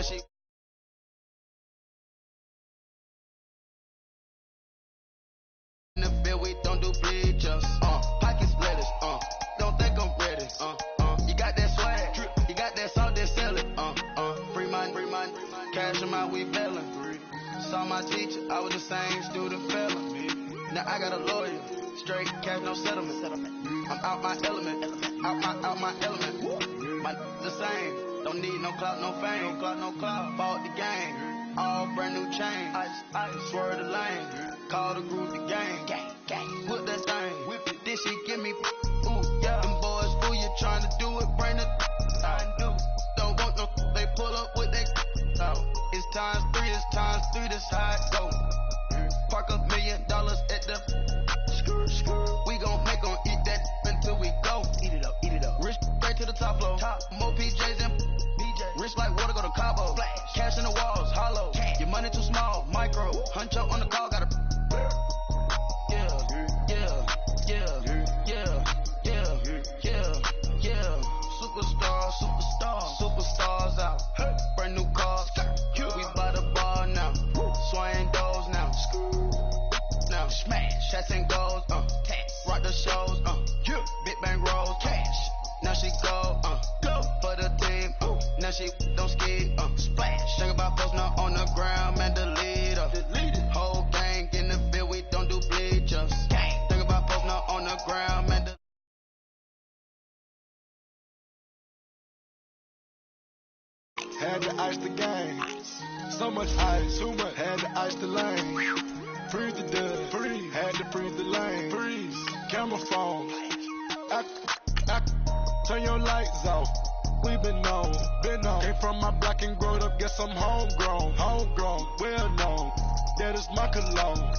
Now she in the bed, we don't do bleachers. Pocket splitters. Don't think I'm ready. You got that swag, you got that salt, then sell it. Free mind, cash them out, we bailin'. Saw my teacher, I was the same student fella. Now I got a lawyer, straight cash, no settlement. I'm out my element, out my element. My the same, don't need no clout, no fame. No clout, bought the game, all brand new chain. Ice, swerve the lane, call the group the gang. Put that thing, whip it, this shit give me, ooh, yeah. Them boys, who you trying to do it, bring it, don't want no, they pull up with they, it's times three, this how it go. Park $1 million at the, we gon' make 'em eat that until we go. Eat it up. Rich straight to the top floor. More PJs and BJ. Rich like water, go to Cabo. Flash. Cash in the walls, hollow. Cash. Your money too small, micro. Hunch up on the call, gotta. Yeah. Superstars out. Hey. Brand new cars. We by the bar now. Swaying doors now. Now smash. Shots and goals. Rock the shows. Big bang rolls. Cash. Now she go. For the team. Now she don't ski. Splash. Think about posting up on the ground, man. Delete her. Whole gang in the field. We don't do bleachers. Think about posting up on the ground, man. Had to ice the game. So much ice, too much. Had to ice the lane. Freeze the dub. Freeze. Had to freeze the lane. Freeze. Camera phone. Turn your lights off. We been on. Came from my block and growed up. Guess I'm homegrown. Well known. That is my cologne.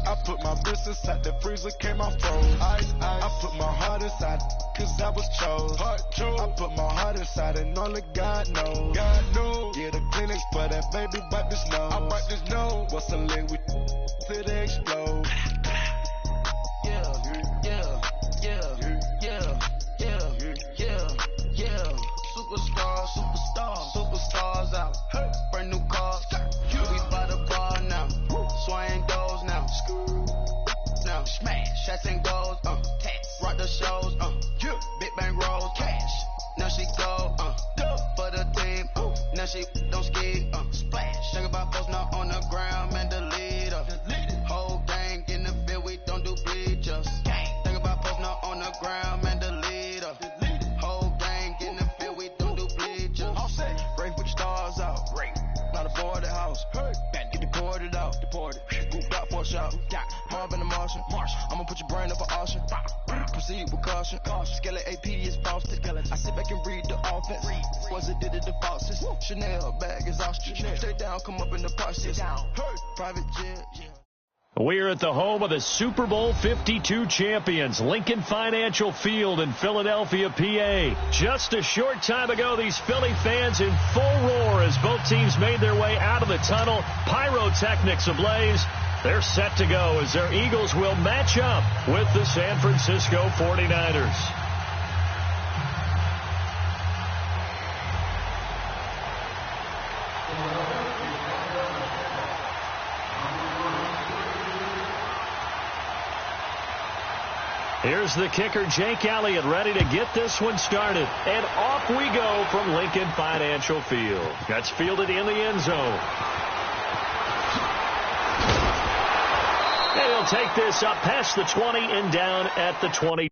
I put my wrist inside the freezer, came out froze. Ice. I put my heart inside, cause I was chose. I put my heart inside and only God knows. Yeah, the clinics for that baby, wipe this nose. I wipe this nose. What's the link with till they explode? Superstars out. Hey. Brand new cars. We by the bar now. Swaying doors now. Now smash. Shots and goals. Rock the shows. Big bang rolls. Cash. Now she go. For the team. Now she don't ski. Splash. Think about posting up on the ground, man. Delete her. Whole gang in the field. We don't do bleachers. Think about posting up on the ground, man. Delete her. Whole gang in the field. We don't do bleachers. Break with the stars out. Not a boarded house. Get deported out. Group out for a shot. Marvin the Martian. I'ma put your brain up for auction. Proceed with caution. Skeleton AP is false. I sit back and read the offense. Was it did it the falsest? Chanel bag is ostrich. Stay down, come up in the process. Private jet. We're at the home of the Super Bowl 52 champions, Lincoln Financial Field in Philadelphia, PA. Just a short time ago, these Philly fans in full roar as both teams made their way out of the tunnel. Pyrotechnics ablaze. They're set to go as their Eagles will match up with the San Francisco 49ers. Here's the kicker, Jake Elliott, ready to get this one started. And off we go from Lincoln Financial Field. That's fielded in the end zone. And he'll take this up past the 20 and down at the 20.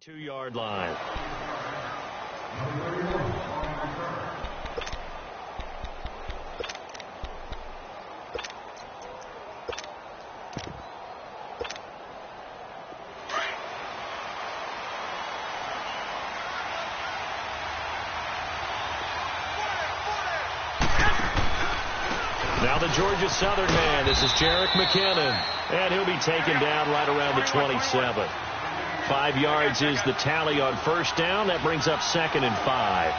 2-yard line. Now the Georgia Southern man. This is Jerick McKinnon. And he'll be taken down right around the 27. 5 yards is the tally on first down. That brings up 2nd and 5.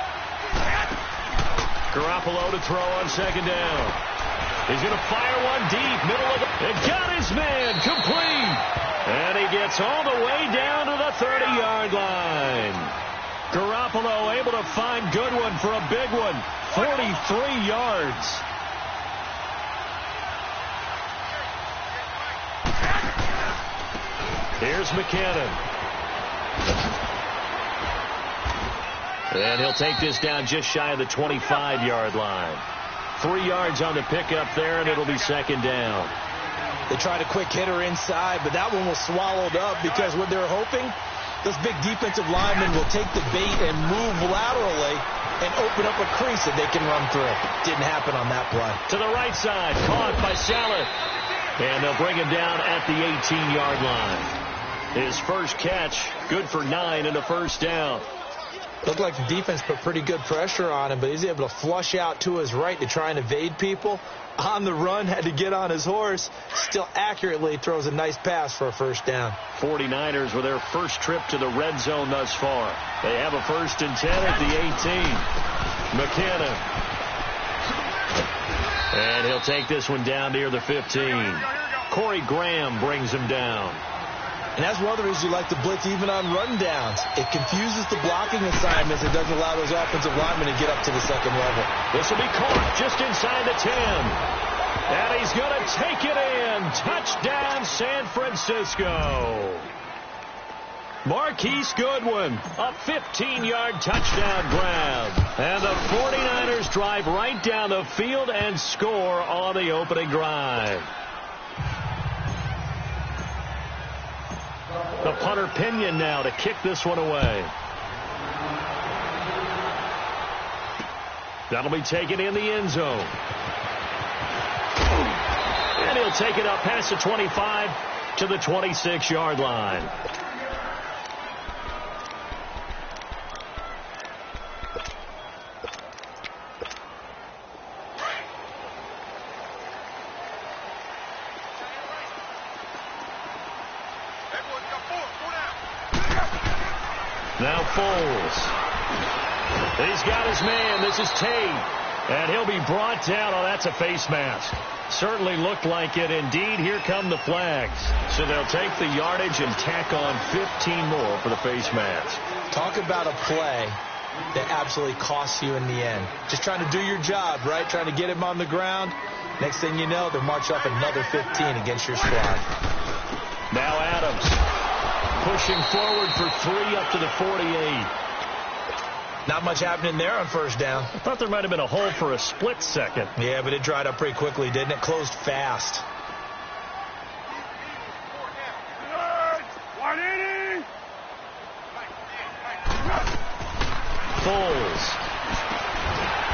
Garoppolo to throw on 2nd down. He's going to fire one deep. Middle of the... It got his man complete. And he gets all the way down to the 30-yard line. Garoppolo able to find Goodwin for a big one. 43 yards. Here's McKinnon. And he'll take this down just shy of the 25-yard line. 3 yards on the pickup there, and it'll be 2nd down. They tried a quick hitter inside, but that one was swallowed up because what they're hoping, those big defensive linemen will take the bait and move laterally and open up a crease that they can run through. Didn't happen on that play. To the right side, caught by Saleh. And they'll bring him down at the 18-yard line. His first catch, good for 9 and a first down. Looked like the defense put pretty good pressure on him, but he's able to flush out to his right to try and evade people. On the run, had to get on his horse. Still accurately throws a nice pass for a first down. 49ers with their first trip to the red zone thus far. They have a 1st and 10 at the 18. McKinnon. And he'll take this one down near the 15. Corey Graham brings him down. And that's one of the reasons you like to blitz even on rundowns. It confuses the blocking assignments. It doesn't allow those offensive linemen to get up to the second level. This will be caught just inside the 10. And he's going to take it in. Touchdown, San Francisco. Marquise Goodwin, a 15-yard touchdown grab. And the 49ers drive right down the field and score on the opening drive. The punter Pinion now to kick this one away. That'll be taken in the end zone. And he'll take it up past the 25 to the 26-yard line. Now Foles. He's got his man. This is Tate. And he'll be brought down. Oh, that's a face mask. Certainly looked like it. Indeed, here come the flags. So they'll take the yardage and tack on 15 more for the face mask. Talk about a play that absolutely costs you in the end. Just trying to do your job, right? Trying to get him on the ground. Next thing you know, they'll march off another 15 against your squad. Now Adams. Pushing forward for 3 up to the 48. Not much happening there on first down. I thought there might have been a hole for a split second. Yeah, but it dried up pretty quickly, didn't it? Closed fast. Foles.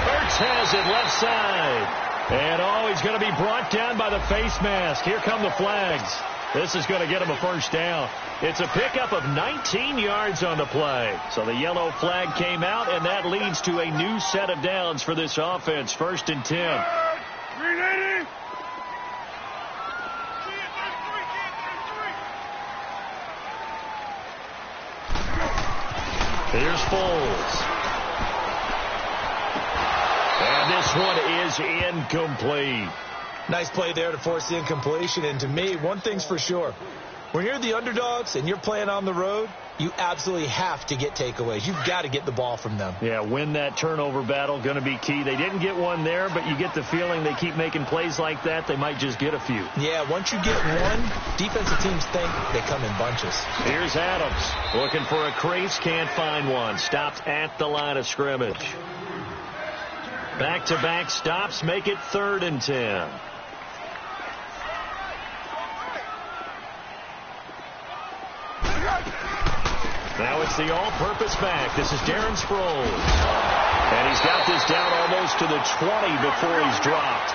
Ertz has it left side. And oh, he's going to be brought down by the face mask. Here come the flags. This is going to get him a first down. It's a pickup of 19 yards on the play. So the yellow flag came out, and that leads to a new set of downs for this offense. 1st and 10. Here's Foles. And this one is incomplete. Nice play there to force the incompletion. And to me, one thing's for sure. When you're the underdogs and you're playing on the road, you absolutely have to get takeaways. You've got to get the ball from them. Yeah, win that turnover battle, going to be key. They didn't get one there, but you get the feeling they keep making plays like that, they might just get a few. Yeah, once you get one, defensive teams think they come in bunches. Here's Adams looking for a crease, can't find one. Stopped at the line of scrimmage. Back-to-back stops make it 3rd and 10. Now it's the all-purpose back. This is Darren Sproles. And he's got this down almost to the 20 before he's dropped.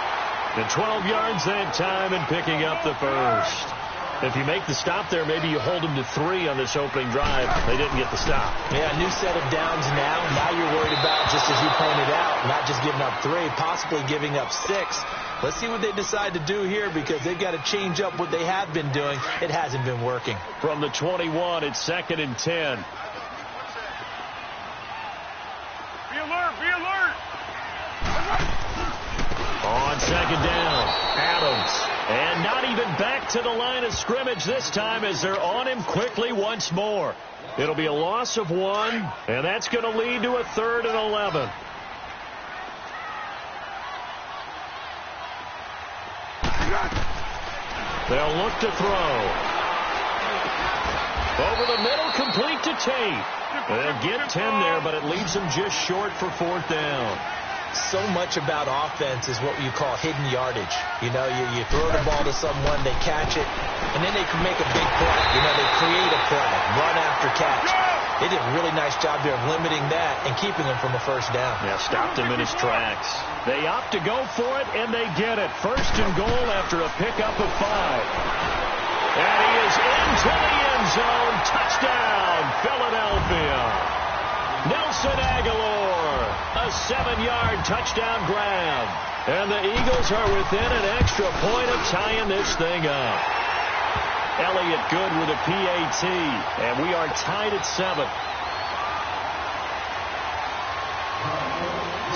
The 12 yards that time and picking up the first. If you make the stop there, maybe you hold them to 3 on this opening drive. They didn't get the stop. Yeah, new set of downs now. Now you're worried about, just as you pointed out, not just giving up 3, possibly giving up 6. Let's see what they decide to do here, because they've got to change up what they have been doing. It hasn't been working. From the 21, it's 2nd and 10. Be alert, be alert. On 2nd down, Adams. And not even back to the line of scrimmage this time as they're on him quickly once more. It'll be a loss of 1, and that's going to lead to a 3rd and 11. They'll look to throw. Over the middle, complete to Tate. They'll get 10 there, but it leaves them just short for 4th down. So much about offense is what you call hidden yardage. You know, you throw the ball to someone, they catch it, and then they can make a big play. You know, they create a play, run after catch. They did a really nice job there of limiting that and keeping him from a 1st down. Yeah, stopped him in his tracks. They opt to go for it, and they get it. 1st and goal after a pickup of 5. And he is into the end zone. Touchdown, Philadelphia. Nelson Aguilar, a 7-yard touchdown grab. And the Eagles are within an extra point of tying this thing up. Elliott good with a PAT, and we are tied at 7.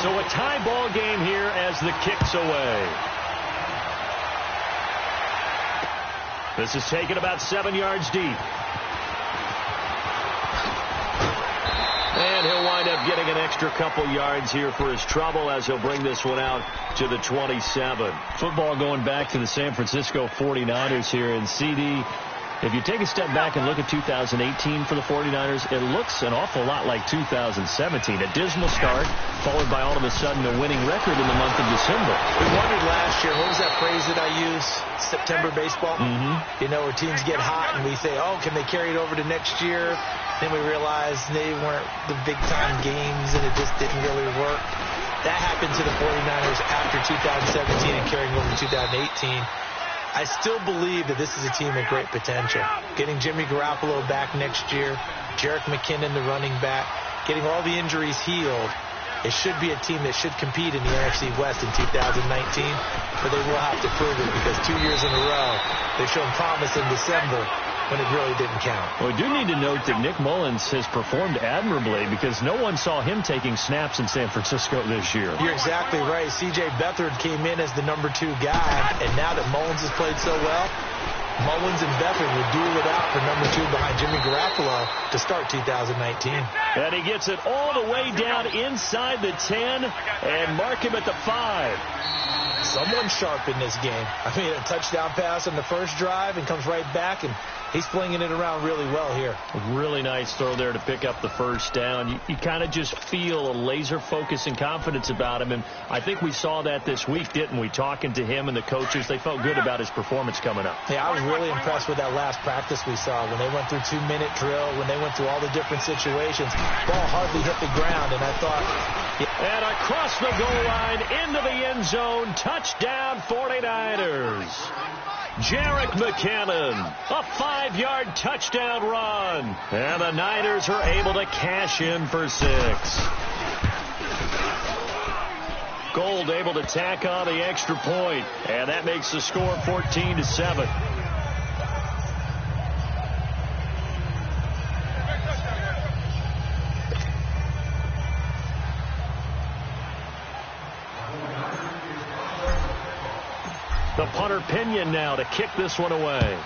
So a tie ball game here as the kick's away. This is taken about 7 yards deep. And he'll wind up getting an extra couple yards here for his trouble as he'll bring this one out to the 27. Football going back to the San Francisco 49ers here. And CD, if you take a step back and look at 2018 for the 49ers, it looks an awful lot like 2017. A dismal start, followed by all of a sudden a winning record in the month of December. We wondered last year, what was that phrase that I used? September baseball? Mm-hmm. You know, where teams get hot and we say, oh, can they carry it over to next year? Then we realized they weren't the big-time games and it just didn't really work. That happened to the 49ers after 2017 and carrying over to 2018. I still believe that this is a team with great potential. Getting Jimmy Garoppolo back next year, Jerick McKinnon, the running back, getting all the injuries healed, it should be a team that should compete in the NFC West in 2019, but they will have to prove it because 2 years in a row, they've shown promise in December when it really didn't count. Well, we do need to note that Nick Mullins has performed admirably because no one saw him taking snaps in San Francisco this year. You're exactly right. C.J. Beathard came in as the number 2 guy, and now that Mullins has played so well, Mullins and Beathard will duel it out for number 2 behind Jimmy Garoppolo to start 2019. And he gets it all the way down inside the 10 and mark him at the 5. Someone's sharp in this game. I mean, a touchdown pass on the first drive and comes right back, and he's flinging it around really well here. Really nice throw there to pick up the 1st down. You kind of just feel a laser focus and confidence about him, and I think we saw that this week, didn't we? Talking to him and the coaches, they felt good about his performance coming up. Yeah, I was really impressed with that last practice we saw when they went through 2-minute drill, when they went through all the different situations. Ball hardly hit the ground, and I thought... And across the goal line, into the end zone, touchdown 49ers. Jerick McKinnon, a 5-yard touchdown run. And the Niners are able to cash in for 6. Gold able to tack on the extra point, and that makes the score 14-7. The punter Pinion now to kick this one away.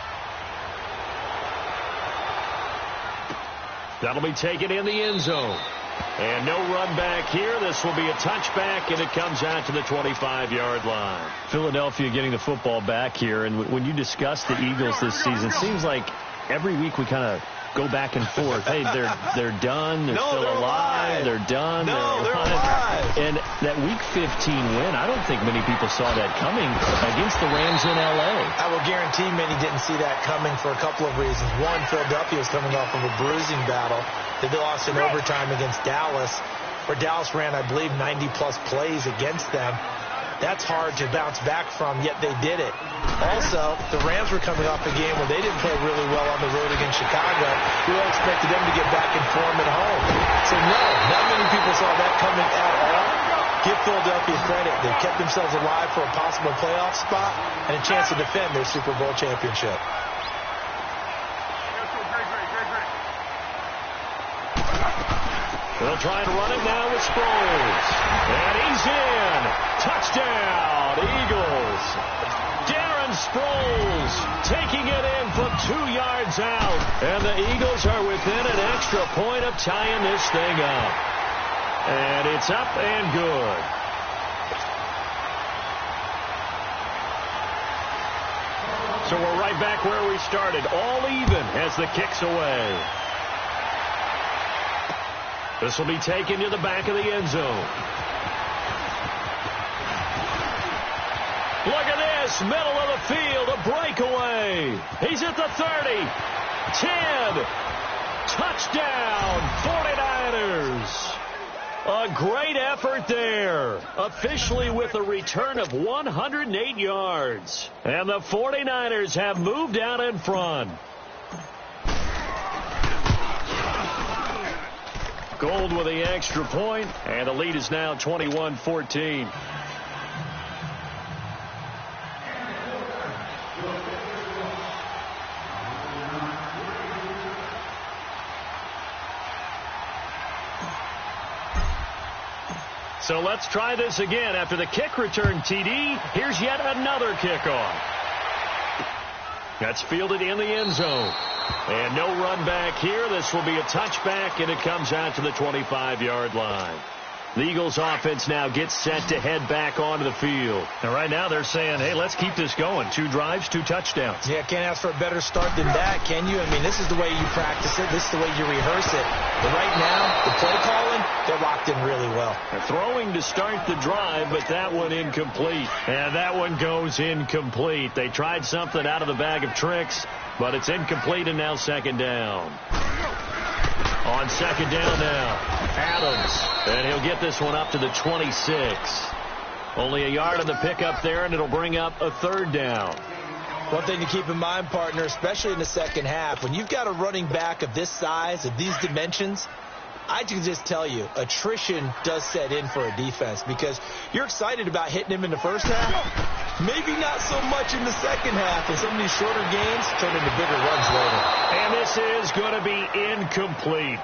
That'll be taken in the end zone. And no run back here. This will be a touchback, and it comes out to the 25-yard line. Philadelphia getting the football back here. And when you discuss the Eagles this season, it seems like every week we kind of go back and forth. Hey, they're done. They're still alive. They're done. No, they're alive. And that Week 15 win, I don't think many people saw that coming against the Rams in L.A. I will guarantee many didn't see that coming for a couple of reasons. One, Philadelphia was coming off of a bruising battle that they lost in overtime against Dallas, where Dallas ran, I believe, 90-plus plays against them. That's hard to bounce back from, yet they did it. Also, the Rams were coming off a game where they didn't play really well on the road against Chicago. We all expected them to get back in form at home. So, no, not many people saw that coming at all. Give Philadelphia credit. They kept themselves alive for a possible playoff spot and a chance to defend their Super Bowl championship. They'll try to run it now with Sproles. And he's in. Touchdown, Eagles. Darren Sproles taking it in from 2 yards out. And the Eagles are within an extra point of tying this thing up. And it's up and good. So we're right back where we started. All even as the kick's away. This will be taken to the back of the end zone. Look at this, middle of the field, a breakaway. He's at the 30, 10, touchdown, 49ers. A great effort there, officially with a return of 108 yards. And the 49ers have moved out in front. Gold with the extra point, and the lead is now 21-14. So let's try this again. After the kick return TD, here's yet another kickoff. That's fielded in the end zone. And no run back here. This will be a touchback, and it comes out to the 25-yard line. The Eagles offense now gets set to head back onto the field. And right now they're saying, hey, let's keep this going. 2 drives, 2 touchdowns. Yeah, can't ask for a better start than that, can you? I mean, this is the way you practice it. This is the way you rehearse it. But right now, the play calling, they're locked in really well. They're throwing to start the drive, but that one incomplete. And that one goes incomplete. They tried something out of the bag of tricks, but it's incomplete, and now second down. On second down now, Adams. And he'll get this one up to the 26. Only a yard on the pickup there, and it'll bring up a third down. One thing to keep in mind, partner, especially in the second half, when you've got a running back of this size, of these dimensions, I can just tell you, attrition does set in for a defense because you're excited about hitting him in the first half. Maybe not so much in the second half, and some of these shorter gains turn into bigger runs later. And this is going to be incomplete.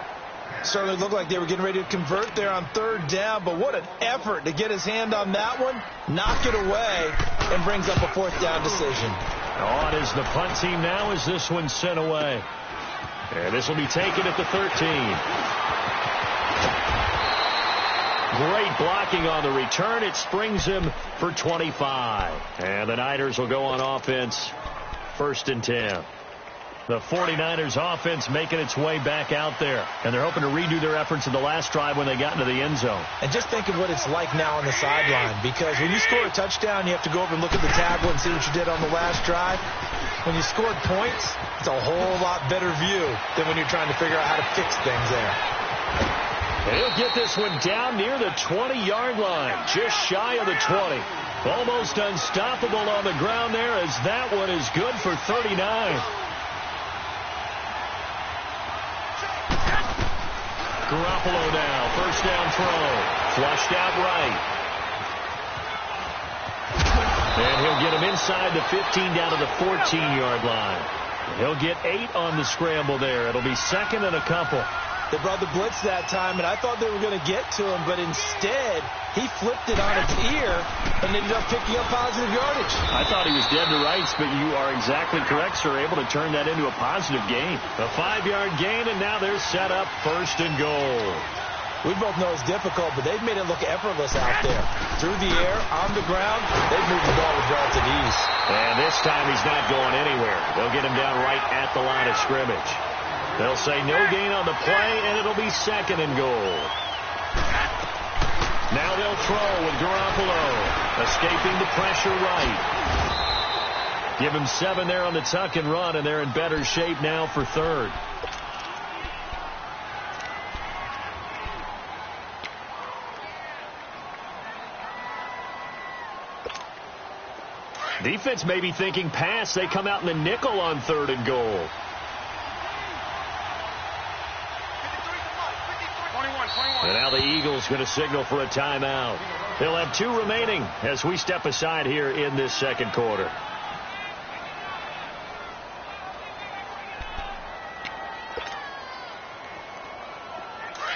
Certainly looked like they were getting ready to convert there on third down, but what an effort to get his hand on that one, knock it away, and brings up a fourth down decision. On is the punt team now as this one's sent away. And this will be taken at the 13. Great blocking on the return. It springs him for 25. And the Niners will go on offense, 1st and 10. The 49ers offense making its way back out there. And they're hoping to redo their efforts in the last drive when they got into the end zone. And just think of what it's like now on the sideline. Because when you score a touchdown, you have to go over and look at the table and see what you did on the last drive. When you scored points, it's a whole lot better view than when you're trying to figure out how to fix things there. And he'll get this one down near the 20-yard line, just shy of the 20. Almost unstoppable on the ground there as that one is good for 39. Garoppolo now, first down throw, flushed out right. And he'll get him inside the 15 down to the 14-yard line. He'll get 8 on the scramble there. It'll be second and a couple. They brought the blitz that time, and I thought they were going to get to him, but instead he flipped it on its ear and ended up picking up positive yardage. I thought he was dead to rights, but you are exactly correct, sir. Able to turn that into a positive gain. A 5-yard gain, and now they're set up 1st and goal. We both know it's difficult, but they've made it look effortless out there. Through the air, on the ground, they've moved the ball with relative ease. And this time he's not going anywhere. They'll get him down right at the line of scrimmage. They'll say no gain on the play, and it'll be second and goal. Now they'll throw with Garoppolo, escaping the pressure right. Give him 7 there on the tuck and run, and they're in better shape now for third. Defense may be thinking pass. They come out in the nickel on third and goal. 21. And now the Eagles going to signal for a timeout. They'll have 2 remaining as we step aside here in this second quarter.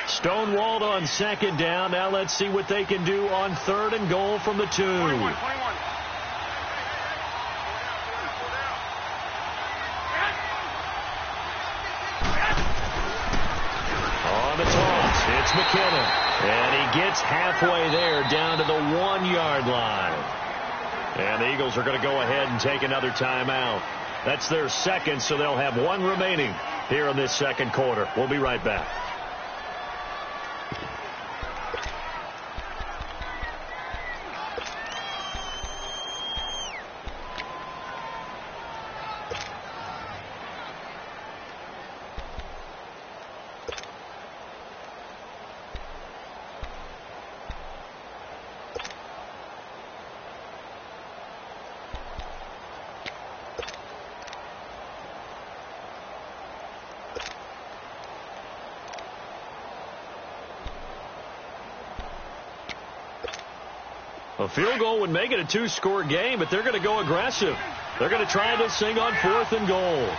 Stonewalled on second down. Now let's see what they can do on third and goal from the 2. 21. On the toss, it's McKinnon. And he gets halfway there down to the 1-yard line. And the Eagles are going to go ahead and take another timeout. That's their second, so they'll have 1 remaining here in this second quarter. We'll be right back. A field goal would make it a 2-score game, but they're going to go aggressive. They're going to try this thing on 4th and goal. 21.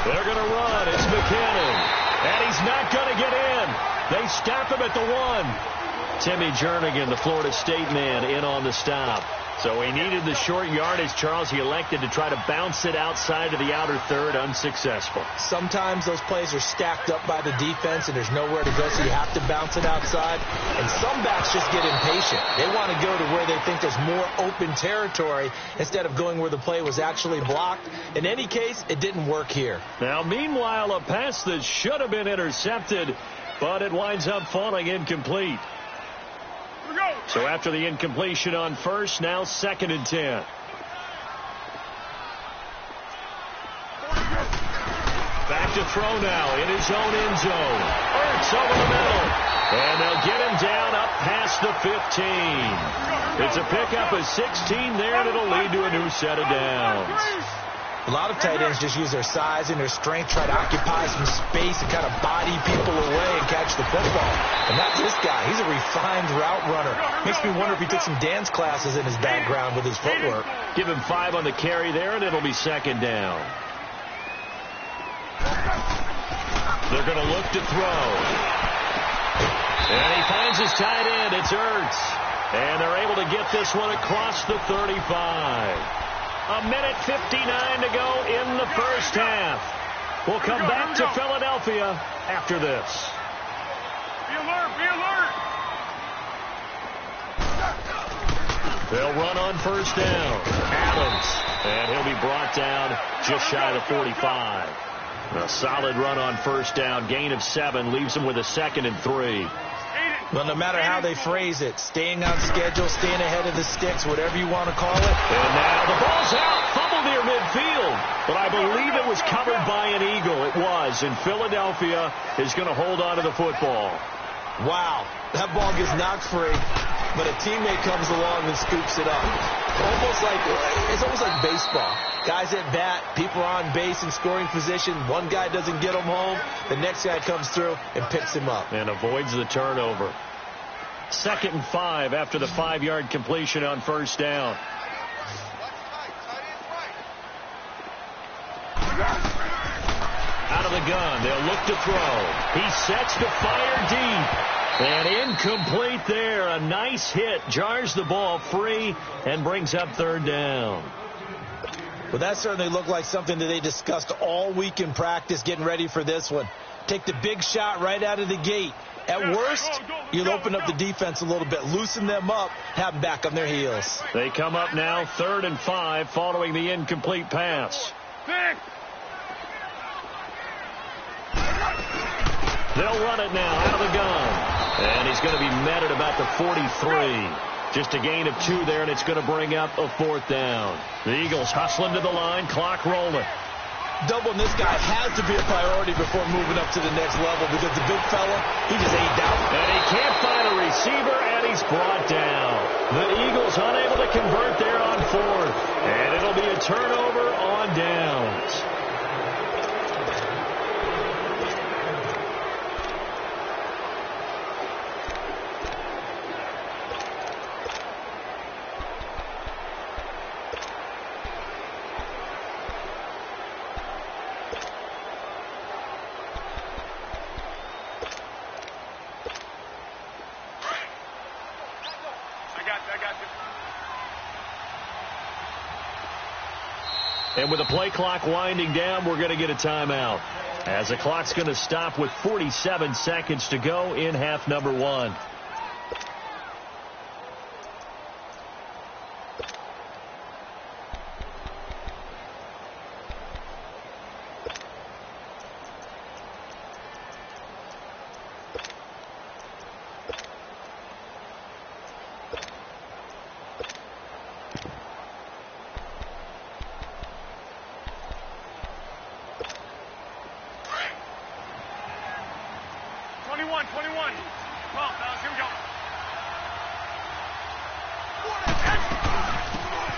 They're going to run. It's McKinnon. And he's not going to get in. They stop him at the 1. Timmy Jernigan, the Florida State man, in on the stop. So he needed the short yardage, Charles. He elected to try to bounce it outside to the outer third, unsuccessful. Sometimes those plays are stacked up by the defense, and there's nowhere to go, so you have to bounce it outside. And some backs just get impatient. They want to go to where they think there's more open territory instead of going where the play was actually blocked. In any case, it didn't work here. Now, meanwhile, a pass that should have been intercepted, but it winds up falling incomplete. So after the incompletion on first, now 2nd and 10. Back to throw now in his own end zone. Ertz over the middle. And they'll get him down up past the 15. It's a pickup of 16 there, and it'll lead to a new set of downs. A lot of tight ends just use their size and their strength, try to occupy some space and kind of body people away and catch the football. And that's this guy. He's a refined route runner. Makes me wonder if he took some dance classes in his background with his footwork. Give him 5 on the carry there, and it'll be 2nd down. They're going to look to throw. And he finds his tight end. It's Ertz. And they're able to get this one across the 35. A minute 59 to go in the first half. We'll come back to Philadelphia after this. Be alert. They'll run on first down. Adams. And he'll be brought down just shy of the 45. A solid run on first down. Gain of 7 leaves him with a 2nd and 3. Well, no matter how they phrase it, staying on schedule, staying ahead of the sticks, whatever you want to call it. And now the ball's out. Fumble near midfield. But I believe it was covered by an Eagle. It was. And Philadelphia is going to hold on to the football. Wow. That ball gets knocked free, but a teammate comes along and scoops it up. It's almost like baseball. Guys at bat, people are on base in scoring position. One guy doesn't get him home. The next guy comes through and picks him up. And avoids the turnover. 2nd and 5 after the 5-yard completion on first down. Out of the gun, they'll look to throw. He sets to fire deep. And incomplete there. A nice hit. Jars the ball free and brings up 3rd down. Well, that certainly looked like something that they discussed all week in practice getting ready for this one. Take the big shot right out of the gate. At worst, you'll open up the defense a little bit, loosen them up, have them back on their heels. They come up now 3rd and 5 following the incomplete pass. They'll run it now out of the gun. And he's going to be met at about the 43. Just a gain of 2 there, and it's going to bring up a 4th down. The Eagles hustling to the line, clock rolling. Doubling this guy has to be a priority before moving up to the next level because the big fella, he just ain't down. And he can't find a receiver, and he's brought down. The Eagles unable to convert there on 4th. And it'll be a turnover on downs. And with the play clock winding down, we're going to get a timeout, as the clock's going to stop with 47 seconds to go in half number 1.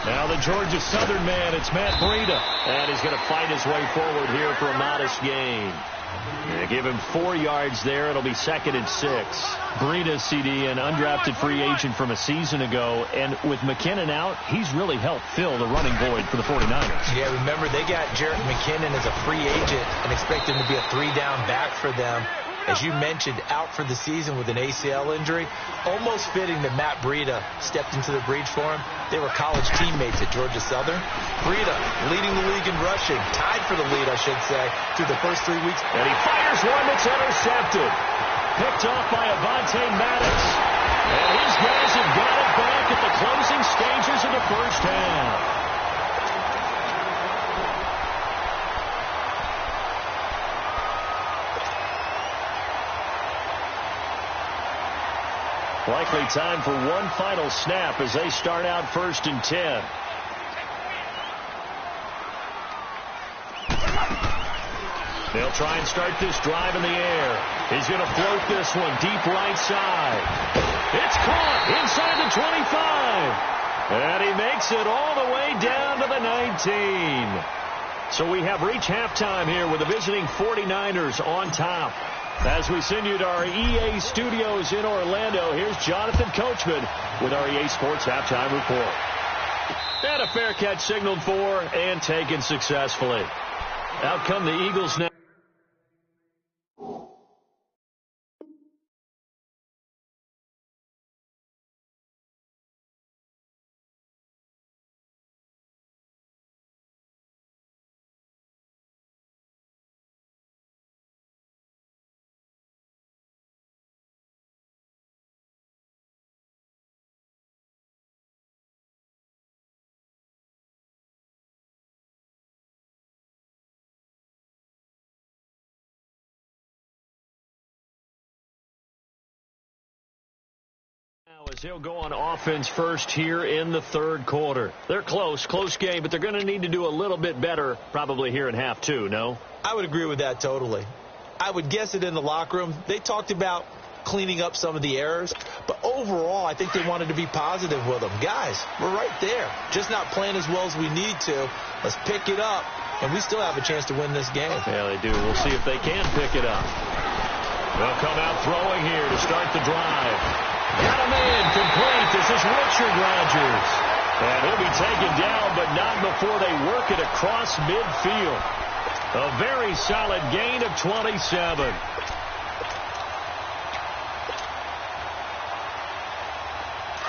Now the Georgia Southern man, it's Matt Breida. And he's going to fight his way forward here for a modest gain. They give him 4 yards there. It'll be 2nd and 6. Breida, CD, an undrafted free agent from a season ago. And with McKinnon out, he's really helped fill the running void for the 49ers. Yeah, remember, they got Jarrett McKinnon as a free agent and expect him to be a 3-down back for them. As you mentioned, out for the season with an ACL injury. Almost fitting that Matt Breida stepped into the breach for him. They were college teammates at Georgia Southern. Breida leading the league in rushing. Tied for the lead, I should say, through the first 3 weeks. And he fires one that's intercepted. Picked off by Avonte Maddox. And his guys have got it back at the closing stages of the first half. Likely time for one final snap as they start out 1st and 10. They'll try and start this drive in the air. He's going to float this one deep right side. It's caught inside the 25. And he makes it all the way down to the 19. So we have reached halftime here with the visiting 49ers on top. As we send you to our EA studios in Orlando, here's Jonathan Coachman with our EA Sports Halftime Report. And a fair catch signaled for and taken successfully. Out come the Eagles now. As he'll go on offense first here in the 3rd quarter. They're close game, but they're going to need to do a little bit better probably here in half 2, no? I would agree with that totally. I would guess it in the locker room. They talked about cleaning up some of the errors, but overall I think they wanted to be positive with them. Guys, we're right there. Just not playing as well as we need to. Let's pick it up, and we still have a chance to win this game. Yeah, they do. We'll see if they can pick it up. They'll come out throwing here to start the drive. Got him in, complete. This is Richard Rodgers. And he'll be taken down, but not before they work it across midfield. A very solid gain of 27.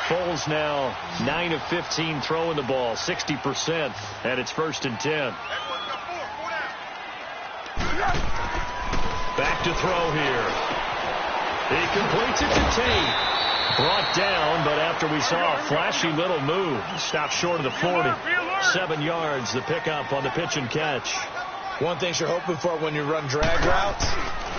Foles now 9 of 15 throwing the ball, 60%, and it's 1st and 10. Back to throw here. He completes it to Tate. Brought down, but after we saw a flashy little move, stopped short of the 40. 7 yards, the pickup on the pitch and catch. One thing you're hoping for when you run drag routes,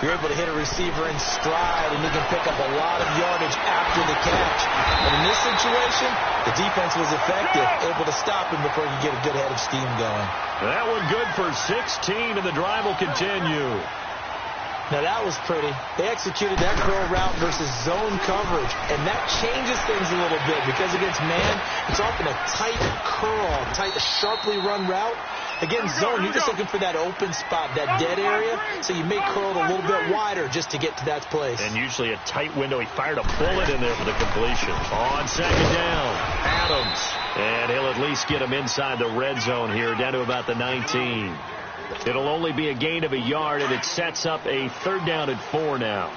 you're able to hit a receiver in stride, and you can pick up a lot of yardage after the catch. And in this situation, the defense was effective, able to stop him before you get a good head of steam going. That one good for 16, and the drive will continue. Now that was pretty. They executed that curl route versus zone coverage, and that changes things a little bit because against man, it's often a tight curl, tight, sharply run route. Against zone, you're just looking for that open spot, that dead area, so you may curl it a little bit wider just to get to that place. And usually a tight window. He fired a bullet in there for the completion. On second down, Adams. And he'll at least get him inside the red zone here, down to about the 19. It'll only be a gain of a yard, and it sets up a 3rd down and 4 now.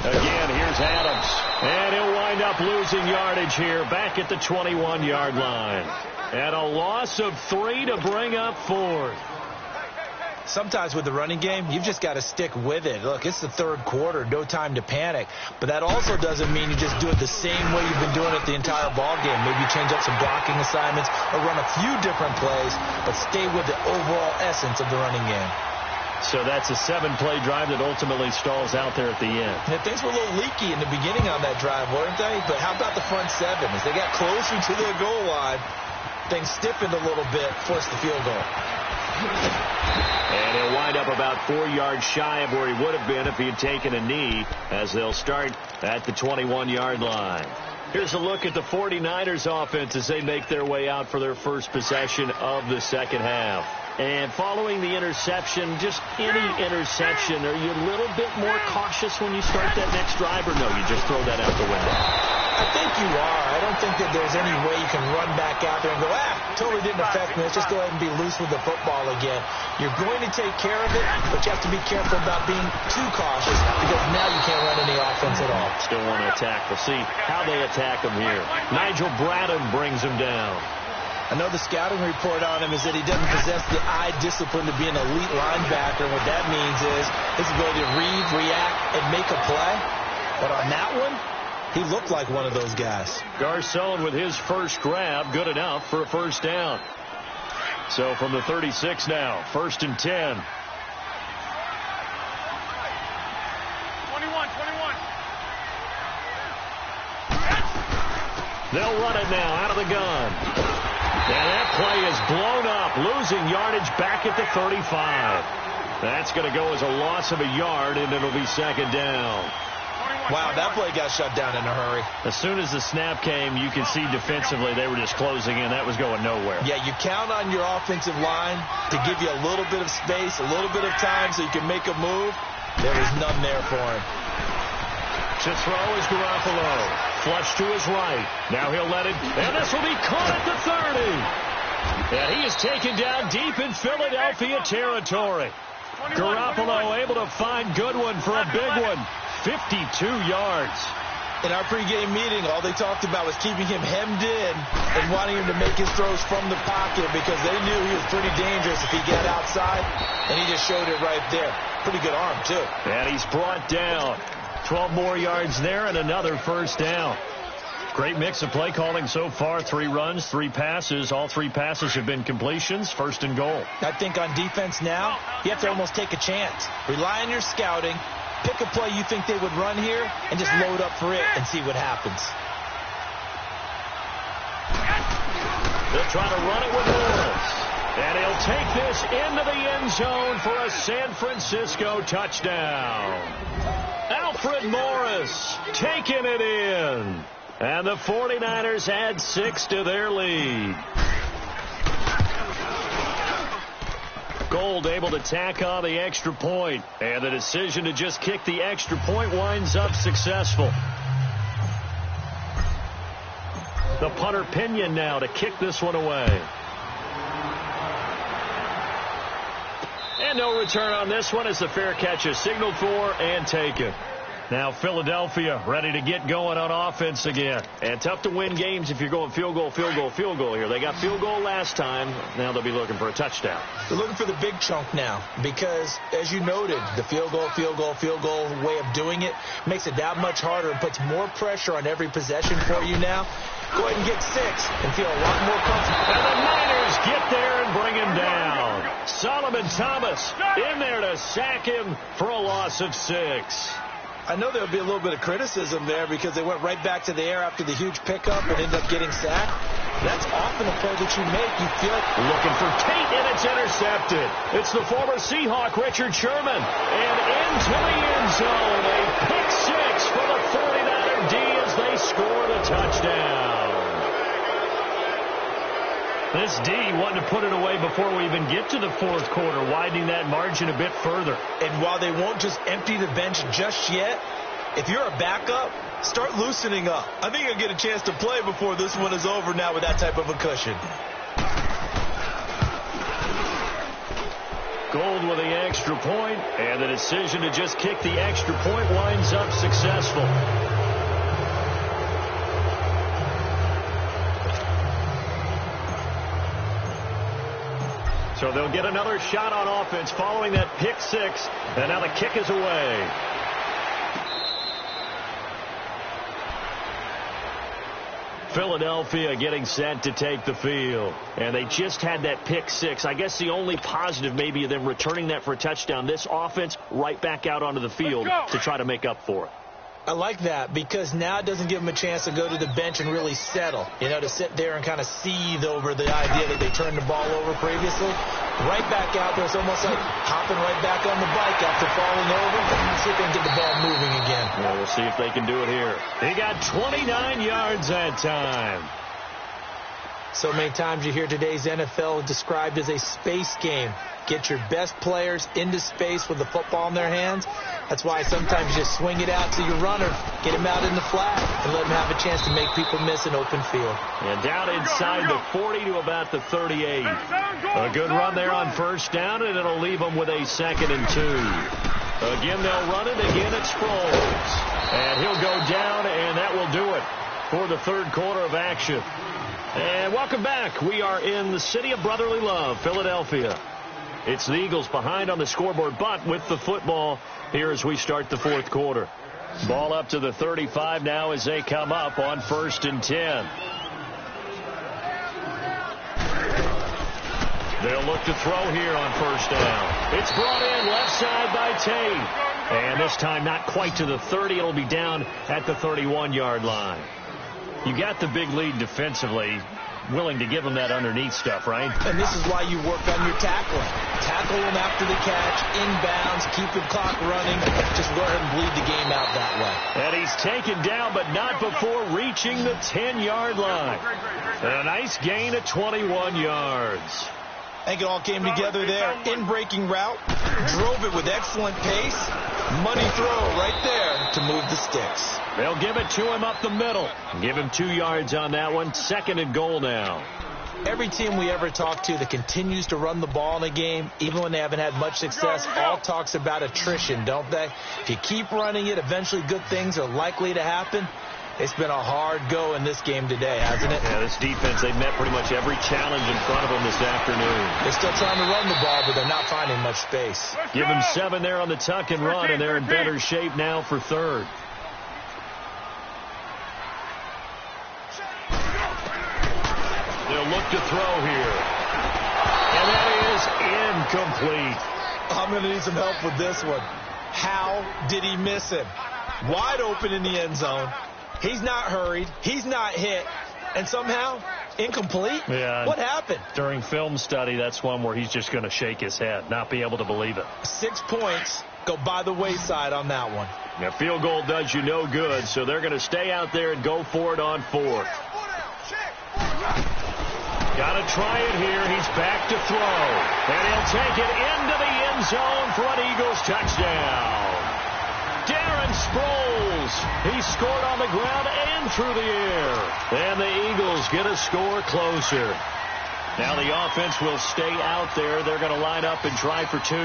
Again, here's Adams. And he'll wind up losing yardage here, back at the 21-yard line. And a loss of 3 to bring up 4th. Sometimes with the running game, you've just got to stick with it. Look, it's the 3rd quarter, no time to panic. But that also doesn't mean you just do it the same way you've been doing it the entire ball game. Maybe change up some blocking assignments or run a few different plays, but stay with the overall essence of the running game. So that's a 7-play drive that ultimately stalls out there at the end. Yeah, things were a little leaky in the beginning on that drive, weren't they? But how about the front 7? As they got closer to their goal line, things stiffened a little bit, forced the field goal. And he'll wind up about 4 yards shy of where he would have been if he had taken a knee, as they'll start at the 21-yard line. Here's a look at the 49ers offense as they make their way out for their first possession of the second half. And following the interception, just any interception, are you a little bit more cautious when you start that next drive, or no, you just throw that out the window? I think you are. I don't think that there's any way you can run back out there and go, totally didn't affect me. Let's just go ahead and be loose with the football again. You're going to take care of it, but you have to be careful about being too cautious because now you can't run any offense at all. Still want to attack. We'll see how they attack him here. Nigel Bradham brings him down. I know the scouting report on him is that he doesn't possess the eye discipline to be an elite linebacker. What that means is his ability to read, react, and make a play. But on that one, he looked like one of those guys. Garcon with his first grab, good enough for a first down. So from the 36 now, 1st and 10. 21. They'll run it now out of the gun. And that play is blown up, losing yardage back at the 35. That's going to go as a loss of a yard, and it'll be 2nd down. Wow, that play got shut down in a hurry. As soon as the snap came, you could see defensively they were just closing in. That was going nowhere. Yeah, you count on your offensive line to give you a little bit of space, a little bit of time so you can make a move. There was none there for him. To throw is Garoppolo. Flush to his right. Now he'll let it, and this will be caught at the 30. And he is taken down deep in Philadelphia territory. Garoppolo able to find Goodwin for a big one. 52 yards. In our pregame meeting, all they talked about was keeping him hemmed in and wanting him to make his throws from the pocket because they knew he was pretty dangerous if he got outside, and he just showed it right there. Pretty good arm, too. And he's brought down. 12 more yards there and another first down. Great mix of play calling so far. 3 runs, 3 passes. All 3 passes have been completions. 1st and goal. I think on defense now, you have to almost take a chance. Rely on your scouting. Pick a play you think they would run here and just load up for it and see what happens. They'll try to run it with Morris. And he'll take this into the end zone for a San Francisco touchdown. Alfred Morris taking it in. And the 49ers add 6 to their lead. Gold able to tack on the extra point. And the decision to just kick the extra point winds up successful. The punter Pinion now to kick this one away. And no return on this one as the fair catch is signaled for and taken. Now Philadelphia ready to get going on offense again. And tough to win games if you're going field goal, field goal, field goal here. They got field goal last time. Now they'll be looking for a touchdown. They're looking for the big chunk now because, as you noted, the field goal, field goal, field goal way of doing it makes it that much harder and puts more pressure on every possession for you now. Go ahead and get 6 and feel a lot more comfortable. And the Niners get there and bring him down. Solomon Thomas in there to sack him for a loss of 6. I know there'll be a little bit of criticism there because they went right back to the air after the huge pickup and ended up getting sacked. That's often a play that you make. You feel looking for Tate, and it's intercepted. It's the former Seahawk, Richard Sherman. And into the end zone, a pick 6 for the 49er D as they score the touchdown. This D wanted to put it away before we even get to the fourth quarter, widening that margin a bit further. And while they won't just empty the bench just yet, if you're a backup, start loosening up. I think you'll get a chance to play before this one is over now with that type of a cushion. Gold with the extra point, and the decision to just kick the extra point winds up successful. So they'll get another shot on offense following that pick 6, and now the kick is away. Philadelphia getting set to take the field. And they just had that pick 6. I guess the only positive maybe of them returning that for a touchdown. This offense right back out onto the field to try to make up for it. I like that because now it doesn't give them a chance to go to the bench and really settle, to sit there and kind of seethe over the idea that they turned the ball over previously. Right back out there, it's almost like hopping right back on the bike after falling over. See if they can get the ball moving again. Well, we'll see if they can do it here. He got 29 yards that time. So many times you hear today's NFL described as a space game. Get your best players into space with the football in their hands. That's why sometimes you just swing it out to your runner, get him out in the flat, and let him have a chance to make people miss an open field. And down inside the 40 to about the 38. A good run there on first down, and it'll leave them with a 2nd and 2. Again, they'll run it. Again, it's Sproles. And he'll go down, and that will do it for the third quarter of action. And welcome back. We are in the city of brotherly love, Philadelphia. It's the Eagles behind on the scoreboard, but with the football here as we start the fourth quarter. Ball up to the 35 now as they come up on 1st and 10. They'll look to throw here on first down. It's brought in left side by Tate. And this time not quite to the 30. It'll be down at the 31-yard line. You got the big lead defensively. Willing to give them that underneath stuff, right? And this is why you work on your tackling. Tackle them after the catch, inbounds, keep the clock running. Just go ahead and bleed the game out that way. And he's taken down, but not before reaching the 10-yard line. And a nice gain of 21 yards. I think it all came together there. In-breaking route, drove it with excellent pace. Money throw right there to move the sticks. They'll give it to him up the middle. Give him 2 yards on that one. 2nd and goal now. Every team we ever talk to that continues to run the ball in a game, even when they haven't had much success, all talks about attrition, don't they? If you keep running it, eventually good things are likely to happen. It's been a hard go in this game today, hasn't it? Yeah, this defense, they've met pretty much every challenge in front of them this afternoon. They're still trying to run the ball, but they're not finding much space. Give them 7 there on the tuck and run, and they're in better shape now for 3rd. They'll look to throw here. And that is incomplete. I'm going to need some help with this one. How did he miss him? Wide open in the end zone. He's not hurried. He's not hit. And somehow, incomplete? Yeah. What happened? During film study, that's one where he's just going to shake his head, not be able to believe it. 6 points go by the wayside on that one. Now, field goal does you no good, so they're going to stay out there and go for it on 4th. Got to try it here. He's back to throw. And he'll take it into the end zone for an Eagles touchdown. Darren Sproles. He scored on the ground and through the air. And the Eagles get a score closer. Now the offense will stay out there. They're going to line up and try for 2.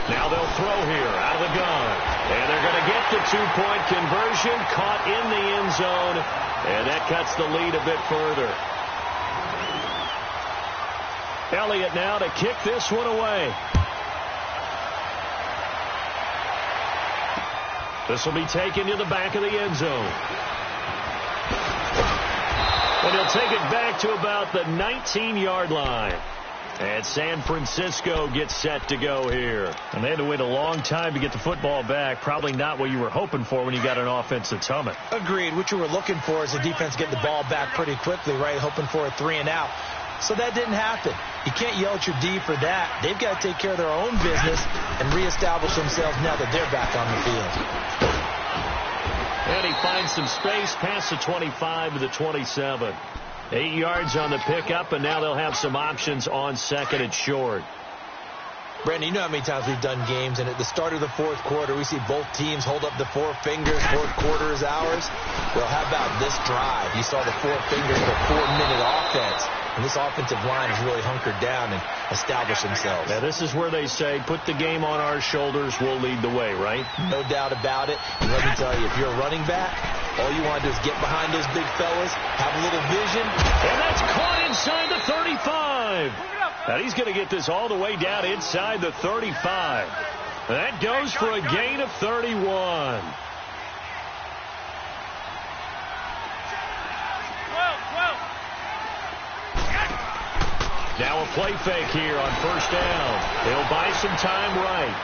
Now Now they'll throw here out of the gun. And they're going to get the two-point conversion, caught in the end zone, and that cuts the lead a bit further. Elliott now to kick this one away. This will be taken to the back of the end zone. And he'll take it back to about the 19-yard line. And San Francisco gets set to go here. And they had to wait a long time to get the football back. Probably not what you were hoping for when you got an offense that's humming. Agreed. What you were looking for is the defense getting the ball back pretty quickly, right? Hoping for a 3-and-out. So that didn't happen. You can't yell at your D for that. They've got to take care of their own business and reestablish themselves now that they're back on the field. And he finds some space past the 25 to the 27. 8 yards on the pickup, and now they'll have some options on second and short. Brandon, you know how many times we've done games, and at the start of the fourth quarter, we see both teams hold up the four fingers, fourth quarter is ours. Well, how about this drive? You saw the four fingers of a 4-minute offense, and this offensive line has really hunkered down and established themselves. Now, this is where they say, put the game on our shoulders, we'll lead the way, right? No doubt about it. And let me tell you, if you're a running back, all you want to do is get behind those big fellas, have a little vision. And that's caught inside the 35. Now he's going to get this all the way down inside the 35. That goes for a gain of 31. Now a play fake here on first down. He'll buy some time right.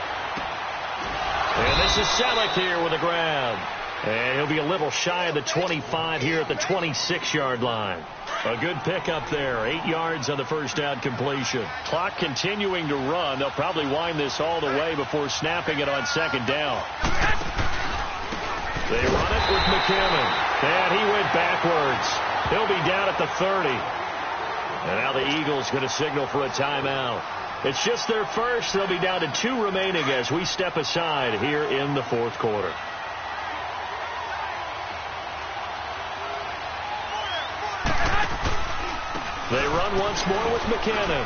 And this is Selleck here with a grab. And he'll be a little shy of the 25 here at the 26-yard line. A good pickup there. 8 yards on the first down completion. Clock continuing to run. They'll probably wind this all the way before snapping it on second down. They run it with McKinnon. And he went backwards. He'll be down at the 30. And now the Eagles going to signal for a timeout. It's just their first. They'll be down to 2 remaining as we step aside here in the fourth quarter. They run once more with McKinnon.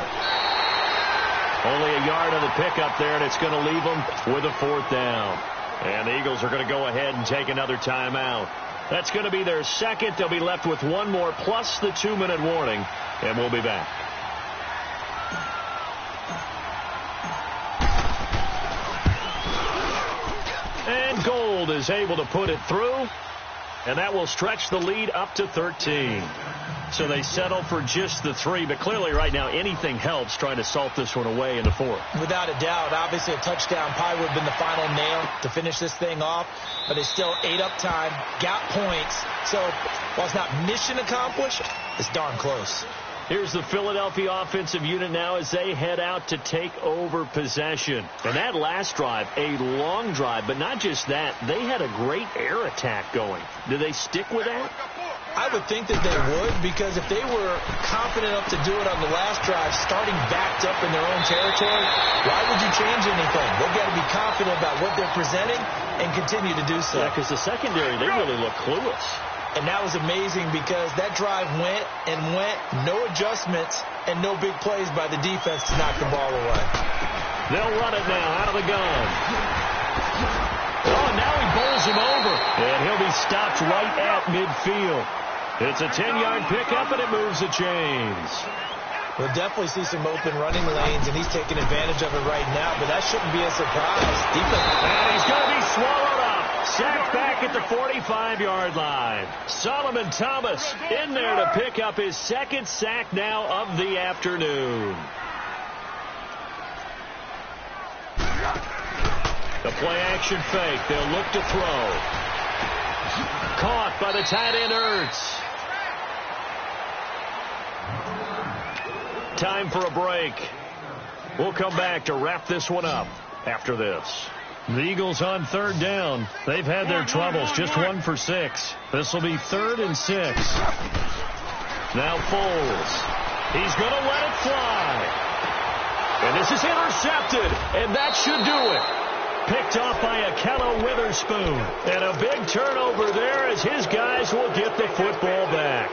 Only a yard on the pickup there, and it's going to leave them with a fourth down. And the Eagles are going to go ahead and take another timeout. That's going to be their second. They'll be left with one more plus the 2-minute warning, and we'll be back. And Gold is able to put it through, and that will stretch the lead up to 13. So they settle for just the 3, but clearly right now anything helps trying to salt this one away in the 4th. Without a doubt, obviously a touchdown probably would have been the final nail to finish this thing off, but they still ate up time, got points. So while it's not mission accomplished, it's darn close. Here's the Philadelphia offensive unit now as they head out to take over possession. And that last drive, a long drive, but not just that, they had a great air attack going. Do they stick with that? I would think that they would, because if they were confident enough to do it on the last drive, starting backed up in their own territory, why would you change anything? They've got to be confident about what they're presenting and continue to do so. Yeah, because the secondary, they really look clueless. And that was amazing because that drive went and went, no adjustments and no big plays by the defense to knock the ball away. They'll run it now out of the gun. Oh, now he bowls him over. And he'll be stopped right at midfield. It's a 10-yard pickup, and it moves the chains. We'll definitely see some open running lanes, and he's taking advantage of it right now, but that shouldn't be a surprise. And he's going to be swallowed up. Sacked back at the 45-yard line. Solomon Thomas in there to pick up his second sack now of the afternoon. The play-action fake. They'll look to throw. Caught by the tight end Ertz. Time for a break. We'll come back to wrap this one up after this. The Eagles on third down. They've had their troubles. Just 1 for 6. This will be 3rd and 6. Now Foles. He's going to let it fly. And this is intercepted. And that should do it. Picked off by Akello Witherspoon. And a big turnover there as his guys will get the football back.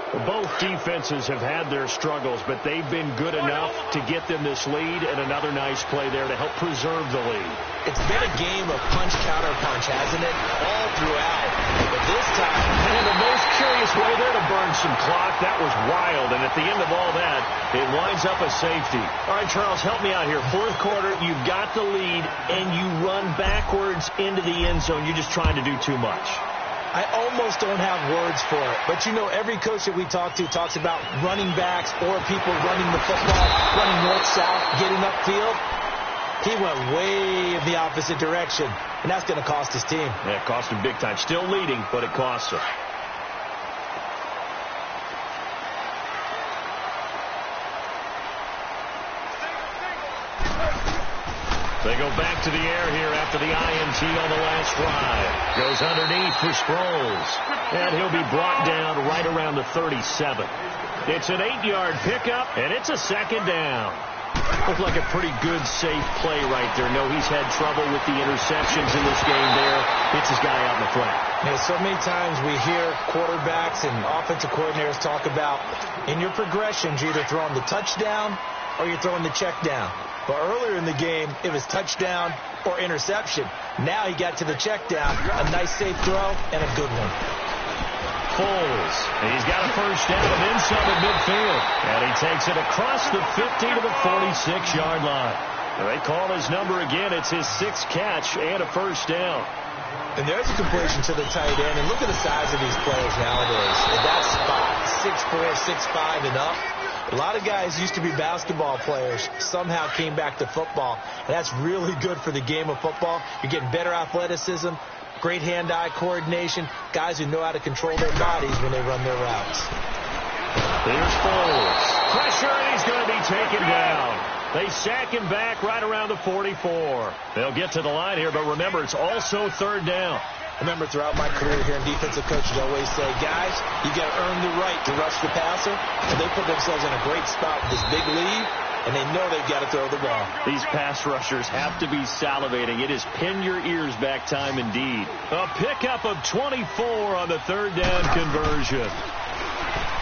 Both defenses have had their struggles, but they've been good enough to get them this lead, and another nice play there to help preserve the lead. It's been a game of punch, counter, punch, hasn't it? All throughout. But this time, and the most curious way there to burn some clock. That was wild, and at the end of all that, it winds up a safety. All right, Charles, help me out here. Fourth quarter, you've got the lead, and you run backwards into the end zone. You're just trying to do too much. I almost don't have words for it. But, you know, every coach that we talk to talks about running backs or people running the football, running north-south, getting upfield. He went way in the opposite direction, and that's going to cost his team. Yeah, it cost him big time. Still leading, but it costs him. They go back to the air here after the INT on the last drive. Goes underneath for Sproles. And he'll be brought down right around the 37. It's an 8-yard pickup, and it's a second down. Looked like a pretty good, safe play right there. No, he's had trouble with the interceptions in this game there. Hits his guy out in the flat. Yeah, so many times we hear quarterbacks and offensive coordinators talk about in your progressions, you're either throwing the touchdown or you're throwing the check down. But earlier in the game, it was touchdown or interception. Now he got to the check down. A nice safe throw and a good one. Foles. He's got a first down and in some at midfield. And he takes it across the 50 to the 46-yard line. They call his number again. It's his 6th catch and a first down. And there's a completion to the tight end. And look at the size of these players nowadays. At that spot, 6'4", 6'5", and up. A lot of guys used to be basketball players, somehow came back to football, and that's really good for the game of football. You're getting better athleticism, great hand-eye coordination, guys who know how to control their bodies when they run their routes. There's Foles. Pressure, and he's going to be taken down. They sack him back right around the 44. They'll get to the line here, but remember, it's also third down. Remember, throughout my career here in defensive coaches always say, guys, you got to earn the right to rush the passer. And they put themselves in a great spot with this big lead, and they know they've got to throw the ball. These pass rushers have to be salivating. It is pin your ears back time indeed. A pickup of 24 on the third down conversion.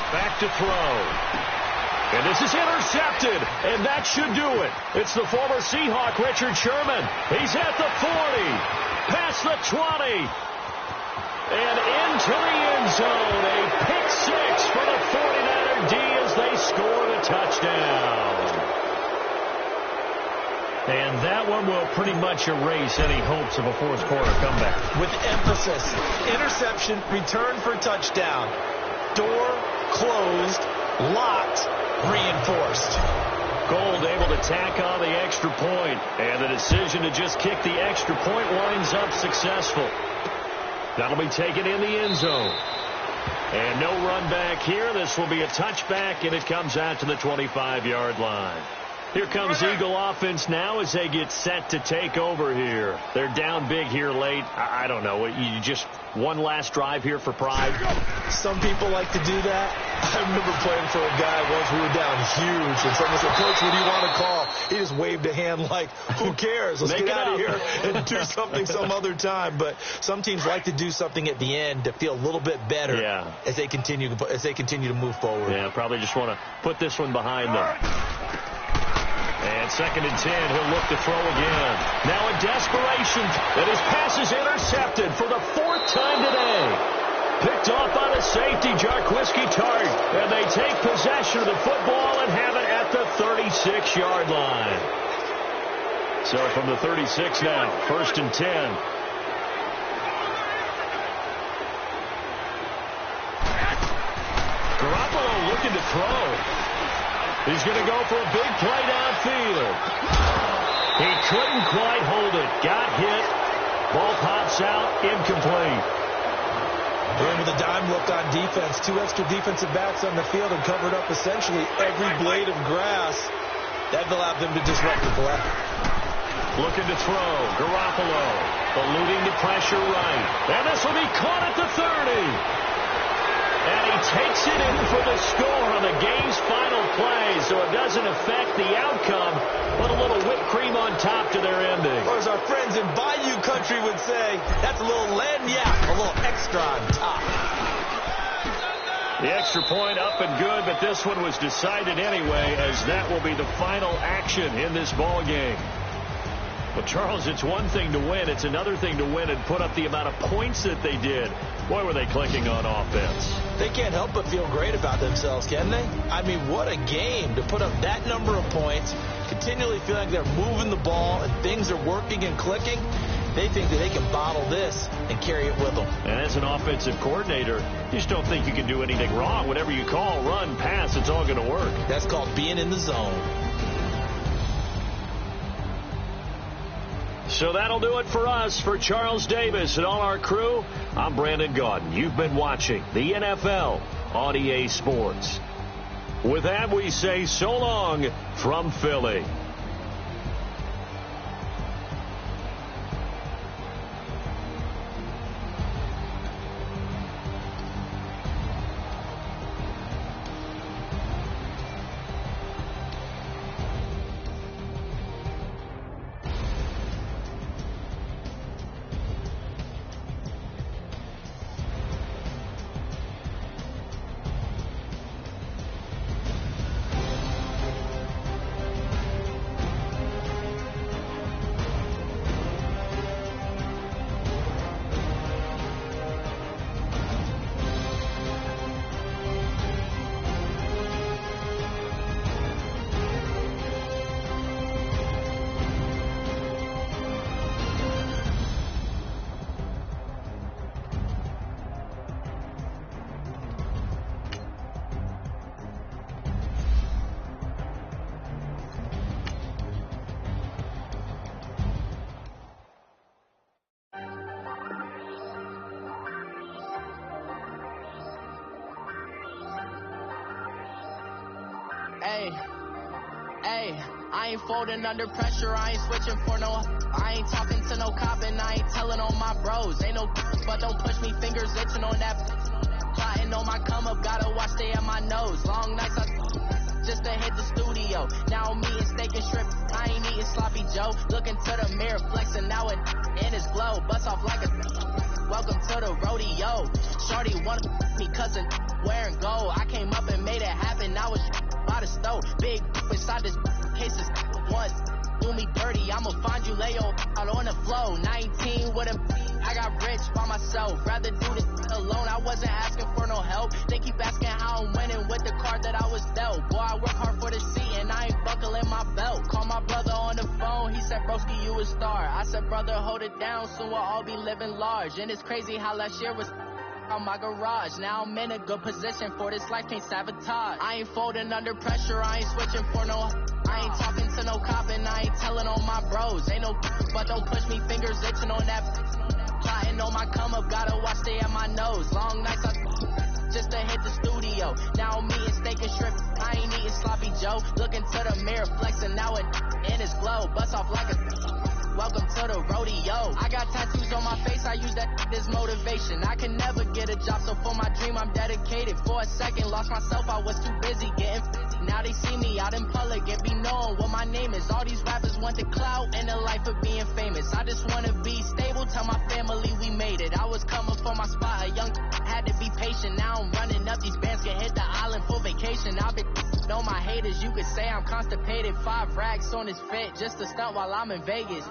Back to throw. And this is intercepted, and that should do it. It's the former Seahawk, Richard Sherman. He's at the 40, past the 20. And into the end zone, a pick-6 for the 49er D as they score the touchdown. And that one will pretty much erase any hopes of a fourth quarter comeback. With emphasis, interception, return for touchdown. Door closed, locked, reinforced. Gold able to tack on the extra point, and the decision to just kick the extra point winds up successful. That'll be taken in the end zone. And no run back here. This will be a touchback, and it comes out to the 25-yard line. Here comes Eagle offense now as they get set to take over here. They're down big here late. I don't know. You just one last drive here for pride? Some people like to do that. I remember playing for a guy once. We were down huge, and someone said, Coach, what do you want to call? He just waved a hand like, who cares? Let's get out of here and do something some other time. But some teams like to do something at the end to feel a little bit better as they continue to move forward. Yeah, probably just want to put this one behind them. And 2nd and 10, he'll look to throw again. Now in desperation, and his pass is intercepted for the 4th time today. Picked off by the safety, Jarquiski Tart. And they take possession of the football and have it at the 36-yard line. So from the 36 now, 1st and 10. Garoppolo looking to throw. He's going to go for a big play downfield. He couldn't quite hold it. Got hit. Ball pops out. Incomplete. And with a dime look on defense, 2 extra defensive backs on the field and covered up essentially every blade of grass. That allowed them to disrupt the play. Looking to throw. Garoppolo eluding the pressure right. And this will be caught at the 30. And he takes it in for the score on the game's final play, so it doesn't affect the outcome, but a little whipped cream on top to their ending. Or as our friends in Bayou Country would say, that's a little lagniappe, a little extra on top. The extra point up and good, but this one was decided anyway, as that will be the final action in this ball game. Well, Charles, it's one thing to win. It's another thing to win and put up the amount of points that they did. Boy, were they clicking on offense. They can't help but feel great about themselves, can they? I mean, what a game to put up that number of points, continually feel like they're moving the ball and things are working and clicking. They think that they can bottle this and carry it with them. And as an offensive coordinator, you just don't think you can do anything wrong. Whatever you call, run, pass, it's all going to work. That's called being in the zone. So that'll do it for us. For Charles Davis and all our crew, I'm Brandon Gaudin. You've been watching the NFL on EA Sports. With that, we say so long from Philly. I ain't folding under pressure, I ain't switching for no. I ain't talking to no cop and I ain't telling on my bros. Ain't no but don't push me, fingers itching on that. Plotting on my come up, gotta watch stay at my nose. Long nights just to hit the studio. Now I'm eating steak and shrimp, I ain't eating sloppy Joe. Looking to the mirror, flexing now it in his glow. Bust off like a welcome to the rodeo. Shorty wanted me cousin wearing gold. I came up and made it happen, now it's by the stove. Big inside this cases once do me dirty, I'ma find you lay out on the flow. 19 with a I got rich by myself, rather do this alone. I wasn't asking for no help, they keep asking how I'm winning with the card that I was dealt. Boy, I work hard for the seat and I ain't buckling my belt. Call my brother on the phone, he said broski you a star. I said brother hold it down, soon we'll all be living large. And it's crazy how last year was on my garage. Now I'm in a good position for this life, can't sabotage. I ain't folding under pressure, I ain't switching for no. I ain't talking to no cop and I ain't telling on my bros. Ain't no but don't push me, fingers itching on that. Plotting on my come up, gotta watch stay at my nose. Long nights just to hit the studio. Now I'm eating steak and shrimp, I ain't eating sloppy Joe. Looking to the mirror, flexing now it in his glow. Bust off like a welcome to the rodeo. I got tattoos on my face, I use that as motivation. I can never get a job, so for my dream I'm dedicated. For a second, lost myself, I was too busy getting now they see me out in public and be knowing what my name is. All these rappers want the clout and the life of being famous. I just wanna be stable, tell my family we made it. I was coming for my spot, a young had to be patient. Now I'm running up, these bands can hit the island for vacation. I've been on my haters, you could say I'm constipated. 5 racks on his fit, just to stunt while I'm in Vegas.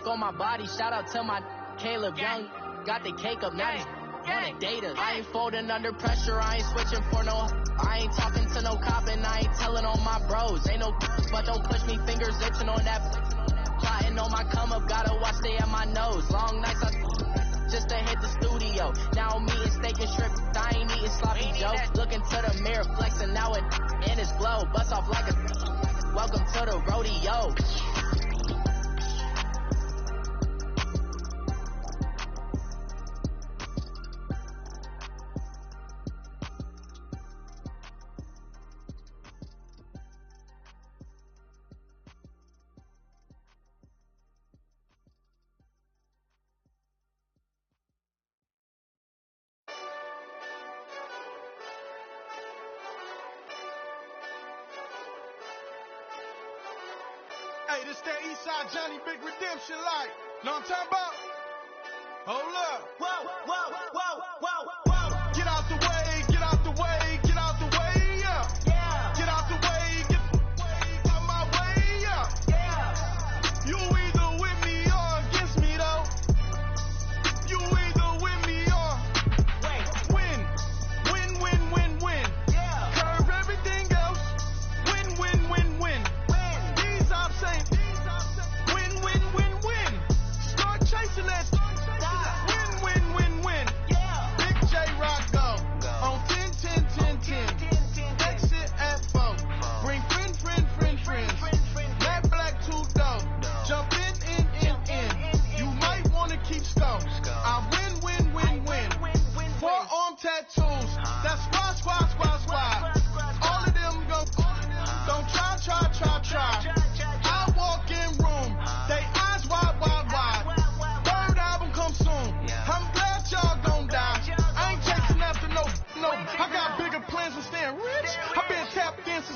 For my body, shout out to my Caleb Young, got the cake up, now he's on a data. I ain't folding under pressure, I ain't switching for no. I ain't talking to no cop and I ain't telling on my bros. Ain't no but don't push me, fingers itching on that. Plotting on my come up, gotta watch stay at my nose. Long nights just to hit the studio. Now I'm eating steak and shrimp, I ain't eating sloppy Joe. Looking to the mirror, flexing now it in his glow. Bust off like a welcome to the rodeo. Hey, this that Eastside Johnny Big Redemption like. Know what I'm talking about? Hold up. Whoa, whoa, whoa, whoa, whoa. Get out the way, get out the way.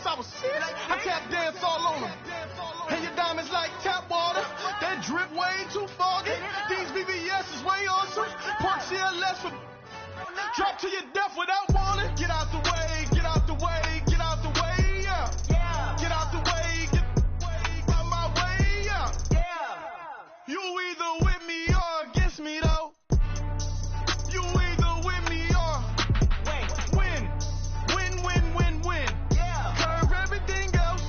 since I was 6. I tap dance all on them. And your diamonds like tap water. That drip way too foggy. These BBS is way awesome. Park CLS for drop to your death without warning. Get out the way, get out the way, get out the way, yeah. Get out the way, get out my way, yeah. You either with me or against me though. You either with me or win. Win. Curve everything else.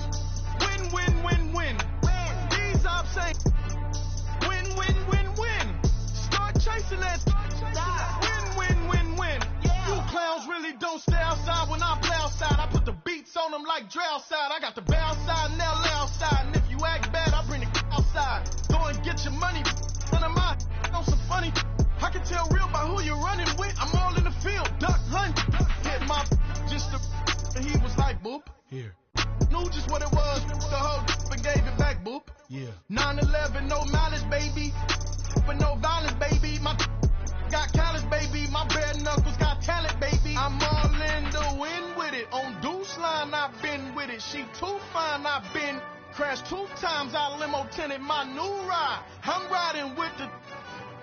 Win. These ops ain't win. Start chasing that. Win. You clowns really don't stay outside when I play outside. I put the beats on them like Dre outside. I got the bounce side and they'll lay outside. And if you act bad, I bring the outside. Go and get your money. None of my on some funny. I can tell real by who you're running with. I'm all in the field. Duck hunt. Hit my just the and he was like boop. Here. Knew just what it was. The whole and gave it back boop. Yeah. 9/11, no mileage, baby. But no violence, baby. My got callous, baby. My bare knuckles got talent, baby. I'm all in the wind with it. On Deuce line, I've been with it. She too fine, I've been crashed 2 times. I limo tinted my new ride. I'm riding with the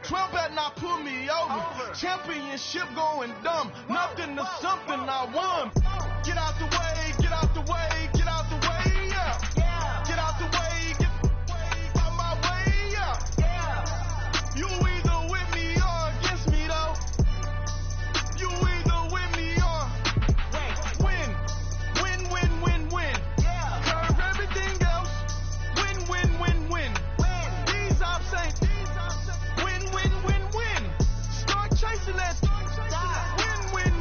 12 better not pull me over. Championship going dumb. Nothing to something I won. Get out the way, get out the way, get out the way, yeah. Get out the way, get out my way, yeah. You either with me or against me though. You either with me or win. Curve everything else. Win. These ops ain't win. Start chasing that. Win.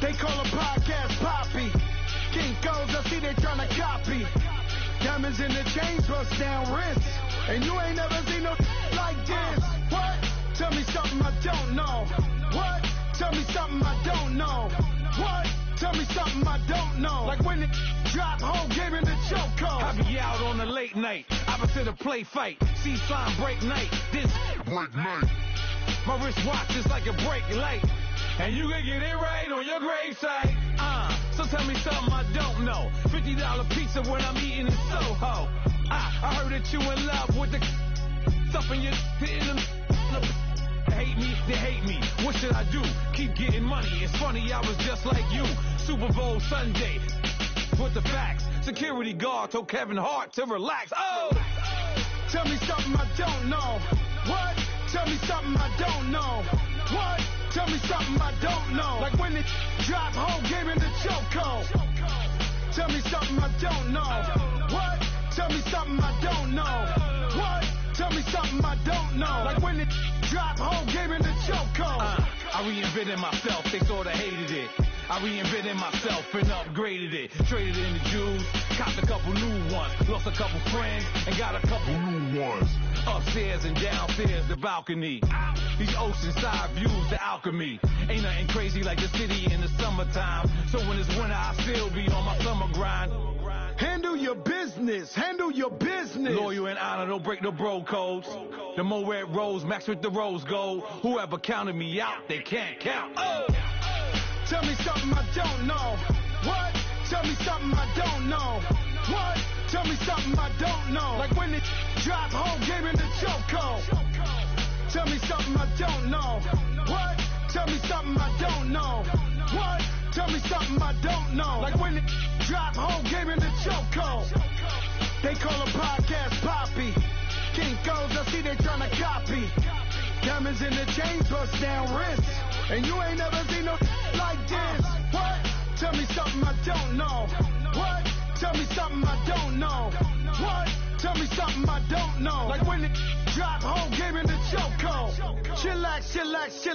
They call a podcast Poppy. Kinkos, I see they tryna copy. Diamonds in the chains, bust down wrists. And you ain't never seen no like this. What? Tell me something I don't know. What? Tell me something I don't know. What? Tell me something I don't know. Like when it drop home, gave him the chokehold. I be out on a late night, opposite a play fight. See slime break night, this break night. My wristwatch is like a brake light. And you can get it right on your gravesite. So tell me something I don't know. $50 pizza when I'm eating in Soho. I heard that you in love with the stuff in your hitting them. They hate me. What should I do? Keep getting money. It's funny, I was just like you. Super Bowl Sunday. With the facts. Security guard told Kevin Hart to relax. Oh! Tell me something I don't know. What? Tell me something I don't know. What? Tell me something I don't know. Like when it drop home, gave him the chokehold. Tell me something I don't know. What? Tell me something I don't know. What? Tell me something I don't know. Like when it drop home, gave him the chokehold. I reinvented myself, they sorta hated it. I reinvented myself and upgraded it. Traded in the Jews, copped a couple new ones. Lost a couple friends and got a couple new ones. Upstairs and downstairs, the balcony. These oceanside views, the alchemy. Ain't nothing crazy like the city in the summertime. So when it's winter, I still be on my summer grind. Handle your business. Handle your business. Loyal and honor, don't break the bro codes. The more red rose, max with the rose gold. Whoever counted me out, they can't count. Oh! Tell me something I don't know. What? Tell me something I don't know. What? Tell me something I don't know. Like when it drop home, gave him the chokehold. Tell me something I don't know. What? Tell me something I don't know. What? Tell me something I don't know. Like when it drop home, gave him the chokehold. They call a podcast Poppy. Kinkos, I see they tryna copy. Diamonds in the chains, bust down wrists. And you ain't never seen no like this. What? Tell me something I don't know. What? Tell me something I don't know. What? Tell me something I don't know. Like when it drop home, gave him the chokehold. Chillax. Chillax.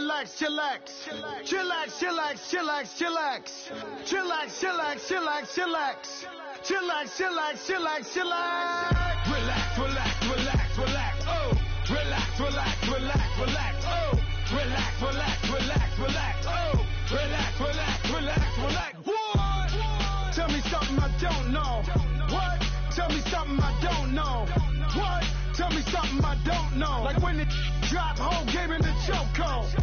Relax, relax, relax, relax, oh. Relax, relax, relax, relax, oh. Relax, relax, relax, relax, oh. Relax, relax, relax, relax. What? Tell me something I don't know. What? Tell me something I don't know. What? Tell me something I don't know. Like when it drop, whole game in the chokehold.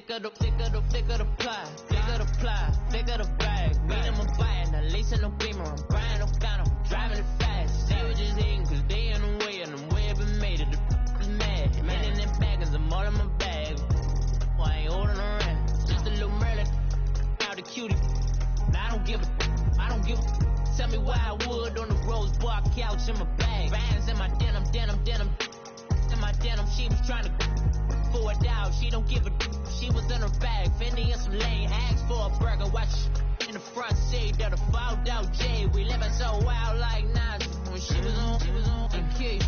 Thicker the ply, thicker the bag. Mean I'm buying, at least in no beamer. I'm buying no gun, I'm driving it fast. They were just hating cause they in the way, and the way I've been made it. The is mad. Man in them baggers, I'm all in my bag. Well, I ain't holding around. Just a little Merlin, out the cutie. Now I don't give a. Tell me why I would on the rose bar couch in my bag. Bands in my denim. In my denim, she was trying to for it out. She don't give a. She was in her bag, Fendi and some lane, asked for a burger, watch in the front seat of the fouled out J. We living so wild like Nas. When she was on the key.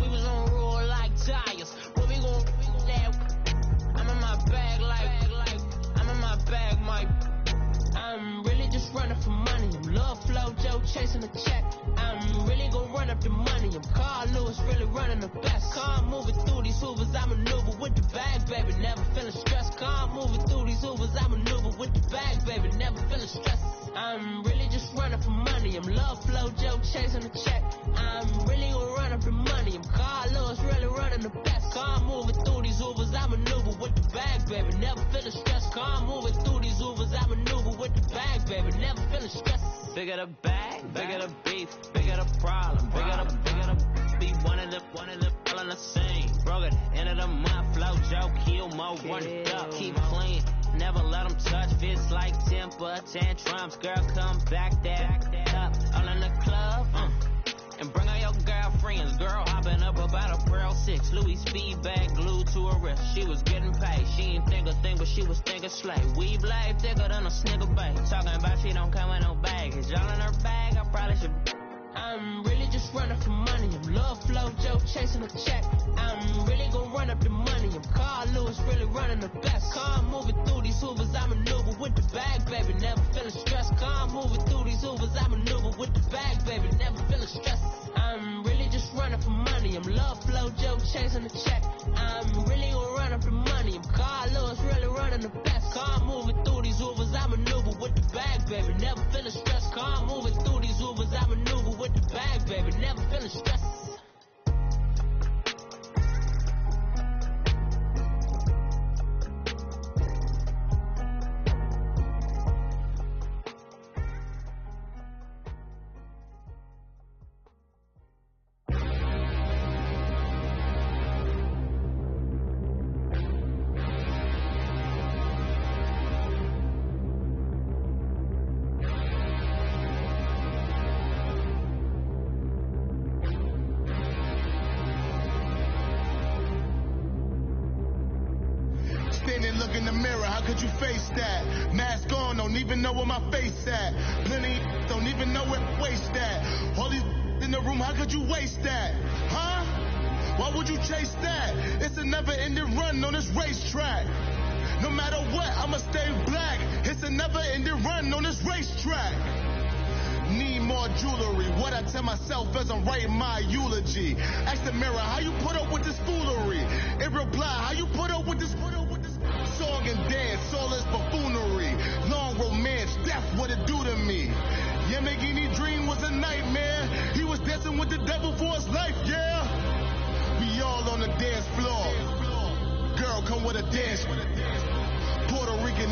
We was on roll like tires. What we gon' I'm in my bag like I'm in my bag, Mike. I'm really just running for money. I'm Love Flow Joe chasing the check. I'm really gon' run up the money. I'm Carl Lewis, really running the best. Car moving through these hoovers, I maneuver with the bag, baby. Never feeling stressed. Car moving through these hoovers, I maneuver with the bag, baby. Never feeling stressed. I'm really just running for money. I'm Love Flow Joe chasing the check. I'm really gon' run up the money. I'm Carl Lewis, really running the best. Car moving through these hoovers, I maneuver with the bag, baby. Never feeling stressed. Car moving through these hoovers, I maneuver with the bag, baby. Never feeling stressed. Bigger the bag, bigger the beef, bigger the problem, bigger the beef. One of the all in the same. Broke at the end of the month, Flow Joe, kill more, run it up, keep clean. Never let them touch, fits like temper tantrums. Girl, come back that up, all in the club, and bring all your girlfriends. Girl hopping up about a Pearl 6, Louis speed bag glued to her wrist. She was getting paid, she ain't think a thing, but she was thinking slay. Weave blade thicker than a snigger bag. Talking about she don't come with no baggage. All in her bag, I probably should. I'm really just running for money. I'm Love Flow Joe chasing a check. I'm really gon' run up the money. I'm Carl Lewis, really running the best. Car moving through these hoovers, I maneuver with the bag, baby. Never feeling stressed. Car moving through these hoovers, I maneuver with the bag, baby. Never feeling stressed. I'm really just running for money. I'm Love Flow Joe chasing the check. I'm really gon' run up the money. I'm Carl Lewis, really running the best. Car moving through these hoovers, I maneuver with the bag, baby. Never feeling stressed. Car moving through these hoovers, I maneuver with the bag, baby. Never feeling stressed. Look in the mirror, how could you face that? Mask on, don't even know where my face at. Plenty don't even know where waste at. All these in the room, how could you waste that? Huh? Why would you chase that? It's a never-ending run on this racetrack. No matter what, I'ma stay black. It's a never-ending run on this racetrack. Need more jewelry. What I tell myself as I'm writing my eulogy. Ask the mirror, how you put up with this foolery? It reply, how you put up with this song and dance, all this buffoonery. Long romance, death, what it do to me? Yamagini dream was a nightmare. He was dancing with the devil for his life, yeah. We all on the dance floor. Girl, come with a dance. Puerto Rican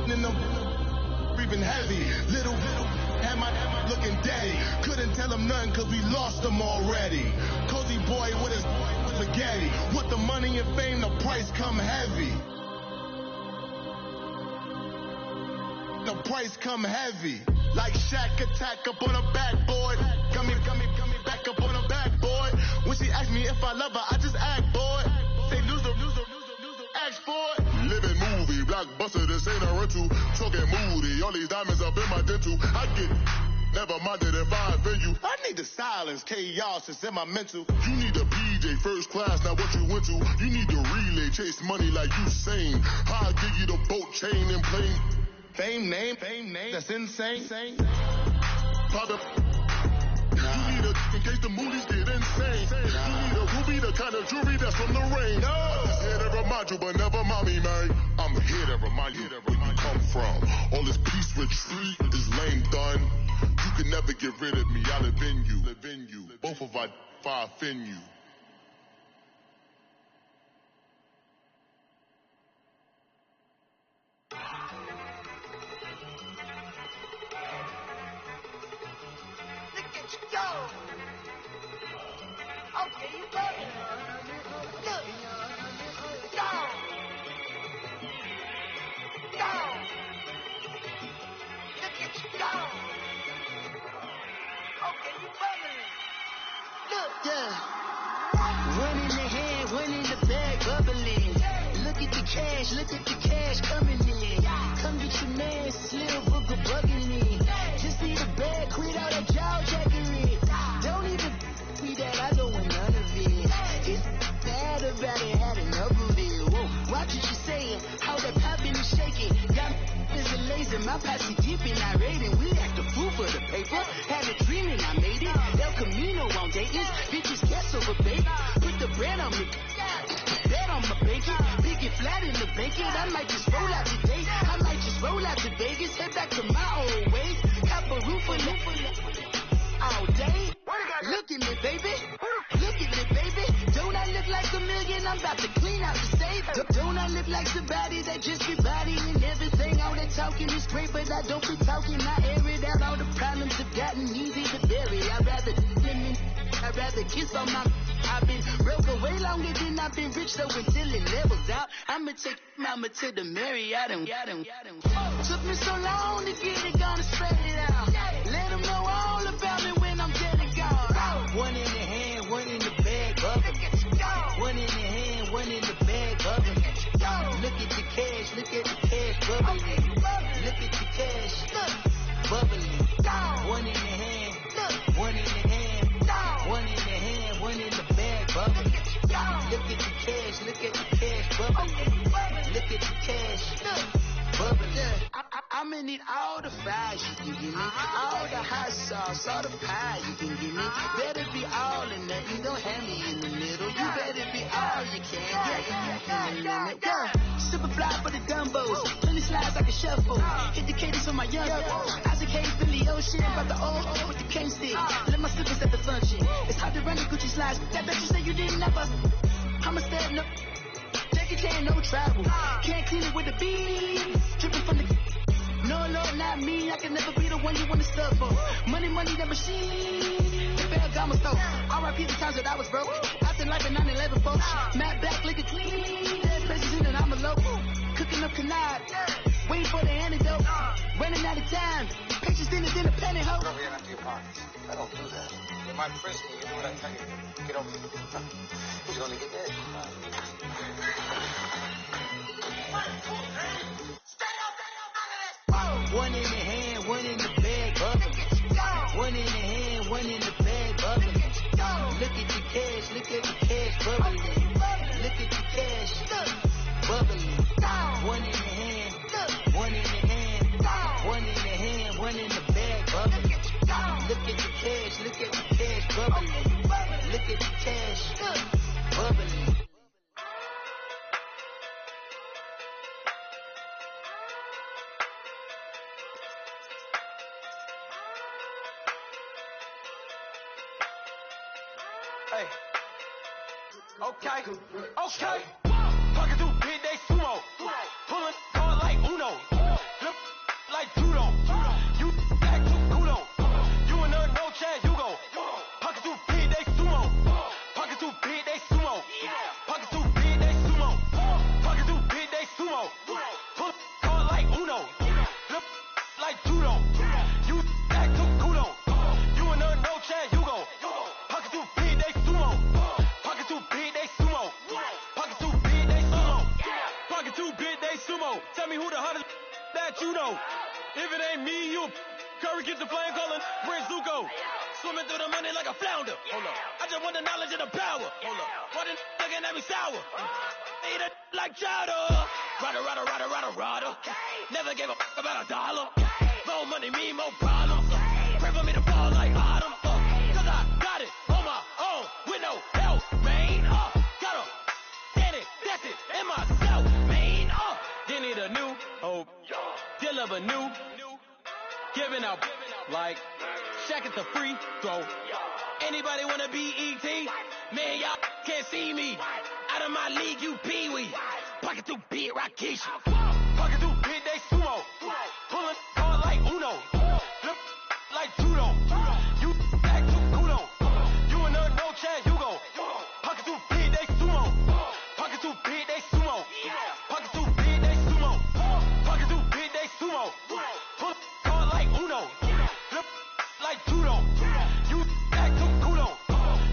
in the breathing heavy. Little had my looking daddy. Couldn't tell cause we lost them already. Cozy boy with his spaghetti. With the money and fame, the price come heavy. The price come heavy. Like Shaq attack up on a backboard. Come back up on a backboard. When she asked me if I love her, I just act bored. Say loser, ask for it. Living movie, blockbuster, this ain't a rental. Talking moody, all these diamonds up in my dental. I get never minded if I offend you. I need the silence, chaos is in my mental. You need a PJ, first class, not what you went to. You need the relay, chase money like you sane. I'll give you the boat, chain, and plane. Fame name, that's insane. Pop it. You need a in case the movies get insane. You need a ruby, the kind of jewelry that's from the rain. I'm just here to remind you, but never mind me, man. I'm here to remind you where you come from. All this peace retreat is lame done. You can never get rid of me. I live in you. Both of I offend you. Okay, you got it. Look. Down. Look at you go. Okay, you bubbling. Look. Yeah. One in the hand, one in the bag, bubbling. Look at the cash coming in. Come get your man, Slim Booker bugging in. Just see the bag, quit all that jaw jackery. Don't even me that I don't want none of it. It's bad about it, had enough of it. Whoa, watch what you saying, how that poppin' and shaking. Got is a laser, my posse deep and I raiding. We act a fool for the paper. Had a dream and I made it. El Camino on Dayton's. Bitches guess over bait. Put the bread on me. Bet on my bacon. Big it flat in the bacon. I might just roll out today. I might just roll out to Vegas. Head back to my old ways. Have a roof all day. Look at me, baby. Look at me, baby. Don't I look like a million? I'm about to clean out the safe. Don't I look like somebody that just be bodying everything? All that talking is great, but I don't be talking. I air it out. All the problems have gotten easy to bury. I'd rather kiss on my. I've been broke away longer than I've been rich, so until it levels out, I'ma take mama to the Marriott and took me so long to get it, gonna spread it out. Let them know all about me when I'm dead and gone. One in the hand, one in the bag, bubbling. One in the hand, one in the bag, bubbling. Look at the cash, bubbling. Look at the cash, bubbling. One in the hand, one in the hand, one in the hand, one in the bag, bubbling. Look at the cash, bubbling. Look at the cash, bubbling. I'ma need all the fries you can give me, all the hot sauce, all the pie you can give me. Better be all or nothing, don't have me in the middle. You better be all you can. Yeah. Super fly for the dumbos, plenty slides like a shuffle. Hit the cadence for my young Isaac Hayes, Billy Ocean, about the old with the cane stick. Let my slippers at the function. It's hard to run the Gucci slides. That bet you say you didn't never. I'ma step no. Jackie Chan, no travel. Can't clean it with a beat. Dripping from the. No, not me. I can never be the one you want to stuff for. Money, that machine. The Ferragamo store. R.I.P. the times that I was broke. Acting like a 9/11 folks. Matt back, liquor clean. Dead president and I'm a local. Cooking up canard. Waiting for the antidote. Running out of time. Patience in a penny hoe. Over here empty your pockets. I don't do that. You might frisk me. You do what I tell you. Get over here. Who's gonna get dead? One in the hand, one in the bag, bubbling. One in the hand, one in the bag, bubbling. Look at the cash, bubbling. Look at the cash, bubbling. One in the hand, one in the hand, one in the hand, one in the bag, bubbling. Look at the cash, bubbling. Look at the cash, bubbling. Hey. Okay. Talking through big day sumo. Pulling hard like Uno. Flip like judo. You back to kudo. You and her no chance, you go. Curry keeps the flame calling, Prince Zuko. Swimming through the money like a flounder. Hold up. I just want the knowledge and the power. Hold up. Why the looking at me sour? Eat it like chowder. Rada. Never gave a fuck about a dollar. More money mean more problems. Pray for me to fall like autumn. Cause I got it on my own with no help, man. Gotta get it, that's it, in myself, man. They need a new hope. Deal of a new. Giving out like Shaq at the free throw. Anybody wanna be E.T.? Man, y'all can't see me. Out of my league, you pee-wee. Pocket too big, Rakishi. Pocket too big, they sumo. Pulling hard like Uno. Flip like judo. You act too kudo. You and her, no Chad Hugo. Pocket too big, they sumo. Pocket too big, they sumo. Pocket too big, they sumo. Pocket too big, they sumo. Pull hard like Uno. Flip like judo. You act too kudo.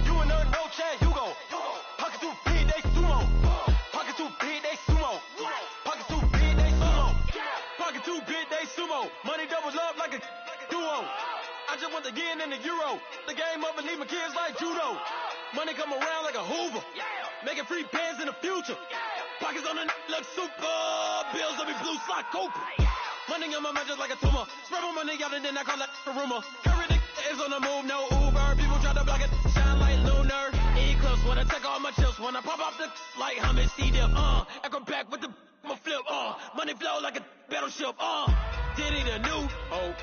You and her, no Chad Hugo. Pocket too big, they sumo. Pocket too big, they sumo. Pocket too big, they sumo. Pocket too big, they sumo. Money doubles love like a duo. I just want the yen and the euro. The game up and leave my kids like judo. Money come around like a Hoover. Making free bands in the future. Pockets on the look super. Bills on me blue slot Cooper. Money on my mind just like a tumor. Spread my money out and then I call that a rumor. Curry the is on the move, no Uber. People try to block it, shine like lunar. Eclipse when I take all my chips. When I pop up the like Hummus C-Dip. Acrobat with the flip. Money flow like a battleship. Did it a new hope.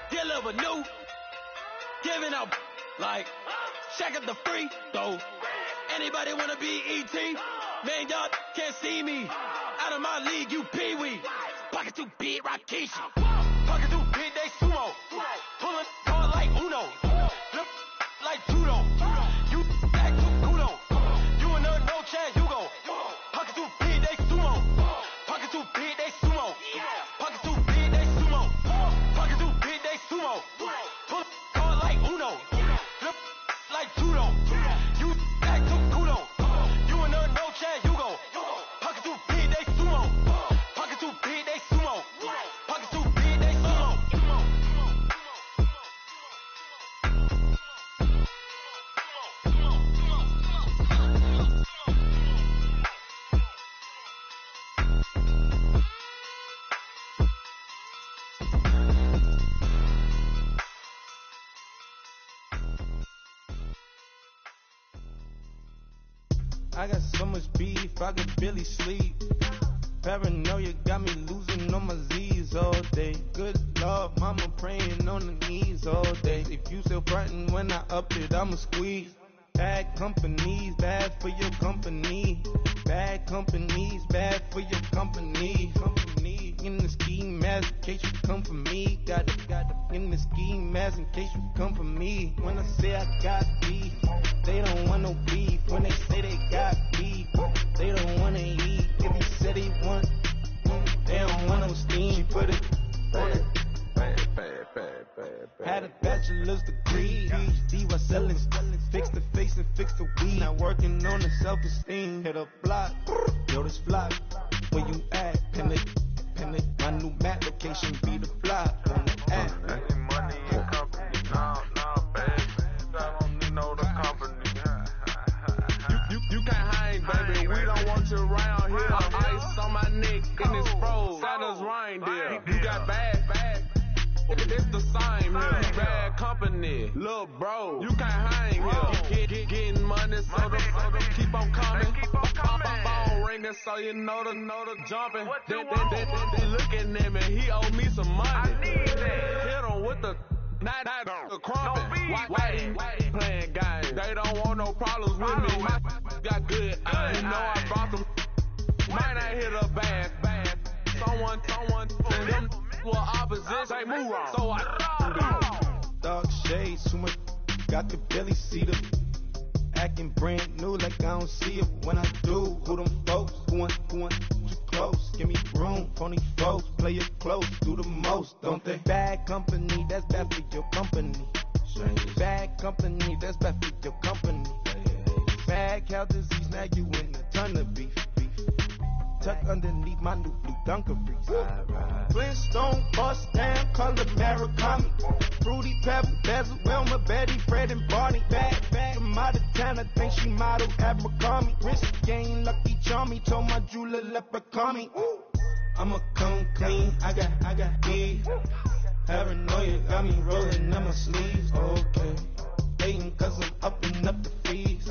Deliver new. Giving out like Shaq at the free throw. Anybody wanna be E.T.? Man, y'all can't see me. Out of my league, you pee-wee. Pocket too big, Rakishi. Pocket too big, they sumo. Pulling hard like Uno. Flip like judo. You act too kudo. You and her, no Chad Hugo. Pocket too big, they sumo. Pocket too big, they sumo. Pocket too big, they sumo. Pocket too big, they sumo. Pull hard like Uno. Flip like judo. You act too kudo. You and her, no Chad Hugo. Pocket too big, they sumo. Pocket too big, they sumo. Pocket too big, they sumo. I got so much beef, I could barely sleep. Paranoia got me losing on my Z's all day. Good Lord, mama praying on the knees all day. If you still frontin' when I up it, I'ma squeeze. Bad companies, bad for your company. Bad companies, bad for your company. Company in the ski mask in case you come for me. Got it in the ski mask in case you come for me. When I say I got beef, they don't want no beef. When they say they got beef, they don't wanna eat. If you said he want, they don't want no steam. She put it on it. Had a bachelor's degree, PhD while selling. Fix the face and fix the weed. Now working on the self-esteem. Hit a block, yo this flock. Where you at? Pin it. My new map location be the block on the app. Money and company, no, baby. I don't need no the company. You can't hang, baby. We don't want you around here. Ice on my neck and it's froze. Santa's reindeer. You got bad. It's the same here. Bad company, little bro. You can't hang here. Getting money, so the keep on coming. Phone ringing, so you know the jumping. They looking at me, he owe me some money. Hit him with the not the crumping. Why he playing games? They don't want no problems with me. My got good. You know I brought them. Might not hit a bad. Someone, them were opposition. They move wrong. So I Dark shades, too much. Got the belly see them. Acting brand new like I don't see it when I do. Who them folks? Who want too close? Give me room. Phony folks, play it close. Do the most, don't they? Bad company, that's bad for your company. Bad company, that's bad for your company. Bad cow disease, now you in a ton of beef. tucked underneath my new blue dungarees. Flintstone, bust down, color Murakami. Fruity Pebble, Bezel, Wilma, Betty, Fred, and Barney. Bad from out of town, I think she modeled Abercrombie. Wrist game, Lucky Charmy, told my jeweler leprechaun. I'ma come clean, I got beef. Paranoia got me rolling on my sleeves, okay. Hating cause I'm upping up the fees.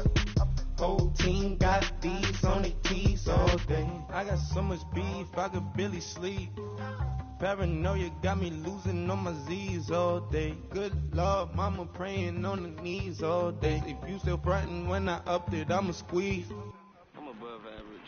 Whole team got these on their keys all day. I got so much beef, I could barely sleep. Paranoia got me losing on my Z's all day. Good Lord, mama praying on the knees all day. If you still frontin' when I upped it, I'ma squeeze. I'm above average.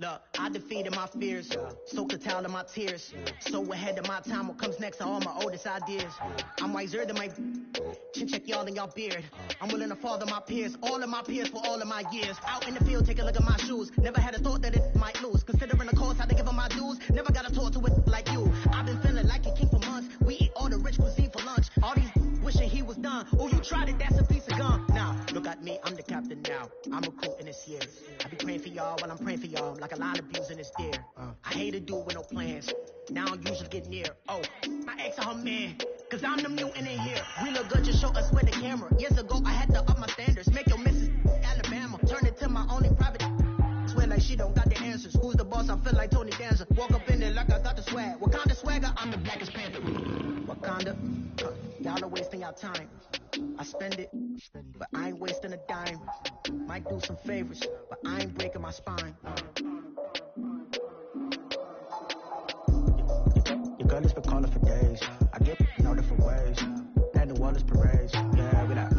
Look, I defeated my fears, soaked the towel of my tears. So ahead of my time, what comes next are all my oldest ideas. I'm wiser than my chin check y'all in y'all beard. I'm willing to father my peers, all of my peers for all of my years. Out in the field, take a look at my shoes. Never had a thought that it might lose. Considering the cost, how to give them my dues. Never got a talk to it like you. I've been feeling like a king for months. We eat all the rich cuisine for lunch. All these wishing he was done. Oh, you tried it, that's a piece of gum. Now, look at me, I'm the captain now. I'm recruiting this year. I be praying for y'all while I'm praying for y'all. Like a lot of abusing is there. I hate to do it with no plans. Now I usually get near. Oh, my ex are her man. Cause I'm the mutant in here. We look good, just show us with the camera. Years ago, I had to up my standards. Make your missus Alabama. Turn it to my only private. Swear like she don't got the answers. Who's the boss? I feel like Tony Danza. Walk up in there like I got the swag. What kind of swagger? I'm the blackest panther. Wakanda. Y'all are wasting your time. I spend it, but I ain't wasting a dime. Might do some favors, but I ain't breaking my spine. Your girl has been calling for days. I get in all different ways. That New Orleans parades. Yeah, we like,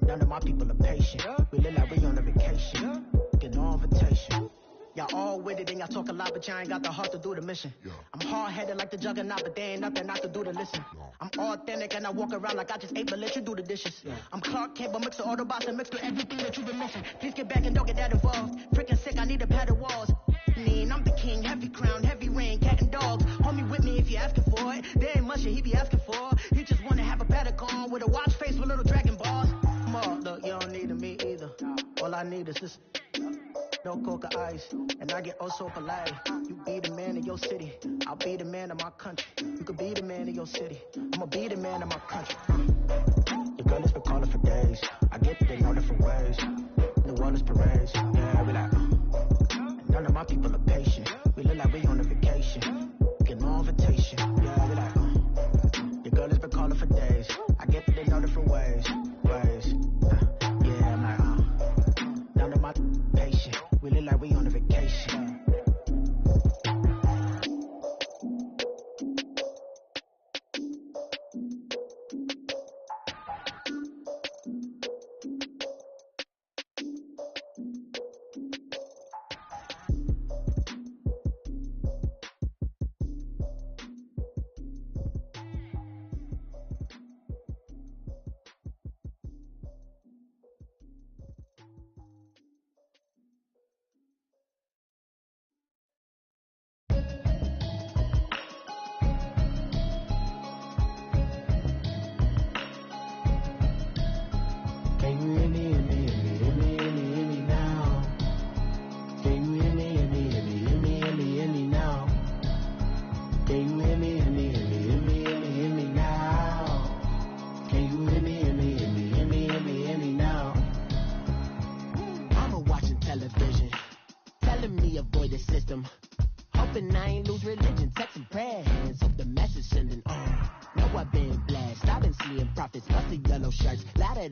none of my people are patient. We live like we on a vacation. Get no invitation. Y'all all with it and y'all talk a lot, but y'all ain't got the heart to do the mission. I'm hard-headed like the juggernaut, but there ain't nothing not to do to listen. I'm authentic and I walk around like I just ate, but let you do the dishes. I'm Clark Kent, but mix the Autobots and mix with everything that you've been missing. Please get back and don't get that involved. Freaking sick, I need a pad of walls. I'm the king, heavy crown, heavy rain, cat and dogs. Homie with me if you're asking for it. There ain't much that he be asking for. He just wanna have a paddock on with a watch face with little dragon balls. Look, you don't need me either. All I need is this. No coca ice, and I get oh so polite. You be the man of your city, I'll be the man of my country. You could be the man of your city, I'ma be the man of my country. Your girl has been calling for days. I get it in all different ways. New Orleans parades, yeah, we like. None of my people are patient. We look like we on a vacation. Get no invitation, yeah, we like. Your girl has been calling for days. I get it in all different ways. Yeah, I'm like, none of my patient. We look like we on a vacation.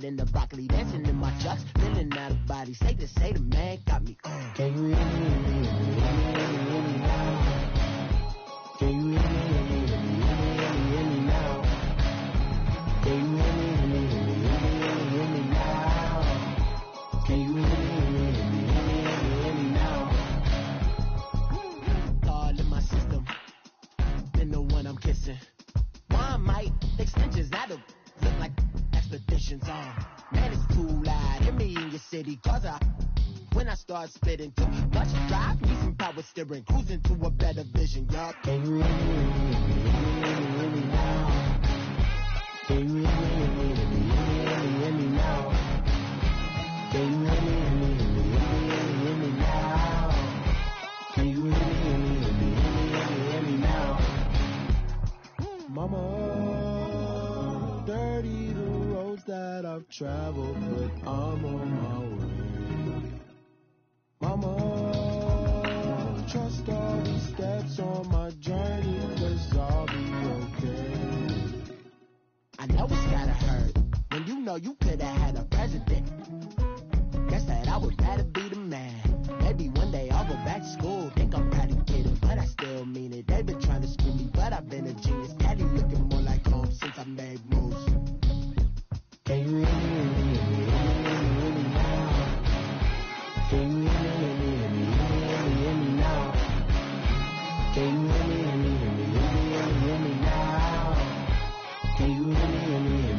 In the broccoli, dancing in my chucks, feeling out of body. Say the man got me. Can you hear me now? Can you hear me now? Can you hear me now? Can you hear me now? God in my system, been the one I'm kissing. One might extensions that'll look like expeditions on. Man, it's too loud. your city. Cause when I start spitting, too much drive, need some power steering, cruising to a better vision, y'all. Can you hear me now? Can you hear me now? Can you hear me now? Can you hear me now? Mama, dirty the roads that I've traveled, but I'm on my way. Mama, trust all the steps on my journey, 'cause I'll be okay. I know it's gotta hurt when you know you could've had a president. Guess that I would rather be the man. Maybe one day I'll go back to school. Think I'm probably kidding, but I still mean it. They've been trying to screw me, but I've been a genius. Daddy looking more like home since I made moves. Can you hear me now? Can you hear me now? Can you hear me now? Can you hear me now?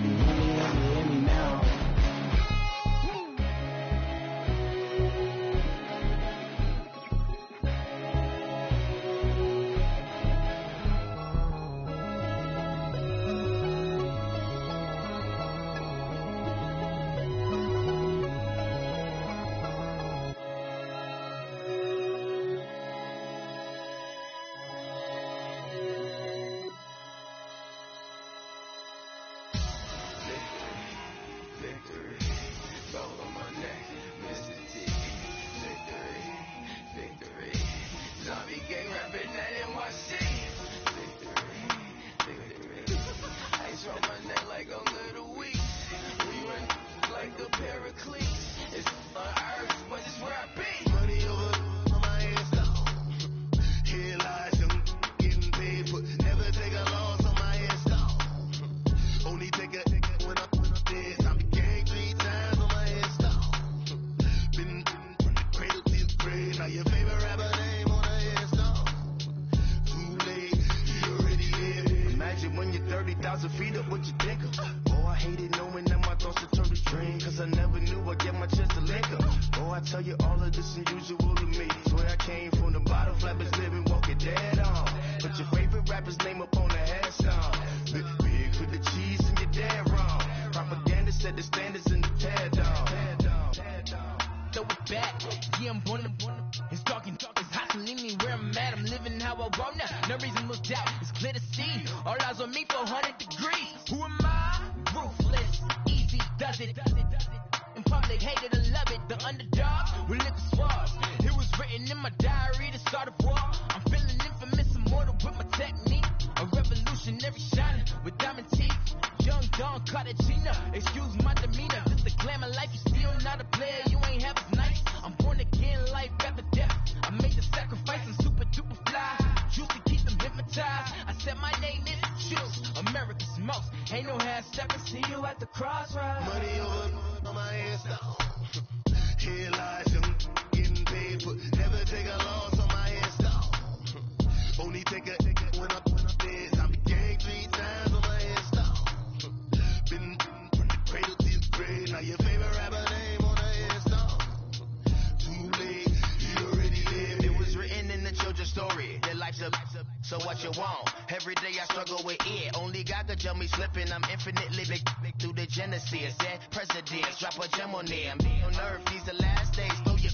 So what you want? Every day I struggle with it. Only God could tell me slipping. I'm infinitely big through the genesis. And presidents drop a gem on them. On earth, these the last days. Throw your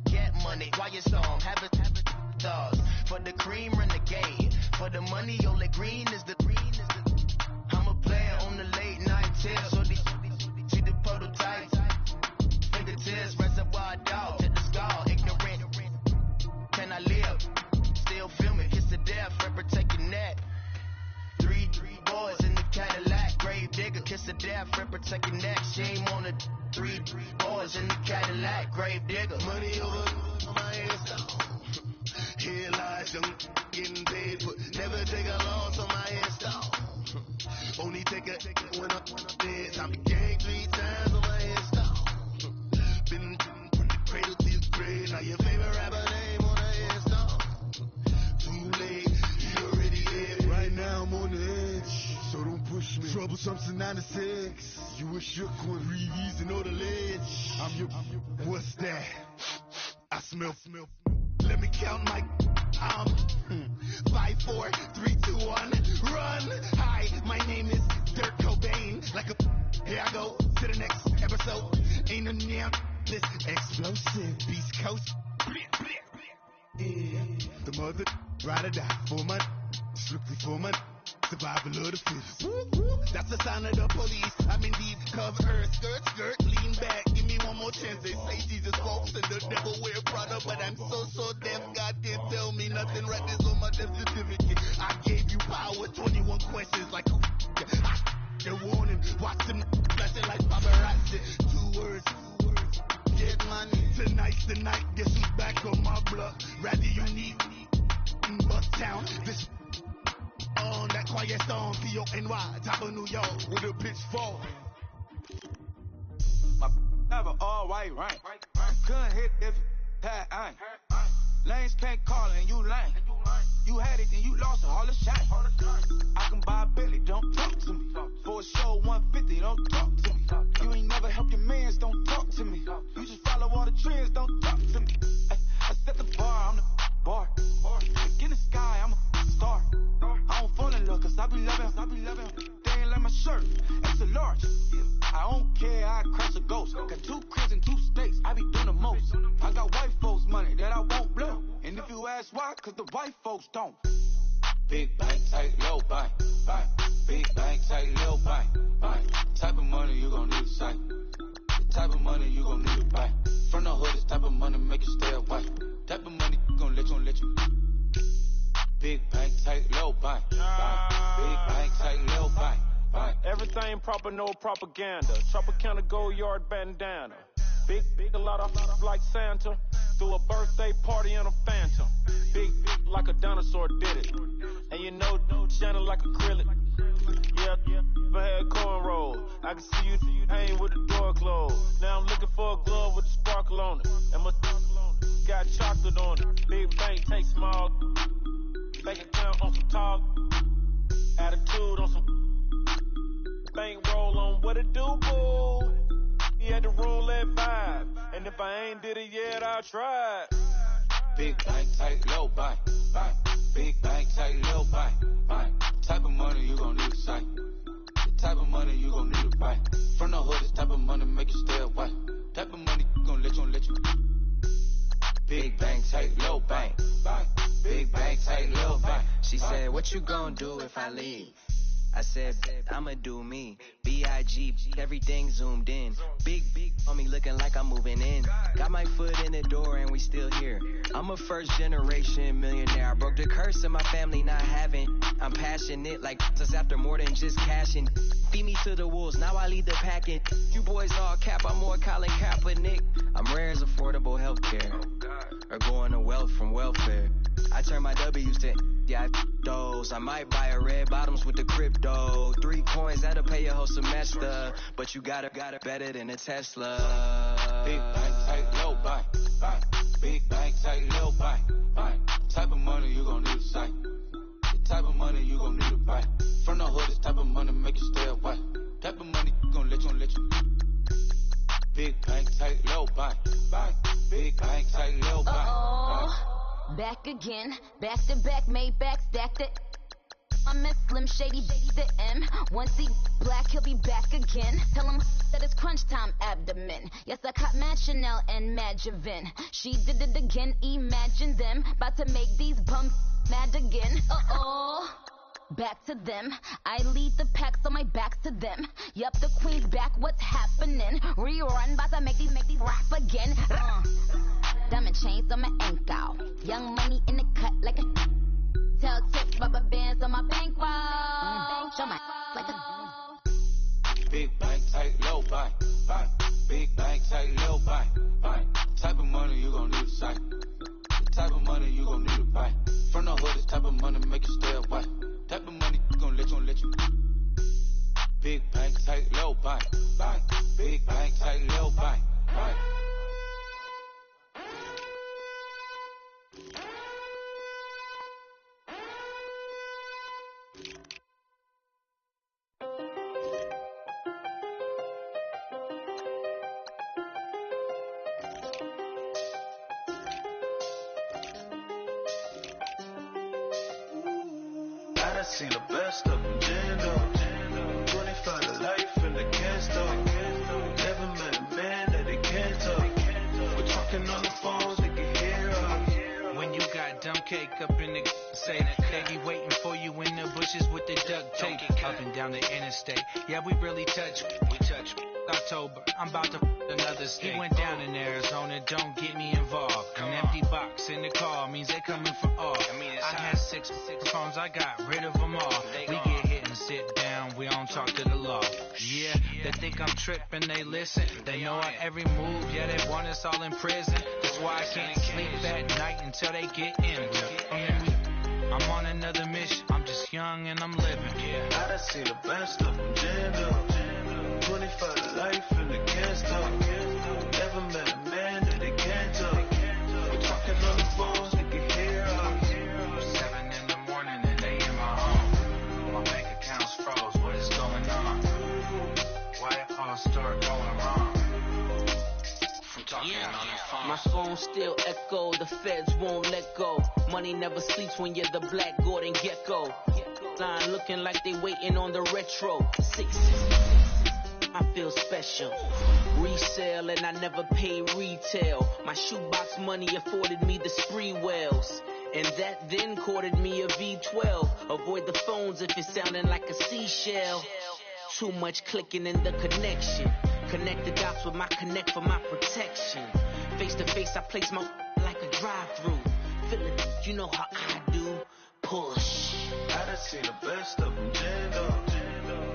get money. Quiet storm. Have a thoughts. For the cream, renegade. For the money, only green is the I'm a player on the late night tip. So these see the prototypes. Fingertips, reservoir dog to the skull. Ignorant. Can I live? Still filming, kiss to death, rep protect your neck. Three boys in the Cadillac, grave digger, kiss to death, rep protect your neck. Shame on the three boys in the Cadillac, grave digger. Money over my headstone. Here lies them getting paid for. Never take a loss on my headstone. Only take a when I'm dead. I be gang 3 times on my headstone. Been from the cradle to the grave. Now your favorite rapper name on the headstone. Too late, you already here. Right now I'm on the edge, so don't push me. Troublesome 96. You were shook with Reeves and all the ledge. I'm your, what's that? I smell. Let me count my, 5, 4, 3, 2, 1, run. Hi, my name is Dirk Cobain. Like a, here I go to the next episode. Ain't no damn this explosive Beast Coast. Yeah. The mother ride or die for my, strictly for my. Survival of the fittest. That's the sign of the police. I'm indeed cover skirt, lean back. Give me one more chance. They say Jesus walks and the devil wear Prada, but I'm so deaf. God can't tell me nothing. Right this on my death certificate. I gave you power. 21 questions like who? The warning. Watch them flashing like paparazzi. 2 words. Get money. Tonight's the night. Guess who's back on my block? Rather unique. Bucktown. This. On that quiet storm, P-O-N-Y, top of New York, with a pitchfork. My never all white rank. Couldn't hit if it had ain't. Lanes can't call and you lame. You had it and you lost it, all the shine. I can buy a Billy, don't talk to me. For a show 150, don't talk to me. You ain't never helped your mans, don't talk to me. You just follow all the trends, don't talk to me. I set the bar, I'm the bar. Look in the sky, I'm a star. I don't fall in love cause I be loving. They ain't like my shirt, it's a large. I don't care, I crash a ghost. Got 2 cribs in 2 states, I be doing the most. I got white folks money that I won't blow. And if you ask why, cause the white folks don't. Big bank, tight, low bank. Big bank, tight, low bank. Type of money you gon' need to sight. The type of money you gon' need to buy. From the hood, this type of money make you stay away. Type of money gon' let you. Big bank, tight, low bank. Big bank, tight, low bank. Everything proper, no propaganda. Tropicana Gold Yard bandana. Big, a lot of like Santa. Threw a birthday party in a phantom. Big like a dinosaur did it. And you know, shining like acrylic. Yeah, I had cornrows. I can see you hang with the door closed. Now I'm looking for a glove with a sparkle on it. And my got chocolate on it. Big bank, take small. Bank account on some talk. Attitude on some. Bank roll on what it do, boo. He had the roulette vibe. And if I ain't did it yet, I'll try it. Big bank, tight, low bank. Big bank, tight, low bank. Type of money you gon' need to sight. The type of money you gon' need to buy. From the hood, this type of money make you stay away. Type of money gon' let you. Big bank, tight, low bank. Big bank, tight, low bank. She said, what you gon' do if I leave? I said, I'ma do me. B.I.G. Everything zoomed in. Big on me looking like I'm moving in. Got my foot in the door and we still here. I'm a first generation millionaire. I broke the curse of my family not having. I'm passionate like just after more than just cashing. Feed me to the wolves, now I lead the packing. You boys all cap, I'm more Colin Kaepernick. I'm rare as affordable healthcare. Or going to wealth from welfare. I turn my W's to those. I might buy a red bottoms with the crypto. 3 coins, that'll pay your whole semester. But you gotta better than a Tesla. Big bank, tight, low bank. Big bank, tight, low bank. Type of money you gon' need to sight. The type of money you gon' need to buy. From the hood, this type of money make you stay away. Type of money gon' let you. Big bank, tight, low bank. Big bank, tight, low bank. Back again, back to back, made back, stacked it. I'm a Slim Shady, the M. Once he black, he'll be back again. Tell him that it's crunch time abdomen. Yes, I caught Mad Chanel and Mad Javin. She did it again, imagine them. About to make these bums mad again. Back to them. I lead the pack, so my back's to them. Yup, the queen's back, what's happening? Rerun, about to make these rap again. Diamond chains on my ankle. Young money in the cut like a. Tell tips, rubber bands on my bankroll. Show my like a. Big bank, tight, low bank. Big bank, tight, low bank. Type of money you gon' need to sight. The type of money you gon' need to buy. From the hood, this type of money make you stay away. Type of money gon' let you. Big bank, tight, low bank. Big bank, tight, low bank. seen the best of them, jammed up. 25 to life and they can't stop. Never met a man that they can't talk. We're talking on the phones, they can hear us. When you got dumb cake up in the say they be waiting for you in the bushes with the duct tape up and down the interstate. Yeah, we really touch. October, I'm about to another state. He went down in Arizona, don't get me involved. An empty box in the car means they coming for all. I had six phones, I got rid of them all. We get hit and sit down, we don't talk to the law. Yeah, they think I'm tripping, they listen. They know our every move, yeah, they want us all in prison. That's why I can't sleep at night until they get in. I'm on another mission, I'm just young and I'm living. I done seen the best of them, jammed up. 25 to life and they can't stop. Never met a man that they can't talk. We're talking on the phones, they can hear us. 7 in the morning and they in my home. My bank account's froze, what is going on? Why it all start going wrong? From talking on the phone. My phone still echo, the feds won't let go. Money never sleeps when you're the Black Gordon Gecko. Line looking like they waiting on the retro. 6. I feel special. Resale and I never pay retail. My shoebox money afforded me the spree wells. And that then courted me a V12. Avoid the phones if it's sounding like a seashell. Too much clicking in the connection. Connect the dots with my connect for my protection. Face to face I place my like a drive-through. Feel it, you know how I do. Push. I done seen the best of them, jammed up.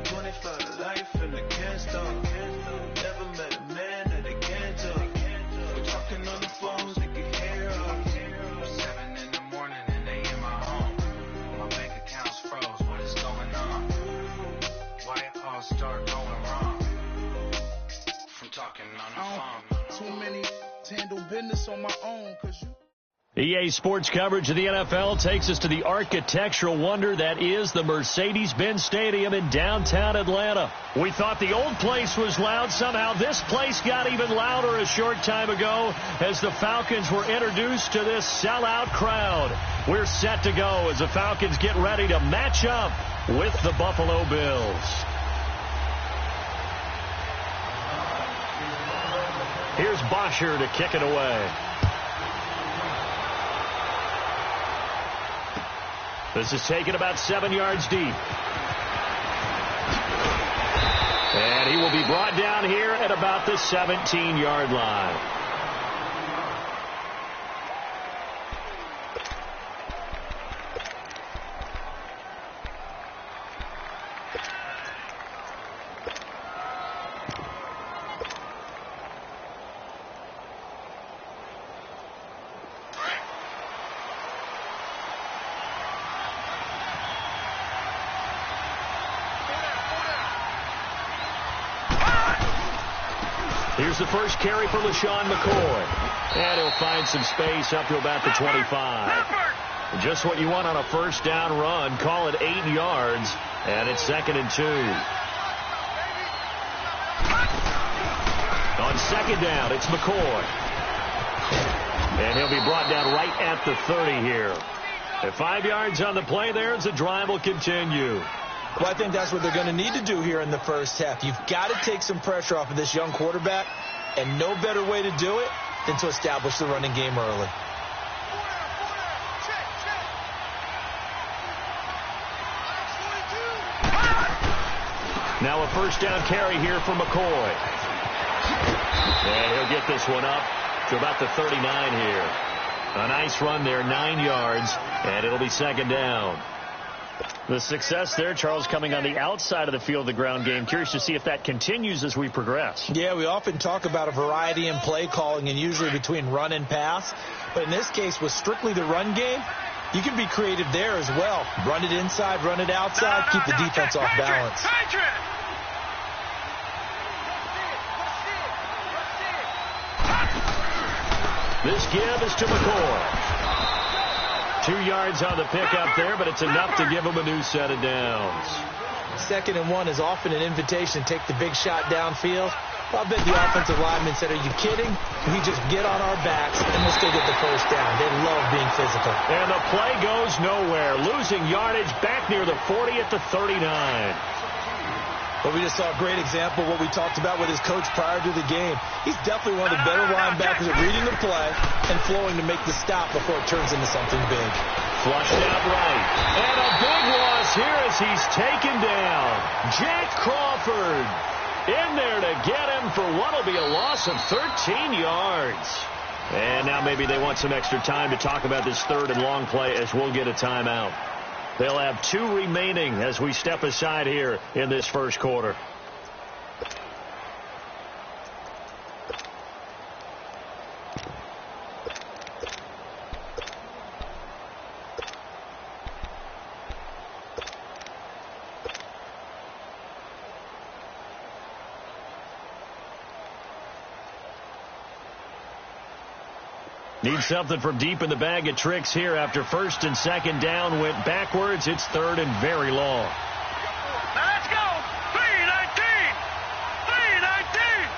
25 to life and they can't stop. Never met a man that they can't talk. We're talking on the phones, they can hear us. 7 in the morning and they in my home. My bank account's froze, what is going on? Why it all start going wrong? From talking on the phone. Too many to handle business on my own, cause you. EA Sports coverage of the NFL takes us to the architectural wonder that is the Mercedes-Benz Stadium in downtown Atlanta. We thought the old place was loud. Somehow this place got even louder a short time ago as the Falcons were introduced to this sellout crowd. We're set to go as the Falcons get ready to match up with the Buffalo Bills. Here's Bosher to kick it away. This is taken about 7 yards deep. And he will be brought down here at about the 17-yard line. Here's the first carry for LaShawn McCoy. And he'll find some space up to about the 25. Just what you want on a first down run. Call it 8 yards. And it's 2nd and 2. On second down, it's McCoy. And he'll be brought down right at the 30 here. At 5 yards on the play there as the drive will continue. Well, I think that's what they're going to need to do here in the first half. You've got to take some pressure off of this young quarterback, and no better way to do it than to establish the running game early. Now a first down carry here for McCoy. And he'll get this one up to about the 39 here. A nice run there, 9 yards, and it'll be 2nd down. The success there, Charles, coming on the outside of the field, the ground game. Curious to see if that continues as we progress. Yeah, we often talk about a variety in play calling and usually between run and pass. But in this case, with strictly the run game, you can be creative there as well. Run it inside, run it outside, keep the defense off balance. This give is to McCoy. 2 yards on the pickup there, but it's enough to give him a new set of downs. 2nd and 1 is often an invitation to take the big shot downfield. I bet the offensive lineman said, "Are you kidding? We just get on our backs and we'll still get the first down." They love being physical. And the play goes nowhere. Losing yardage back near the 40 at the 39. But we just saw a great example of what we talked about with his coach prior to the game. He's definitely one of the better linebackers at reading the play and flowing to make the stop before it turns into something big. Flushed out right. And a big loss here as he's taken down. Jack Crawford in there to get him for what will be a loss of 13 yards. And now maybe they want some extra time to talk about this third and long play as we'll get a timeout. They'll have 2 remaining as we step aside here in this first quarter. Need something from deep in the bag of tricks here after first and second down went backwards. It's third and very long. Let's go. 319. 319.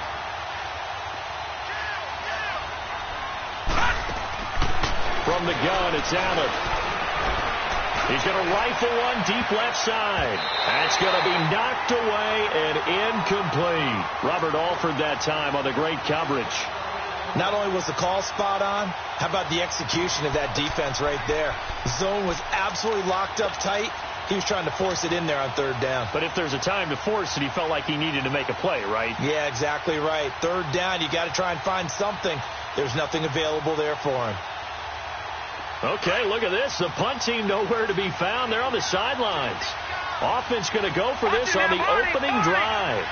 From the gun, it's Allen. He's going to rifle one deep left side. That's going to be knocked away and incomplete. Robert Alford that time on the great coverage. Not only was the call spot on, how about the execution of that defense right there? The zone was absolutely locked up tight. He was trying to force it in there on third down. But if there's a time to force it, he felt like he needed to make a play, right? Yeah, exactly right. Third down, you got to try and find something. There's nothing available there for him. Okay, look at this. The punt team nowhere to be found. They're on the sidelines. Offense going to go for this on the opening drive.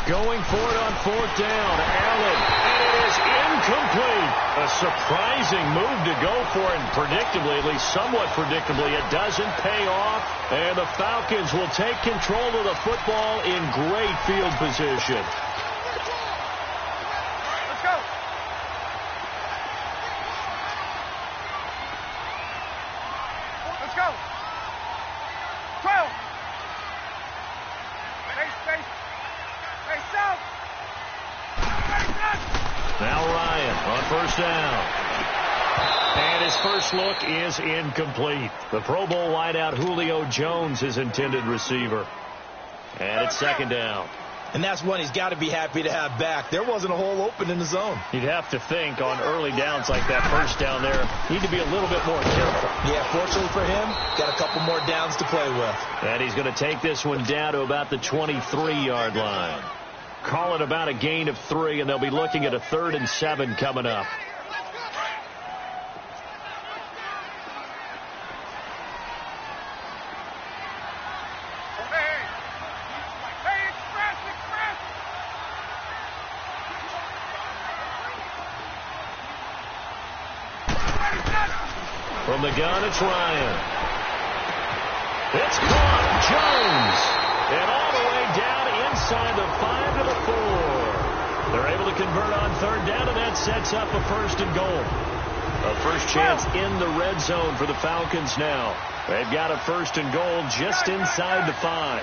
Going for it on fourth down. Allen, and it is incomplete. A surprising move to go for it, and predictably, at least somewhat predictably, it doesn't pay off. And the Falcons will take control of the football in great field position. Let's go. Let's go. 12. Space. Now Ryan on first down. And his first look is incomplete. The Pro Bowl wideout Julio Jones, his intended receiver. And it's second down. And that's one he's got to be happy to have back. There wasn't a hole open in the zone. You'd have to think on early downs like that first down there, need to be a little bit more careful. Yeah, fortunately for him, got a couple more downs to play with. And he's going to take this one down to about the 23-yard line. Call it about a gain of 3, and they'll be looking at a 3rd and 7 coming up. From the gun, it's Ryan. It's caught. Jones. And all the way down inside the 5 to the 4. They're able to convert on third down, and that sets up a first and goal. A first chance in the red zone for the Falcons now. They've got a first and goal just inside the 5.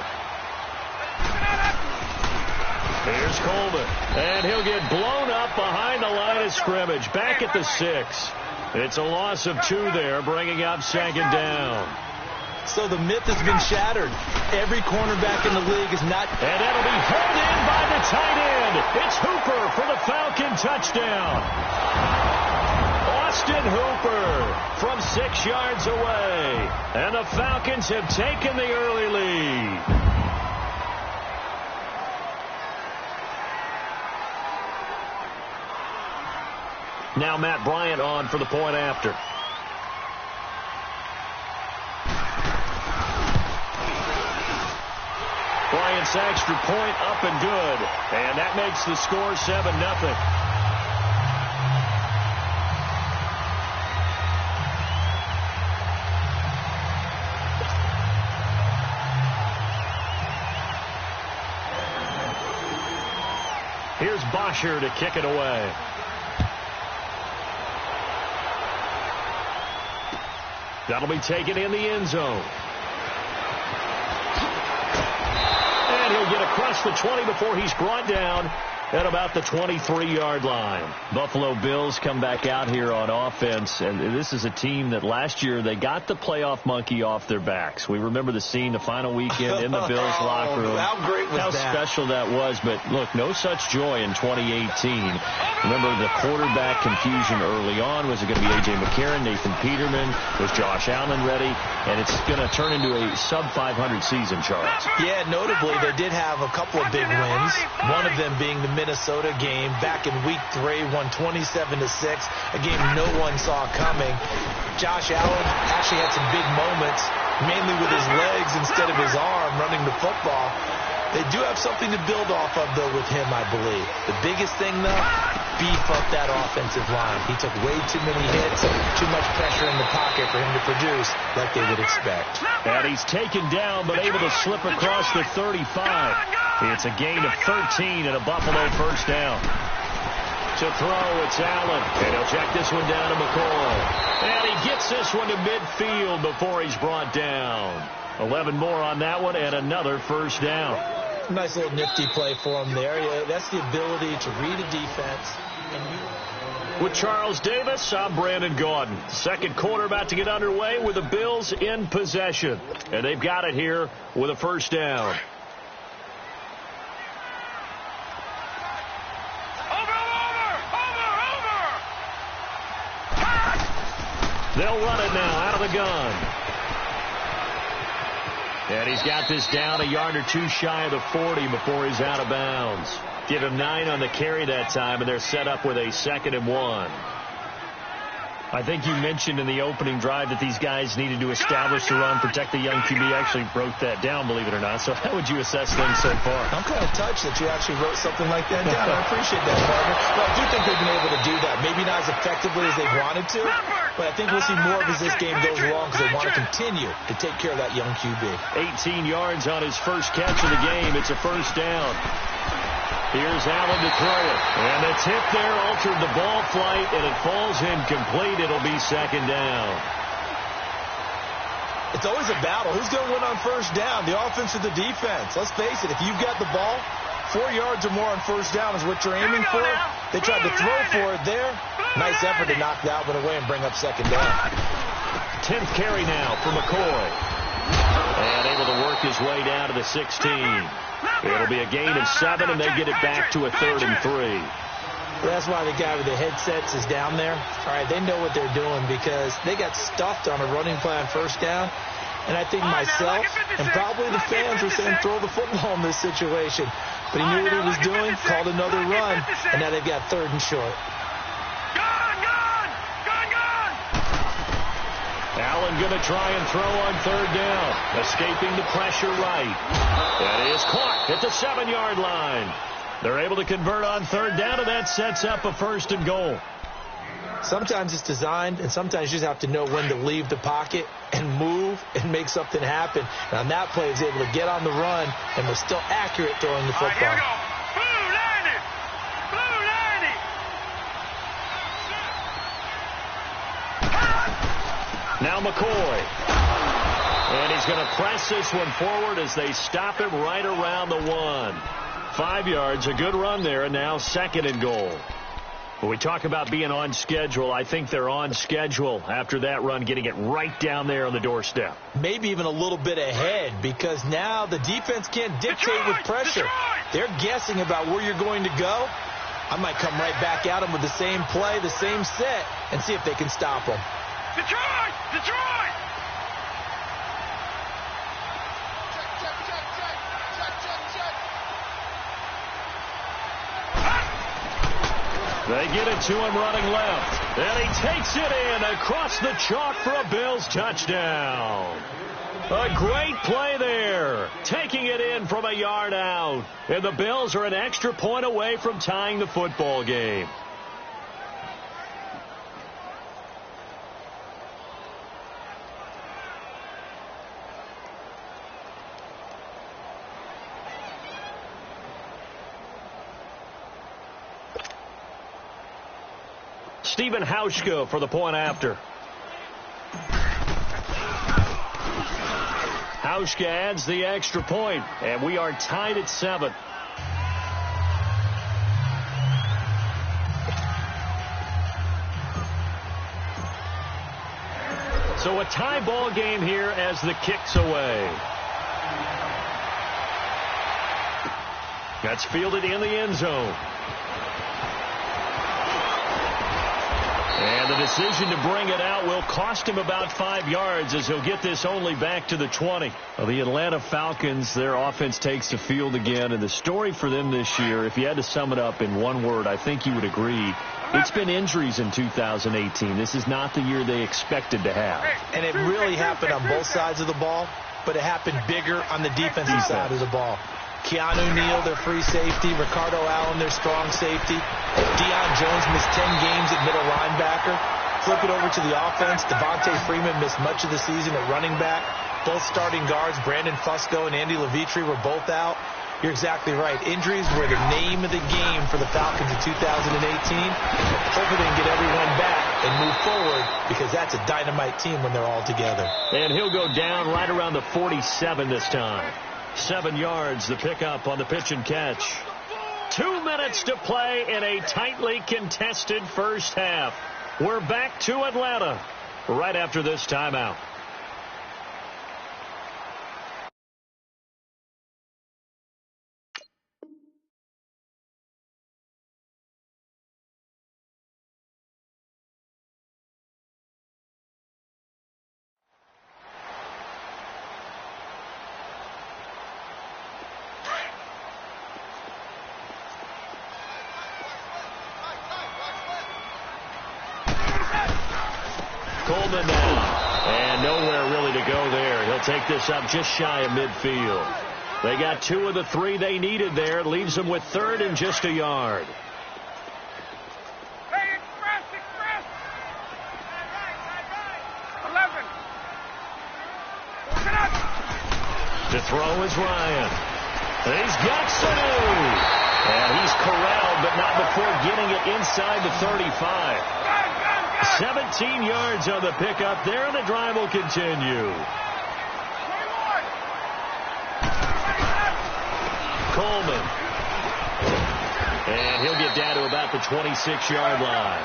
Here's Coleman. And he'll get blown up behind the line of scrimmage. Back at the 6. It's a loss of 2 there, bringing up second down. So the myth has been shattered. Every cornerback in the league is not. And that'll be held in by the tight end. It's Hooper for the Falcon touchdown. Austin Hooper from 6 yards away. And the Falcons have taken the early lead. Now Matt Bryant on for the point after. Bryant's extra point up and good. And that makes the score 7-0. Here's Bosher to kick it away. That'll be taken in the end zone. And he'll get across the 20 before he's brought down at about the 23-yard line. Buffalo Bills come back out here on offense, and this is a team that last year they got the playoff monkey off their backs. We remember the scene, the final weekend in the Bills locker room. How great was How that? special that was, but look, no such joy in 2018. Remember the quarterback confusion early on. Was it going to be A.J. McCarron, Nathan Peterman? Was Josh Allen ready? And it's going to turn into a sub-500 season, Charles. Yeah, notably, they did have a couple of big wins, one of them being the Minnesota game back in week 3, won 27-6, a game no one saw coming. Josh Allen actually had some big moments, mainly with his legs instead of his arm running the football. They do have something to build off of, though, with him, I believe. The biggest thing, though, beef up that offensive line. He took way too many hits, too much pressure in the pocket for him to produce like they would expect. And he's taken down, but able to slip across the 35. It's a gain of 13 and a Buffalo first down. To throw, it's Allen. And he'll check this one down to McCoy. And he gets this one to midfield before he's brought down. 11 more on that one and another first down. Nice little nifty play for him there. Yeah, that's the ability to read a defense. With Charles Davis, I'm Brandon Gaudin. Second quarter about to get underway with the Bills in possession. And they've got it here with a first down. They'll run it now out of the gun. And he's got this down a yard or two shy of the 40 before he's out of bounds. Give him 9 on the carry that time, and they're set up with a 2nd and 1. I think you mentioned in the opening drive that these guys needed to establish the run, protect the young QB. Actually broke that down, believe it or not. So how would you assess things so far? I'm kind of touched that you actually wrote something like that down. I appreciate that, partner. But I do think they've been able to do that. Maybe not as effectively as they wanted to, but I think we'll see more of as this game goes along because they want to continue to take care of that young QB. 18 yards on his first catch of the game. It's a first down. Here's Allen to throw it. And the tip there altered the ball flight, and it falls incomplete. It'll be 2nd down. It's always a battle. Who's going to win on first down, the offense or the defense? Let's face it, if you've got the ball, 4 yards or more on first down is what you're aiming for. They tried to throw for it there. Nice effort to knock that one away and bring up 2nd down. 10th carry now for McCoy. And able to work his way down to the 16. It'll be a gain of 7, and they get it back to a 3rd and 3. Well, that's why the guy with the headsets is down there. All right, they know what they're doing because they got stuffed on a running play on first down. And I think myself and probably the fans were saying throw the football in this situation. But he knew what he was doing, called another run, and now they've got 3rd and short. Allen going to try and throw on 3rd down. Escaping the pressure right. That is caught at the 7-yard line. They're able to convert on 3rd down, and that sets up a 1st and goal. Sometimes it's designed, and sometimes you just have to know when to leave the pocket and move and make something happen. And on that play, he was able to get on the run and was still accurate throwing the football. Now McCoy. And he's going to press this one forward as they stop him right around the 1. 5 yards, a good run there, and now 2nd and goal. When we talk about being on schedule, I think they're on schedule after that run, getting it right down there on the doorstep. Maybe even a little bit ahead because now the defense can't dictate with pressure. They're guessing about where you're going to go. I might come right back at them with the same play, the same set, and see if they can stop them. Detroit! Detroit! They get it to him running left. And he takes it in across the chalk for a Bills touchdown. A great play there. Taking it in from a yard out. And the Bills are an extra point away from tying the football game. Stephen Hauschka for the point after. Hauschka adds the extra point, and we are tied at 7. So a tie ball game here as the kick's away. That's fielded in the end zone. And the decision to bring it out will cost him about 5 yards as he'll get this only back to the 20. Well, the Atlanta Falcons, their offense takes the field again. And the story for them this year, if you had to sum it up in one word, I think you would agree, it's been injuries in 2018. This is not the year they expected to have. And it really happened on both sides of the ball, but it happened bigger on the defensive side of the ball. Keanu Neal, their free safety. Ricardo Allen, their strong safety. Deion Jones missed 10 games at middle linebacker. Flip it over to the offense. Devontae Freeman missed much of the season at running back. Both starting guards, Brandon Fusco and Andy Levitre, were both out. You're exactly right. Injuries were the name of the game for the Falcons in 2018. Hopefully they can get everyone back and move forward, because that's a dynamite team when they're all together. And he'll go down right around the 47 this time. 7 yards, the pickup on the pitch and catch. 2 minutes to play in a tightly contested first half. We're back to Atlanta right after this timeout. Coleman now, and nowhere really to go there. He'll take this up just shy of midfield. They got 2 of the 3 they needed there. It leaves them with 3rd and just a yard. Hey, express. 11. Get up. To throw is Ryan. He's got Sanu. And he's corralled, but not before getting it inside the 35. 17 yards on the pickup there, and the drive will continue. Coleman. And he'll get down to about the 26-yard line.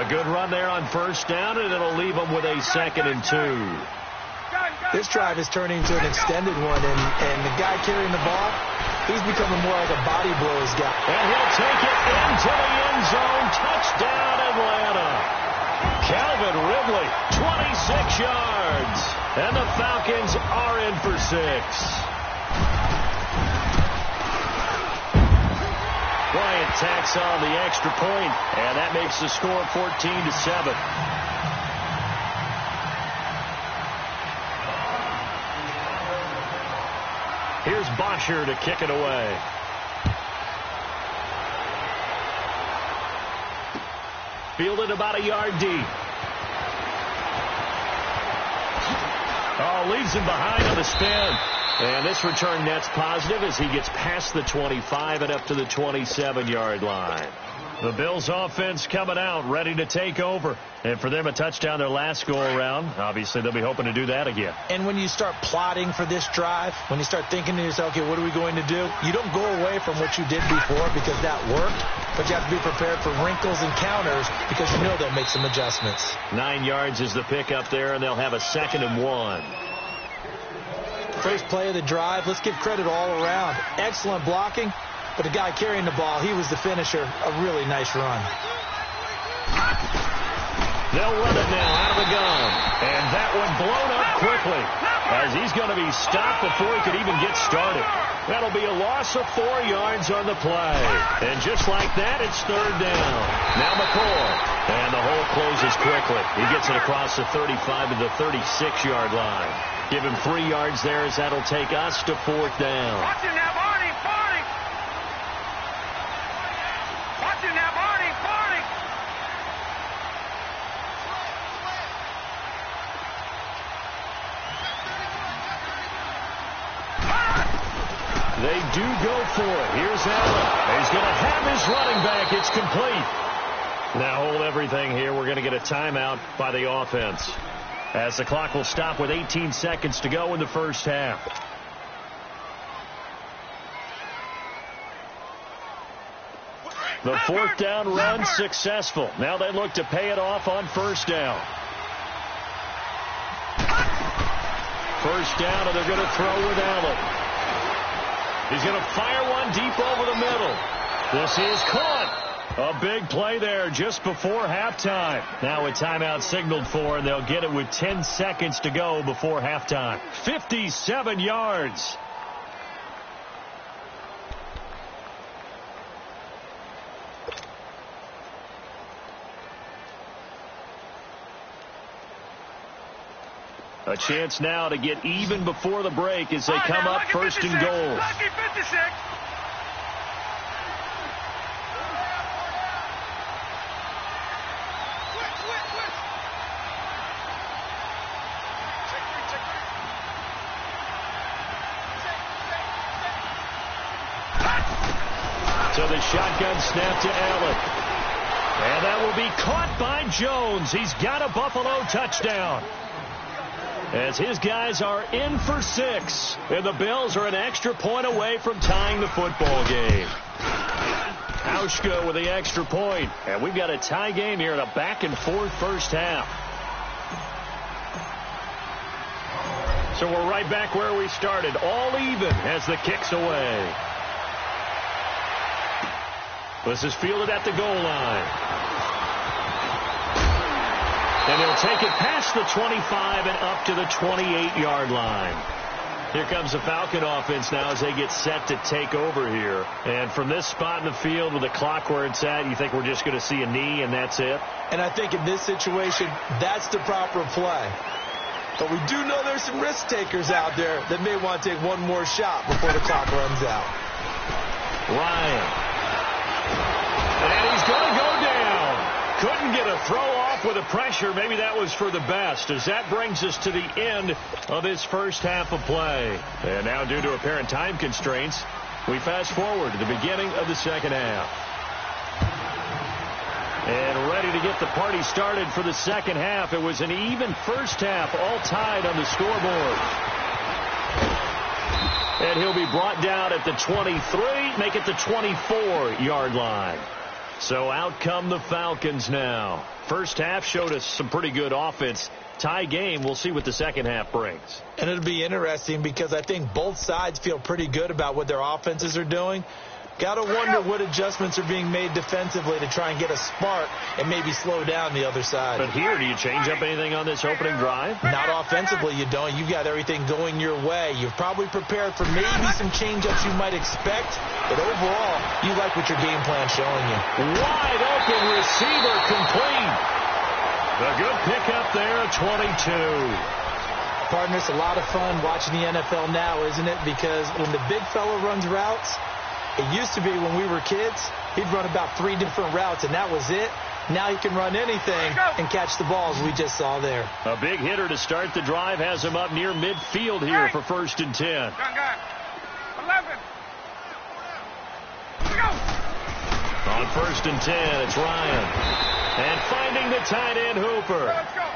A good run there on first down, and it'll leave them with a 2nd and 2. This drive is turning into an extended one, and the guy carrying the ball, he's becoming more like a body blows guy. And he'll take it into the end zone. Touchdown, Atlanta. Calvin Ridley, 26 yards. And the Falcons are in for 6. Bryant tacks on the extra point, and that makes the score 14-7. Here's Bosher to kick it away. Fielded about a yard deep. Oh, leaves him behind on the spin. And this return net's positive as he gets past the 25 and up to the 27-yard line. The Bills offense coming out, ready to take over. And for them, a touchdown their last go-around. Obviously, they'll be hoping to do that again. And when you start plotting for this drive, when you start thinking to yourself, okay, what are we going to do? You don't go away from what you did before because that worked. But you have to be prepared for wrinkles and counters because you know they'll make some adjustments. 9 yards is the pickup there, and they'll have a 2nd and 1. First play of the drive, let's give credit all around. Excellent blocking, but the guy carrying the ball, he was the finisher. A really nice run. They'll run it now out of the gun. And that one blown up quickly as he's going to be stopped before he could even get started. That'll be a loss of 4 yards on the play. And just like that, it's 3rd down. Now McCoy. And the hole closes quickly. He gets it across the 35 to the 36-yard line. Give him 3 yards there as that'll take us to 4th down. Watch it now, Barney. Watch it now, Barney. They do go for it. Here's Allen. He's going to have his running back. It's complete. Now hold everything here. We're going to get a timeout by the offense. as the clock will stop with 18 seconds to go in the first half. The fourth down run successful. Now they look to pay it off on first down. First down, and they're going to throw with Allen. He's going to fire one deep over the middle. This is caught. A big play there just before halftime. Now a timeout signaled for, and they'll get it with 10 seconds to go before halftime. 57 yards. A chance now to get even before the break as they come up first and goal. Lucky 56. So the shotgun snap to Allen. And that will be caught by Jones. He's got a Buffalo touchdown. As his guys are in for 6. And the Bills are an extra point away from tying the football game. Hauschka with the extra point. And we've got a tie game here in a back-and-forth first half. So we're right back where we started. All even as the kick's away. This is fielded at the goal line. And he'll take it past the 25 and up to the 28-yard line. Here comes the Falcon offense now as they get set to take over here. And from this spot in the field with the clock where it's at, you think we're just going to see a knee and that's it? And I think in this situation, that's the proper play. But we do know there's some risk takers out there that may want to take one more shot before the clock runs out. Ryan. And he's going to go down. Couldn't get a throw off with the pressure. Maybe that was for the best, as that brings us to the end of this first half of play. And now, due to apparent time constraints, we fast forward to the beginning of the second half. And ready to get the party started for the second half. It was an even first half, all tied on the scoreboard. And he'll be brought down at the 23, make it the 24-yard line. So out come the Falcons now. First half showed us some pretty good offense. Tie game, we'll see what the second half brings. And it'll be interesting because I think both sides feel pretty good about what their offenses are doing. Got to wonder what adjustments are being made defensively to try and get a spark and maybe slow down the other side. But here, do you change up anything on this opening drive? Not offensively, you don't. You've got everything going your way. You've probably prepared for maybe some change-ups you might expect, but overall, you like what your game plan's showing you. Wide open receiver complete. A good pickup there at 22. Partner, it's a lot of fun watching the NFL now, isn't it? Because when the big fella runs routes, it used to be when we were kids, he'd run about 3 different routes, and that was it. Now he can run anything and catch the balls we just saw there. A big hitter to start the drive has him up near midfield here for 1st and 10. 11. On 1st and 10, it's Ryan. And finding the tight end Hooper.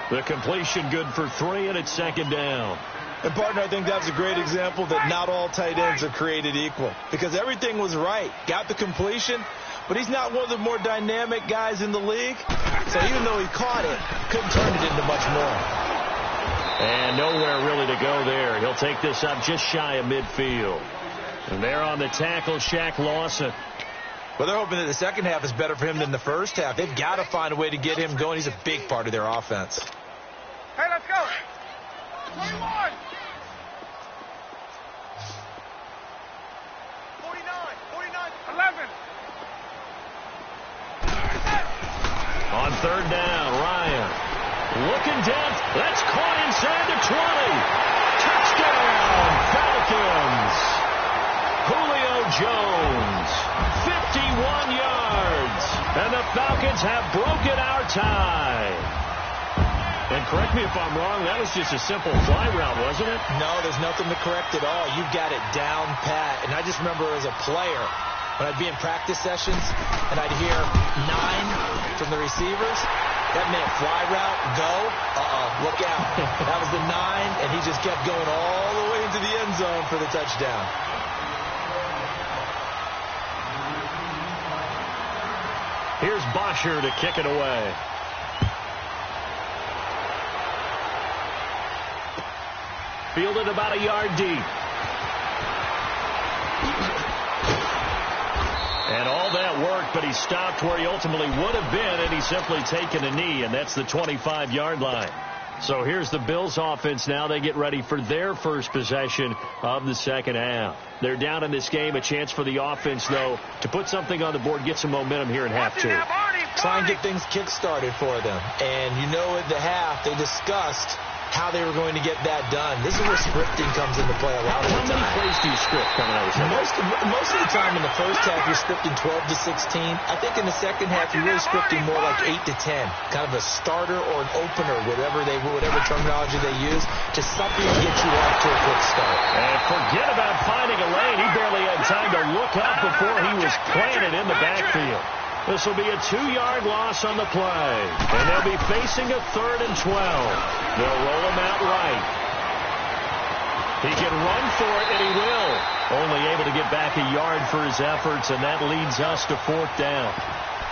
The completion good for 3, and it's 2nd down. And, partner, I think that's a great example that not all tight ends are created equal. Because everything was right. Got the completion, but he's not one of the more dynamic guys in the league. So even though he caught it, couldn't turn it into much more. And nowhere really to go there. He'll take this up just shy of midfield. And there on the tackle, Shaq Lawson. Well, they're hoping that the second half is better for him than the first half. They've got to find a way to get him going. He's a big part of their offense. Hey, let's go. 21. 11. On 3rd down, Ryan. Looking down. That's caught inside the 20. Touchdown, Falcons. Julio Jones, 51 yards. And the Falcons have broken our tie. And correct me if I'm wrong, that was just a simple fly route, wasn't it? No, there's nothing to correct at all. You got it down pat. And I just remember as a player, when I'd be in practice sessions and I'd hear 9 from the receivers, That meant fly route, go, look out. That was the 9, and he just kept going all the way into the end zone for the touchdown. Here's Bosher to kick it away. Fielded about a yard deep. And all that worked, but he stopped where he ultimately would have been, and he's simply taken a knee, and that's the 25-yard line. So here's the Bills offense now. They get ready for their first possession of the second half. They're down in this game. A chance for the offense, though, to put something on the board, get some momentum here in half two. Try and get things kick-started for them. And you know at the half they discussed how they were going to get that done. This is where scripting comes into play a lot of the time. How many plays do you script coming out of the second? Most of the time in the first half, you're scripting 12 to 16. I think in the second half, you're really scripting more like 8 to 10. Kind of a starter or an opener, whatever terminology they use, to something to get you off to a quick start. And forget about finding a lane. He barely had time to look up before he was planted in the backfield. This will be a 2-yard loss on the play. And they'll be facing a 3rd and 12. They'll roll him out right. He can run for it, and he will. Only able to get back a yard for his efforts, and that leads us to 4th down.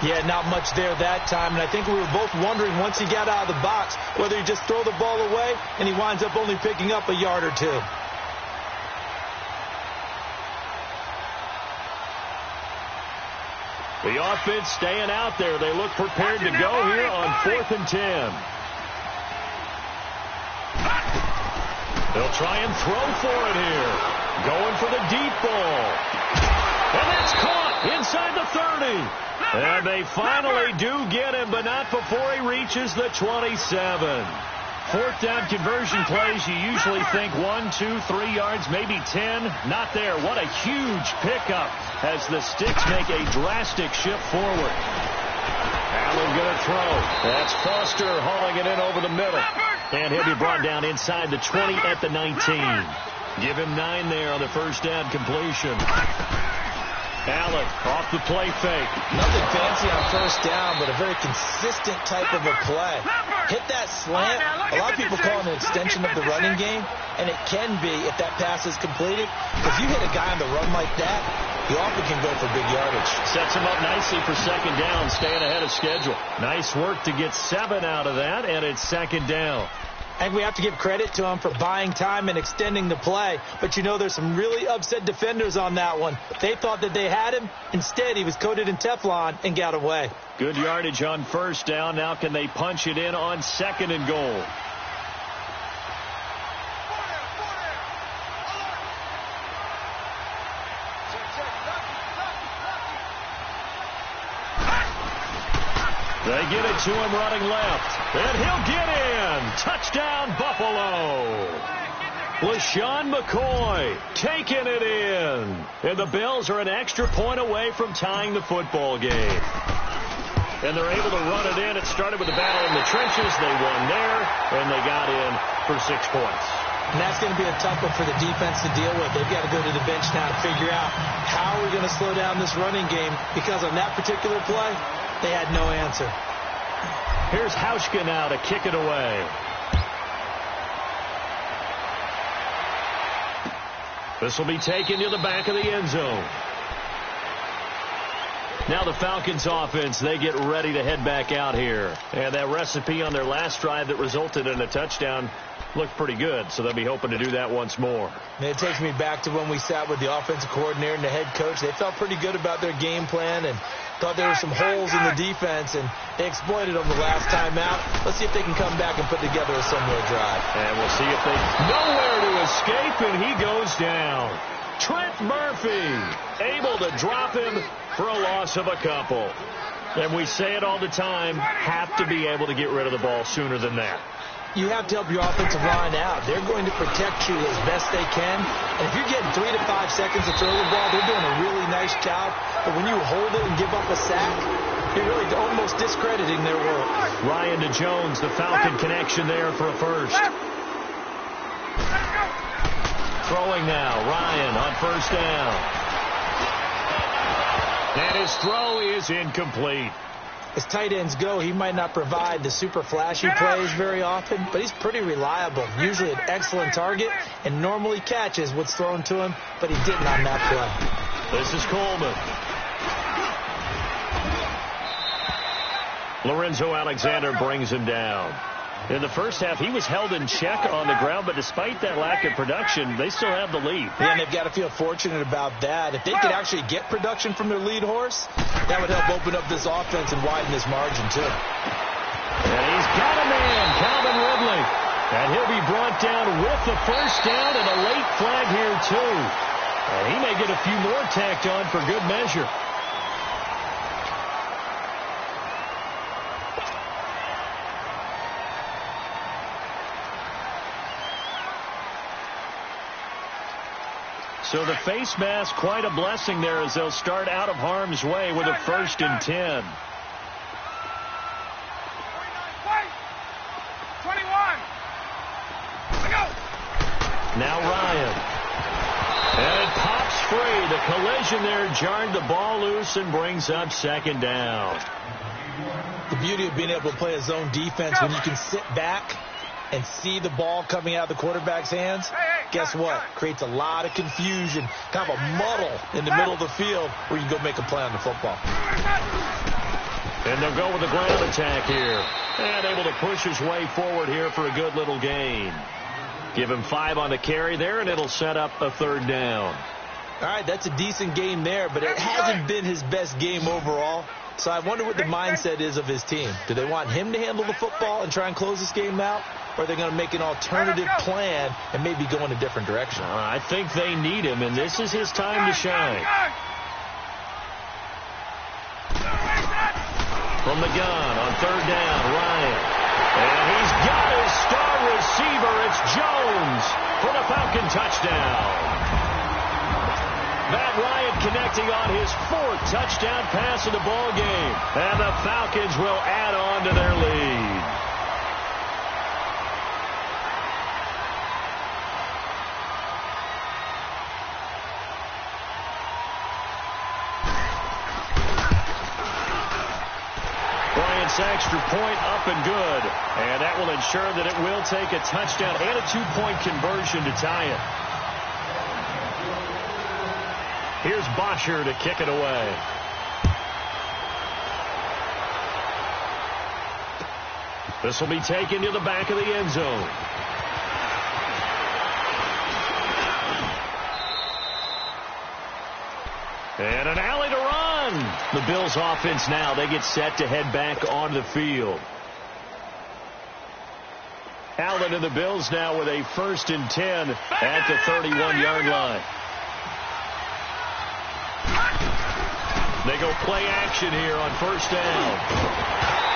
Yeah, not much there that time, and I think we were both wondering once he got out of the box whether he just throw the ball away, and he winds up only picking up a yard or two. The offense staying out there. They look prepared to go here on 4th and 10. They'll try and throw for it here. Going for the deep ball. And that's caught inside the 30. And they finally do get him, but not before he reaches the 27. 4th down conversion plays, you usually think 1, 2, 3 yards, maybe 10. Not there. What a huge pickup as the Sticks make a drastic shift forward. Allen going to throw. That's Foster hauling it in over the middle. And he'll be brought down inside the 20 at the 19. Give him 9 there on the first down completion. Allen off the play fake. Nothing fancy on first down, but a very consistent type of a play. Hit that slant. A lot of people call it an extension of the running game, and it can be if that pass is completed. If you hit a guy on the run like that, he often can go for big yardage. Sets him up nicely for second down, staying ahead of schedule. Nice work to get 7 out of that, and it's second down. And we have to give credit to him for buying time and extending the play. But, you know, there's some really upset defenders on that one. They thought that they had him. Instead, he was coated in Teflon and got away. Good yardage on first down. Now can they punch it in on 2nd and goal? They get it to him running left. And he'll get in. Touchdown, Buffalo. LaShawn McCoy taking it in. And the Bills are an extra point away from tying the football game. And they're able to run it in. It started with a battle in the trenches. They won there, and they got in for 6 points. And that's going to be a tough one for the defense to deal with. They've got to go to the bench now to figure out how we're going to slow down this running game, because on that particular play, they had no answer. Here's Hauschka now to kick it away. This will be taken to the back of the end zone. Now the Falcons offense, they get ready to head back out here. And that recipe on their last drive that resulted in a touchdown looked pretty good, so they'll be hoping to do that once more. And it takes me back to when we sat with the offensive coordinator and the head coach. They felt pretty good about their game plan and thought there were some holes in the defense, and they exploited them the last time out. Let's see if they can come back and put together a similar drive. And we'll see if they nowhere to escape, and he goes down. Trent Murphy able to drop him for a loss of a couple. And we say it all the time, have to be able to get rid of the ball sooner than that. You have to help your offensive line out. They're going to protect you as best they can. And if you're getting 3 to 5 seconds to throw the ball, they're doing a really nice job. But when you hold it and give up a sack, you're really almost discrediting their work. Ryan to Jones, the Falcon connection there for a first. Throwing now, Ryan on first down. And his throw is incomplete. As tight ends go, he might not provide the super flashy plays very often, but he's pretty reliable, usually an excellent target, and normally catches what's thrown to him, but he didn't on that play. This is Coleman. Lorenzo Alexander brings him down. In the first half, he was held in check on the ground, but despite that lack of production, they still have the lead. Yeah, and they've got to feel fortunate about that. If they could actually get production from their lead horse, that would help open up this offense and widen this margin, too. And he's got a man, Calvin Ridley. And he'll be brought down with the first down and a late flag here, too. And he may get a few more tacked on for good measure. So the face mask, quite a blessing there as they'll start out of harm's way with a 1st and 10. 21. Go. Now Ryan. And it pops free. The collision there jarred the ball loose and brings up 2nd down. The beauty of being able to play a zone defense when you can sit back and see the ball coming out of the quarterback's hands, guess what? Creates a lot of confusion, kind of a muddle in the middle of the field where you can go make a play on the football. And they'll go with the ground attack here. And able to push his way forward here for a good little gain. Give him 5 on the carry there, and it'll set up a 3rd down. All right, that's a decent game there, but it hasn't been his best game overall. So I wonder what the mindset is of his team. Do they want him to handle the football and try and close this game out? Or are they going to make an alternative plan and maybe go in a different direction? I think they need him, and this is his time to shine. From the gun on 3rd down, Ryan. And he's got his star receiver. It's Jones for the Falcon touchdown. Matt Ryan connecting on his 4th touchdown pass of the ball game. And the Falcons will add on to their lead. Bryant's extra point up and good. And that will ensure that it will take a touchdown and a 2-point conversion to tie it. Here's Bosher to kick it away. This will be taken to the back of the end zone. And an alley to run. The Bills offense now, they get set to head back on the field. Allen and the Bills now with a 1st and 10 at the 31-yard line. They go play action here on 1st down.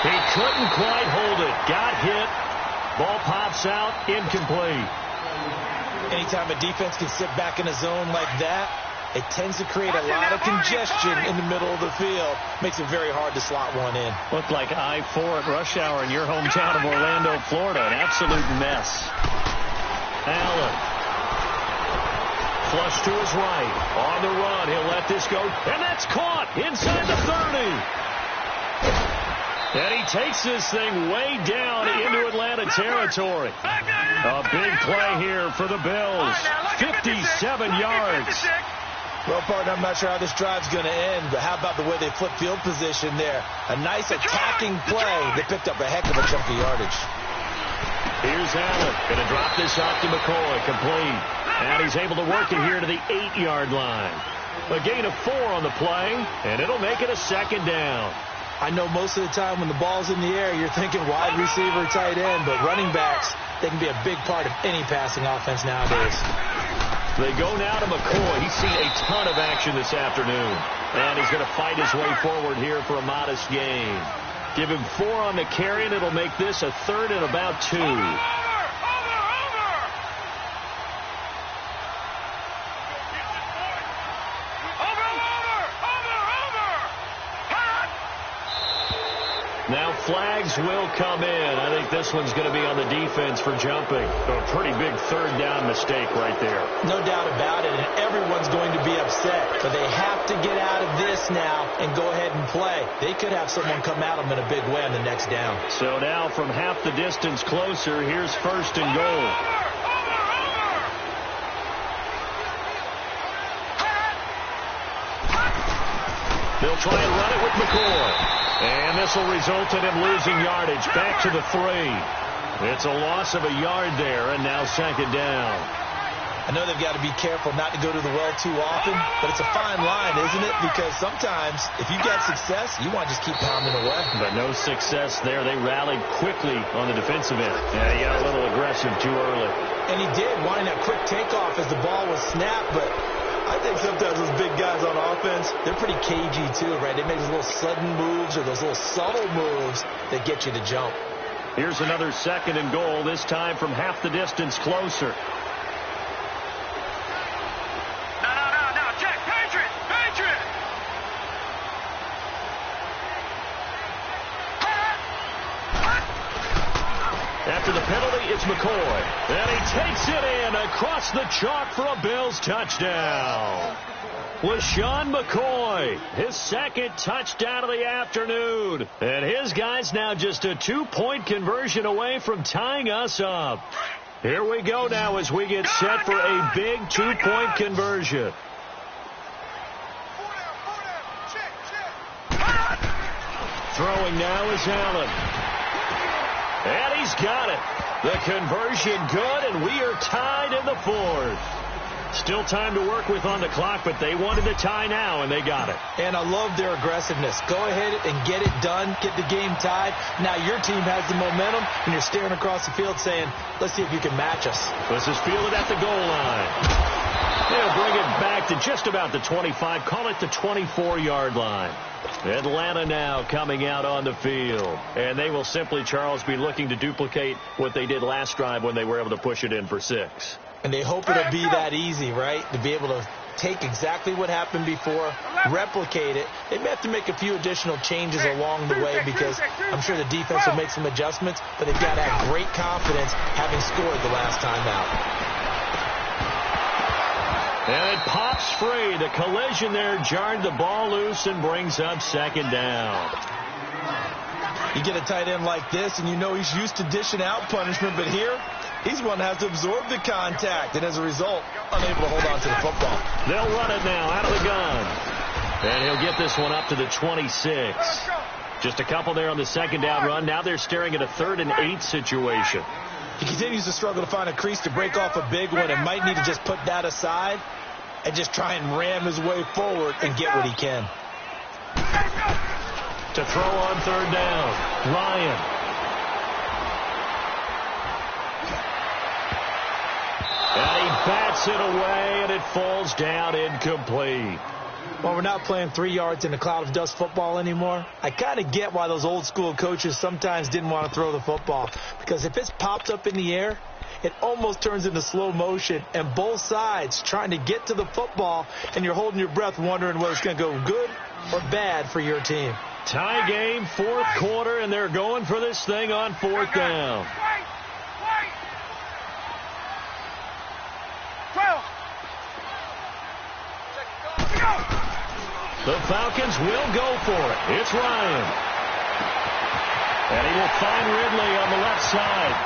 He couldn't quite hold it. Got hit. Ball pops out. Incomplete. Anytime a defense can sit back in a zone like that, it tends to create a lot of congestion in the middle of the field. Makes it very hard to slot one in. Looked like I-4 at rush hour in your hometown of Orlando, Florida. An absolute mess. Allen. Flush to his right. On the run. He'll let this go. And that's caught inside the 30. And he takes this thing way down into Atlanta territory. A big play here for the Bills. 57 yards. Well, partner, I'm not sure how this drive's going to end, but how about the way they flip field position there? A nice attacking play. They picked up a heck of a chunk of yardage. Here's Allen. Going to drop this off to McCoy. Complete. And he's able to work it here to the 8-yard line. A gain of 4 on the play, and it'll make it a 2nd down. I know most of the time when the ball's in the air, you're thinking wide receiver, tight end, but running backs, they can be a big part of any passing offense nowadays. They go now to McCoy. He's seen a ton of action this afternoon. And he's going to fight his way forward here for a modest gain. Give him 4 on the carry, and it'll make this a 3rd and about 2. Now flags will come in. I think this one's going to be on the defense for jumping. A pretty big third down mistake right there. No doubt about it, and everyone's going to be upset. But they have to get out of this now and go ahead and play. They could have someone come at them in a big way on the next down. So now from half the distance closer, here's first and goal. They'll try and run it with McCoy. And this will result in him losing yardage. Back to the 3. It's a loss of a yard there, and now second down. I know they've got to be careful not to go to the well too often, but it's a fine line, isn't it? Because sometimes if you get success, you want to just keep pounding away. But no success there. They rallied quickly on the defensive end. Yeah, he got a little aggressive too early. And he did, wanting that quick takeoff as the ball was snapped, but I think sometimes those big guys on offense, they're pretty cagey too, right? They make those little sudden moves or those little subtle moves that get you to jump. Here's another second and goal, this time from half the distance closer. No, check, Patriot! After the penalty, it's McCoy. And he takes it in across the chalk for a Bills touchdown. LaShawn McCoy, his second touchdown of the afternoon. And his guys now just a 2-point conversion away from tying us up. Here we go now as we get set for a big 2-point conversion. Throwing now is Allen. And he's got it. The conversion good, and we are tied in the 4th. Still time to work with on the clock, but they wanted the tie now, and they got it. And I love their aggressiveness. Go ahead and get it done. Get the game tied. Now your team has the momentum, and you're staring across the field saying, let's see if you can match us. This is fielded at the goal line. They'll bring it back to just about the 25. Call it the 24-yard line. Atlanta now coming out on the field. And they will simply, Charles, be looking to duplicate what they did last drive when they were able to push it in for 6. And they hope it'll be that easy, right? To be able to take exactly what happened before, replicate it. They may have to make a few additional changes along the way because I'm sure the defense will make some adjustments, but they've got to have great confidence having scored the last time out. And it pops free. The collision there jarred the ball loose and brings up second down. You get a tight end like this, and you know he's used to dishing out punishment, but here, he's one that has to absorb the contact, and as a result, unable to hold on to the football. They'll run it now out of the gun. And he'll get this one up to the 26. Just a couple there on the second down run. Now they're staring at a 3rd and 8 situation. He continues to struggle to find a crease to break off a big one and might need to just put that aside and just try and ram his way forward and get what he can. To throw on 3rd down, Ryan. And he bats it away, and it falls down incomplete. Well, we're not playing 3 yards in a cloud of dust football anymore. I kind of get why those old school coaches sometimes didn't want to throw the football. Because if it's popped up in the air, it almost turns into slow motion. And both sides trying to get to the football, and you're holding your breath wondering whether it's going to go good or bad for your team. Tie game, 4th quarter, and they're going for this thing on 4th down. The Falcons will go for it. It's Ryan. And he will find Ridley on the left side.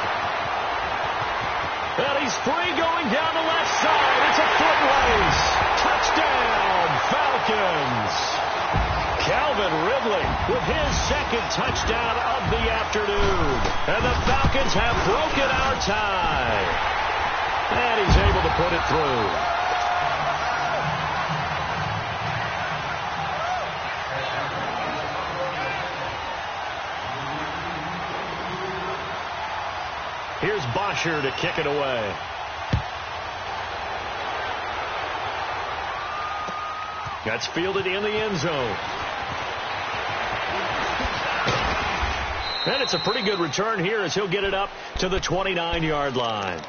And he's free going down the left side. It's a foot race. Touchdown, Falcons. Calvin Ridley with his second touchdown of the afternoon. And the Falcons have broken our tie. And he's able to put it through. Here's Bosher to kick it away. That's fielded in the end zone. And it's a pretty good return here as he'll get it up to the 29-yard line.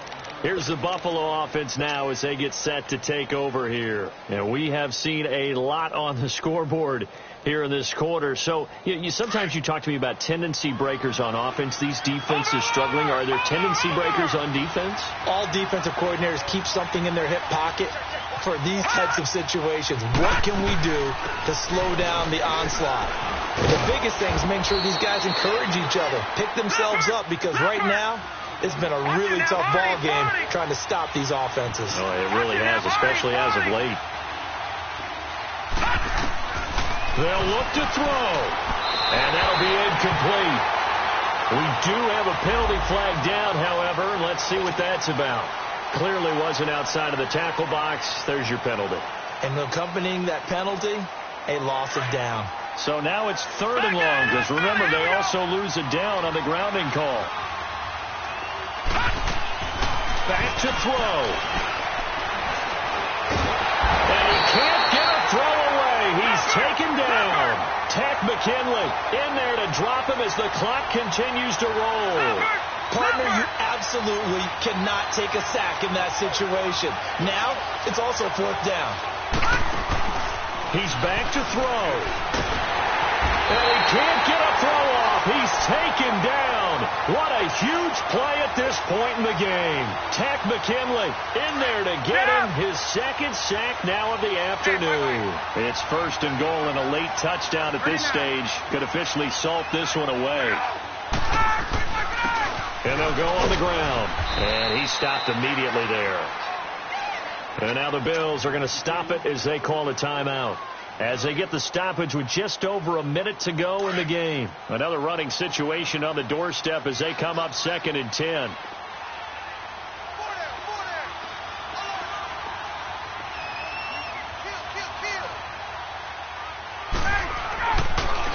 Here's the Buffalo offense now as they get set to take over here. And we have seen a lot on the scoreboard here in this quarter. So sometimes you talk to me about tendency breakers on offense. These defenses struggling. Are there tendency breakers on defense? All defensive coordinators keep something in their hip pocket for these types of situations. What can we do to slow down the onslaught? The biggest thing is make sure these guys encourage each other, pick themselves up, because right now it's been a really tough ball game trying to stop these offenses. Oh, it really has, especially as of late. They'll look to throw, and that'll be incomplete. We do have a penalty flag down, however. Let's see what that's about. Clearly wasn't outside of the tackle box. There's your penalty. And accompanying that penalty, a loss of down. So now it's 3rd and long, because remember, they also lose a down on the grounding call. Back to throw. And he can't get a throw away. He's taken down. Tack McKinley in there to drop him as the clock continues to roll. Partner, you absolutely cannot take a sack in that situation. Now, it's also 4th down. He's back to throw. And he can't get a throw off. He's taken down. What a huge play at this point in the game. Tack McKinley in there to get him his 2nd sack now of the afternoon. It's 1st and goal, and a late touchdown at this stage could officially salt this one away. And they'll go on the ground. And he stopped immediately there. And now the Bills are going to stop it as they call a timeout, as they get the stoppage with just over a minute to go in the game. Another running situation on the doorstep as they come up 2nd and 10.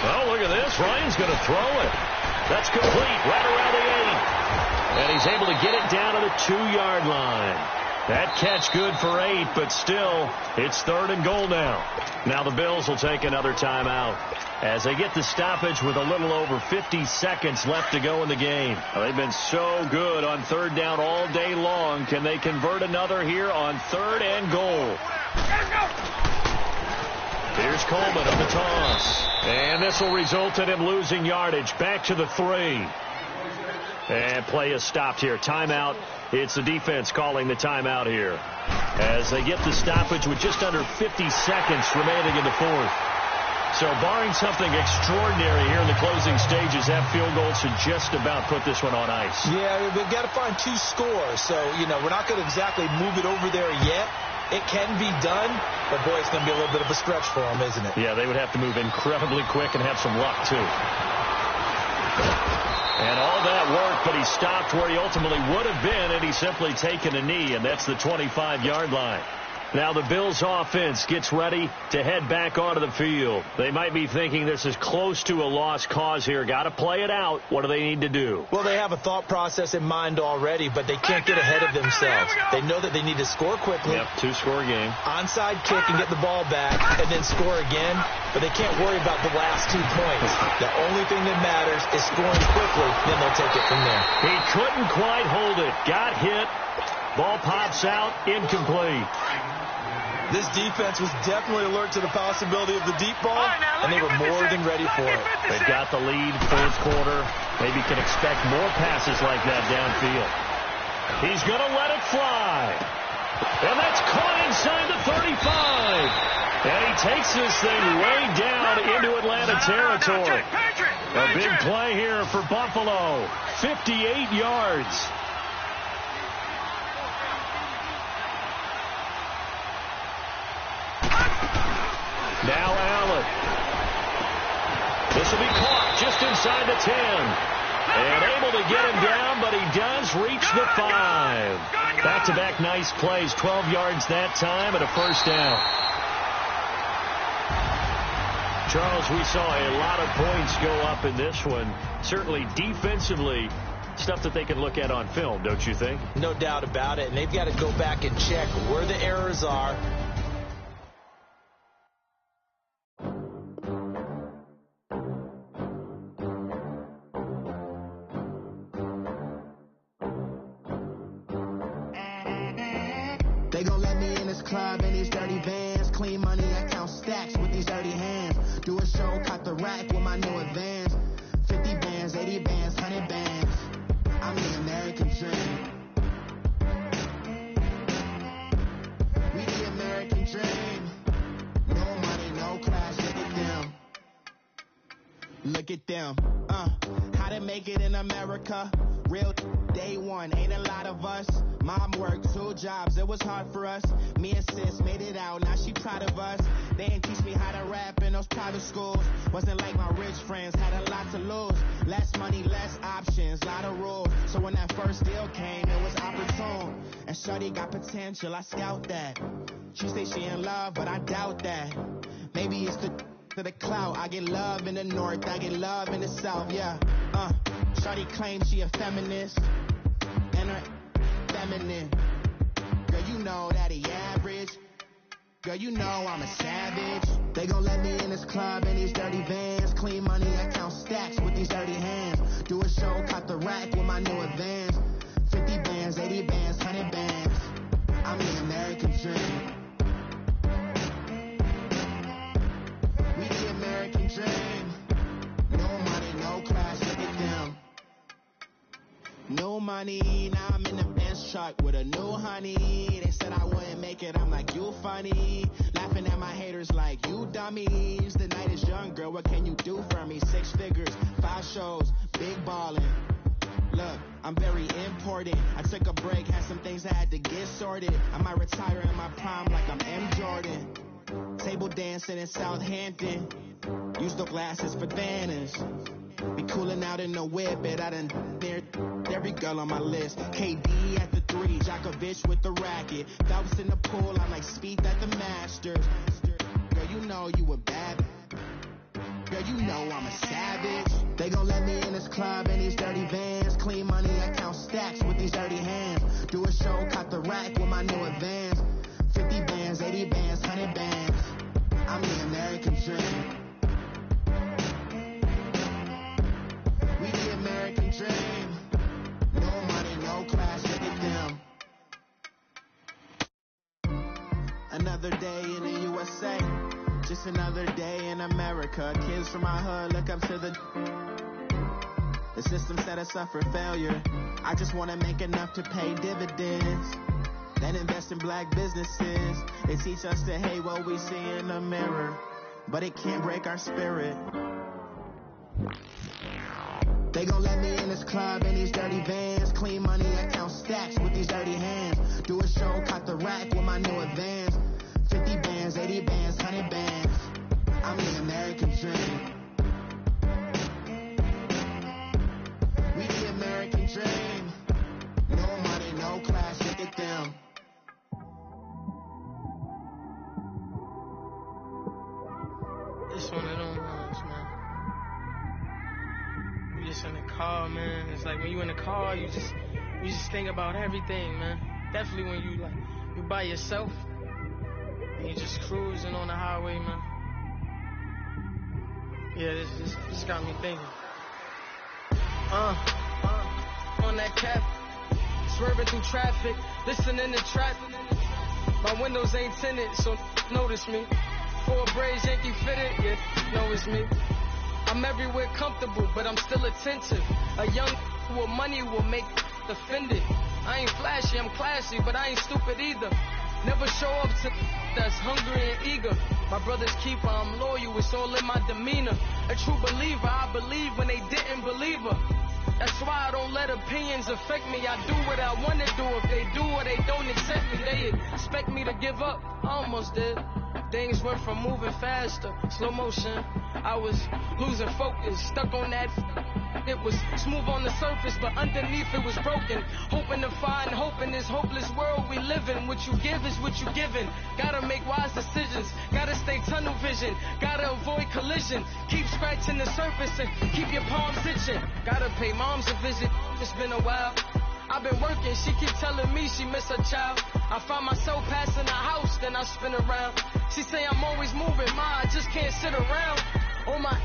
Oh, look at this. Ryan's going to throw it. That's complete right around the 8. And he's able to get it down to the 2-yard line. That catch good for 8, but still, it's 3rd and goal now. Now the Bills will take another timeout as they get the stoppage with a little over 50 seconds left to go in the game. They've been so good on 3rd down all day long. Can they convert another here on 3rd and goal? Here's Coleman on the toss. And this will result in him losing yardage. Back to the 3. And play is stopped here. Timeout. It's the defense calling the timeout here as they get the stoppage with just under 50 seconds remaining in the 4th. So barring something extraordinary here in the closing stages, that field goal should just about put this one on ice. Yeah, we've got to find 2 scores. So, we're not going to exactly move it over there yet. It can be done, but boy, it's going to be a little bit of a stretch for them, isn't it? Yeah, they would have to move incredibly quick and have some luck, too. And all that work, but he stopped where he ultimately would have been, and he's simply taken a knee, and that's the 25-yard line. Now the Bills offense gets ready to head back onto the field. They might be thinking this is close to a lost cause here. Got to play it out. What do they need to do? Well, they have a thought process in mind already, but they can't get ahead of themselves. They know that they need to score quickly. Yep, 2-score game. Onside kick and get the ball back and then score again, but they can't worry about the last 2 points. The only thing that matters is scoring quickly, then they'll take it from there. He couldn't quite hold it. Got hit. Ball pops out. Incomplete. This defense was definitely alert to the possibility of the deep ball, and they were more than ready for it. They've got the lead, 4th quarter. Maybe can expect more passes like that downfield. He's going to let it fly. And that's caught inside the 35. And he takes this thing way down into Atlanta territory. A big play here for Buffalo. 58 yards. Now Allen. This will be caught just inside the 10. And able to get him down, but he does reach the 5. Back-to-back nice plays. 12 yards that time and a 1st down. Charles, we saw a lot of points go up in this one. Certainly defensively, stuff that they can look at on film, don't you think? No doubt about it. And they've got to go back and check where the errors are. They gon' let me in this club in these dirty vans. Clean money, I count stacks with these dirty hands. Do a show, caught the rack with my new advance. 50 bands, 80 bands, 100 bands. I'm the American dream. We the American dream. No money, no class, look at them. Look at them. How to make it in America? Real day one, ain't a lot of us. Mom worked 2 jobs, it was hard for us. Me and sis made it out, now she proud of us. They didn't teach me how to rap in those private schools. Wasn't like my rich friends, had a lot to lose. Less money, less options, lot of rules. So when that first deal came, it was opportune. And shorty got potential, I scout that. She say she in love, but I doubt that. Maybe it's to the clout. I get love in the north, I get love in the south, yeah. Shorty claims she a feminist, and her feminine. Girl, you know that he average. Girl, you know I'm a savage. They gon' let me in this club in these dirty vans. Clean money, I count stacks with these dirty hands. Do a show, caught the rack with my new advance. 50 bands, 80 bands, 100 bands. I'm the American dream. We the American dream. No money, no class, look at them. No money, now I'm in the Benz truck with a new honey. They said I wouldn't make it, I'm like, you funny. Laughing at my haters like, you dummies. The night is young, girl, what can you do for me? 6 figures, 5 shows, big ballin'. Look, I'm very important. I took a break, had some things I had to get sorted. I might retire in my prime like I'm M. Jordan. Table dancing in Southampton. Use the glasses for banners. Be coolin' out in the whip, but I done near every girl on my list. KD at the 3, Djokovic with the racket. Phelps in the pool, I'm like Speed at the Masters. Girl, you know you a bad. Girl, you know I'm a savage. They gon' let me in this club in these dirty vans. Clean money, I count stacks with these dirty hands. Do a show, caught the rack with my new advance. 50 bands, 80 bands, 100 bands. I'm the American dream. We the American dream. No money, no class, look at them. Another day in the USA. Just another day in America. Kids from my hood look up to the system set us up for failure. I just want to make enough to pay dividends. Then invest in black businesses. They teach us to hate what we see in the mirror, but it can't break our spirit. They gon' let me in this club in these dirty vans. Clean money, I count stacks with these dirty hands. Do a show, caught the rack with my new advance. 50 bands, 80 bands, 100 bands. I'm the American dream. We the American dream. No money, no class, look at them. It's one of them ones, man. You just in the car, man. It's like when you in the car, you just think about everything, man. Definitely when you by yourself and you just cruising on the highway, man. Yeah, this got me thinking. On that cap, swerving through traffic, listening to trap. My windows ain't tinted, so notice me. 4 braids, Yankee fitted, yeah, know it's me. I'm everywhere comfortable, but I'm still attentive. A young with money will make offended. I ain't flashy, I'm classy, but I ain't stupid either. Never show up to that's hungry and eager. My brother's keeper, I'm loyal, it's all in my demeanor. A true believer, I believe when they didn't believe her. That's why I don't let opinions affect me. I do what I want to do. If they do or they don't accept me, they expect me to give up. I almost did. Things went from moving faster, slow motion. I was losing focus, stuck on that. It was smooth on the surface, but underneath it was broken. Hoping to find hope in this hopeless world we live in. What you give is what you given. Gotta make wise decisions. Gotta stay tunnel vision. Gotta avoid collision. Keep scratching the surface and keep your palms itching. Gotta pay moms a visit. It's been a while. I've been working, she keep telling me she miss her child. I find myself passing the house, then I spin around. She say I'm always moving, ma, I just can't sit around. Oh my,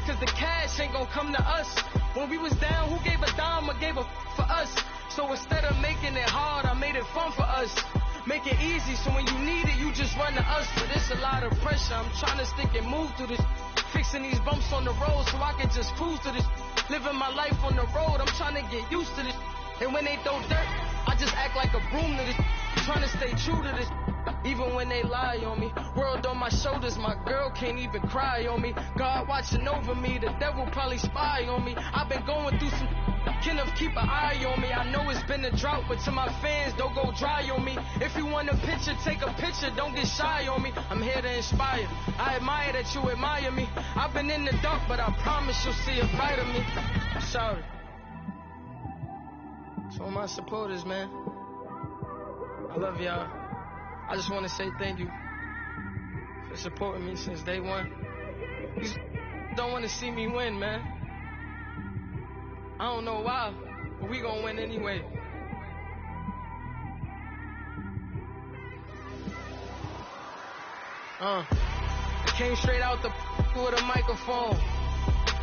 cause the cash ain't gonna come to us. When we was down, who gave a dime or gave a for us? So instead of making it hard, I made it fun for us. Make it easy, so when you need it, you just run to us. But it's a lot of pressure. I'm trying to stick and move through this. Fixing these bumps on the road so I can just cruise to this. Living my life on the road, I'm trying to get used to this. And when they throw dirt, I just act like a broom to this. Trying to stay true to this. Even when they lie on me. World on my shoulders, my girl can't even cry on me. God watching over me, the devil probably spy on me. I've been going through some. Kenneth, keep an eye on me. I know it's been a drought, but to my fans, don't go dry on me. If you want a picture, take a picture, don't get shy on me. I'm here to inspire. I admire that you admire me. I've been in the dark, but I promise you'll see a bright of me. I'm sorry. To all my supporters, man. I love y'all. I just want to say thank you for supporting me since day one. You don't want to see me win, man. I don't know why, but we gonna win anyway. I came straight out the with a microphone.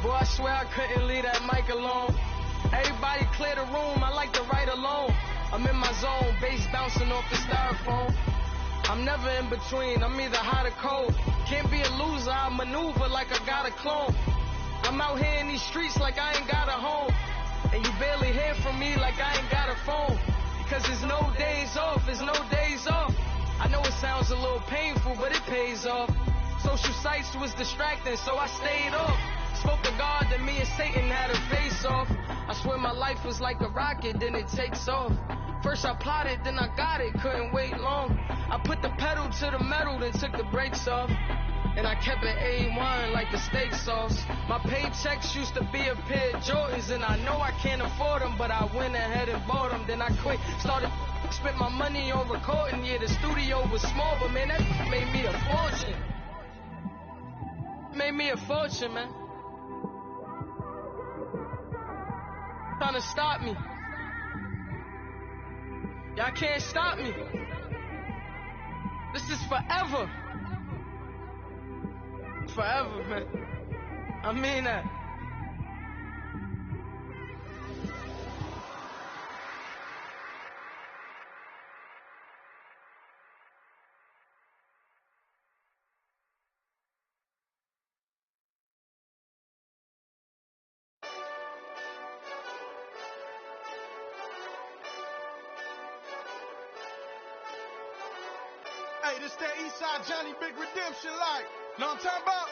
Boy, I swear I couldn't leave that mic alone. Everybody clear the room, I like to write alone. I'm in my zone, bass bouncing off the styrofoam. I'm never in between, I'm either hot or cold. Can't be a loser, I maneuver like I got a clone. I'm out here in these streets like I ain't got a home. And you barely hear from me like I ain't got a phone. Because there's no days off, there's no days off. I know it sounds a little painful, but it pays off. Social sites was distracting, so I stayed off. Spoke to God that me and Satan had a face off. I swear my life was like a rocket, then it takes off. First I plotted, then I got it, couldn't wait long. I put the pedal to the metal, then took the brakes off. And I kept it A1 like the steak sauce. My paychecks used to be a pair of Jordans, and I know I can't afford them, but I went ahead and bought them. Then I quit, started spent my money on recording. Yeah, the studio was small, but man, that made me a fortune. Made me a fortune, man. Trying to stop me. Y'all can't stop me. This is forever. Forever, man. I mean that. Hey, this that Eastside Johnny Big Redemption like. Know what I'm talking about?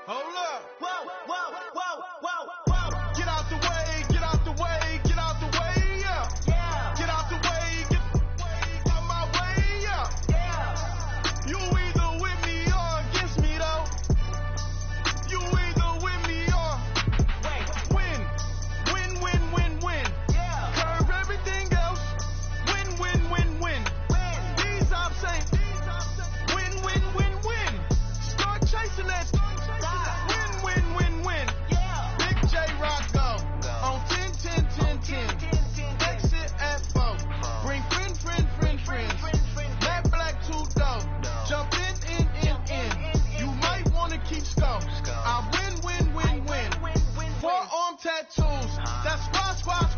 Hold up. Whoa, whoa, whoa, whoa, whoa. Get out the way, get out the way, get out the way, yeah. Yeah. Get out the way, get out my way, yeah. Yeah. You either with me or against me, though. You either with me or win. Win, win, win, win. Yeah. Curve everything else. Win, win, win, win. These I'm saying. Win, win, win, win. Start chasing that. Tattoos, that's squad.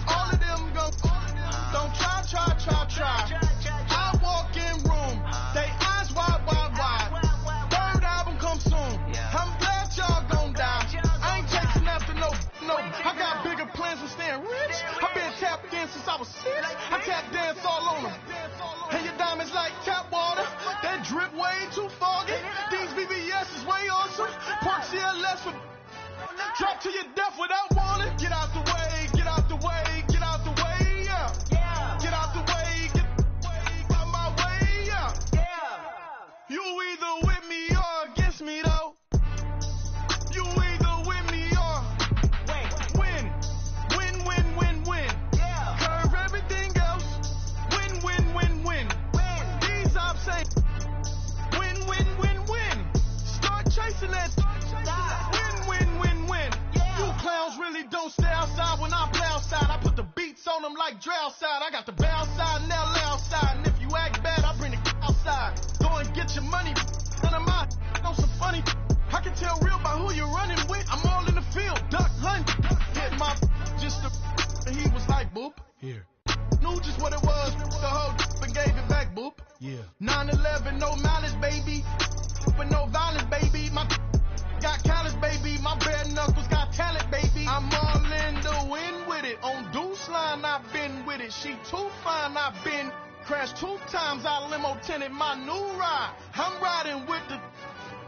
All of them go, don't try. I walk in room, they eyes wide. Third album come soon, I'm glad y'all gon' die. I ain't chasing after no, I got bigger plans than staying rich. I been tap dance since I was 6, I tap dance all on them. And your diamonds like tap water, that drip way too foggy. These BBS is way awesome, Park CLS for drop to your death without warning. Get out the way, get out the way, get out the way, yeah. Yeah. Get out the way, get out my way, yeah. Yeah. You either with me or against me, though. You either with me or win. Win, win, win, win. Yeah. Curve everything else. Win, win, win, win. These I'm saying. Win, win, win, win. Start chasing that. Clowns really Yeah. 9/11, no malice, baby. But no violence, baby. My got callous, baby. My bare knuckles got talent, baby. I'm all in the wind with it. On Deuce line, I've been with it. She too fine, I've been crashed 2 times. I limo tinted my new ride. I'm riding with the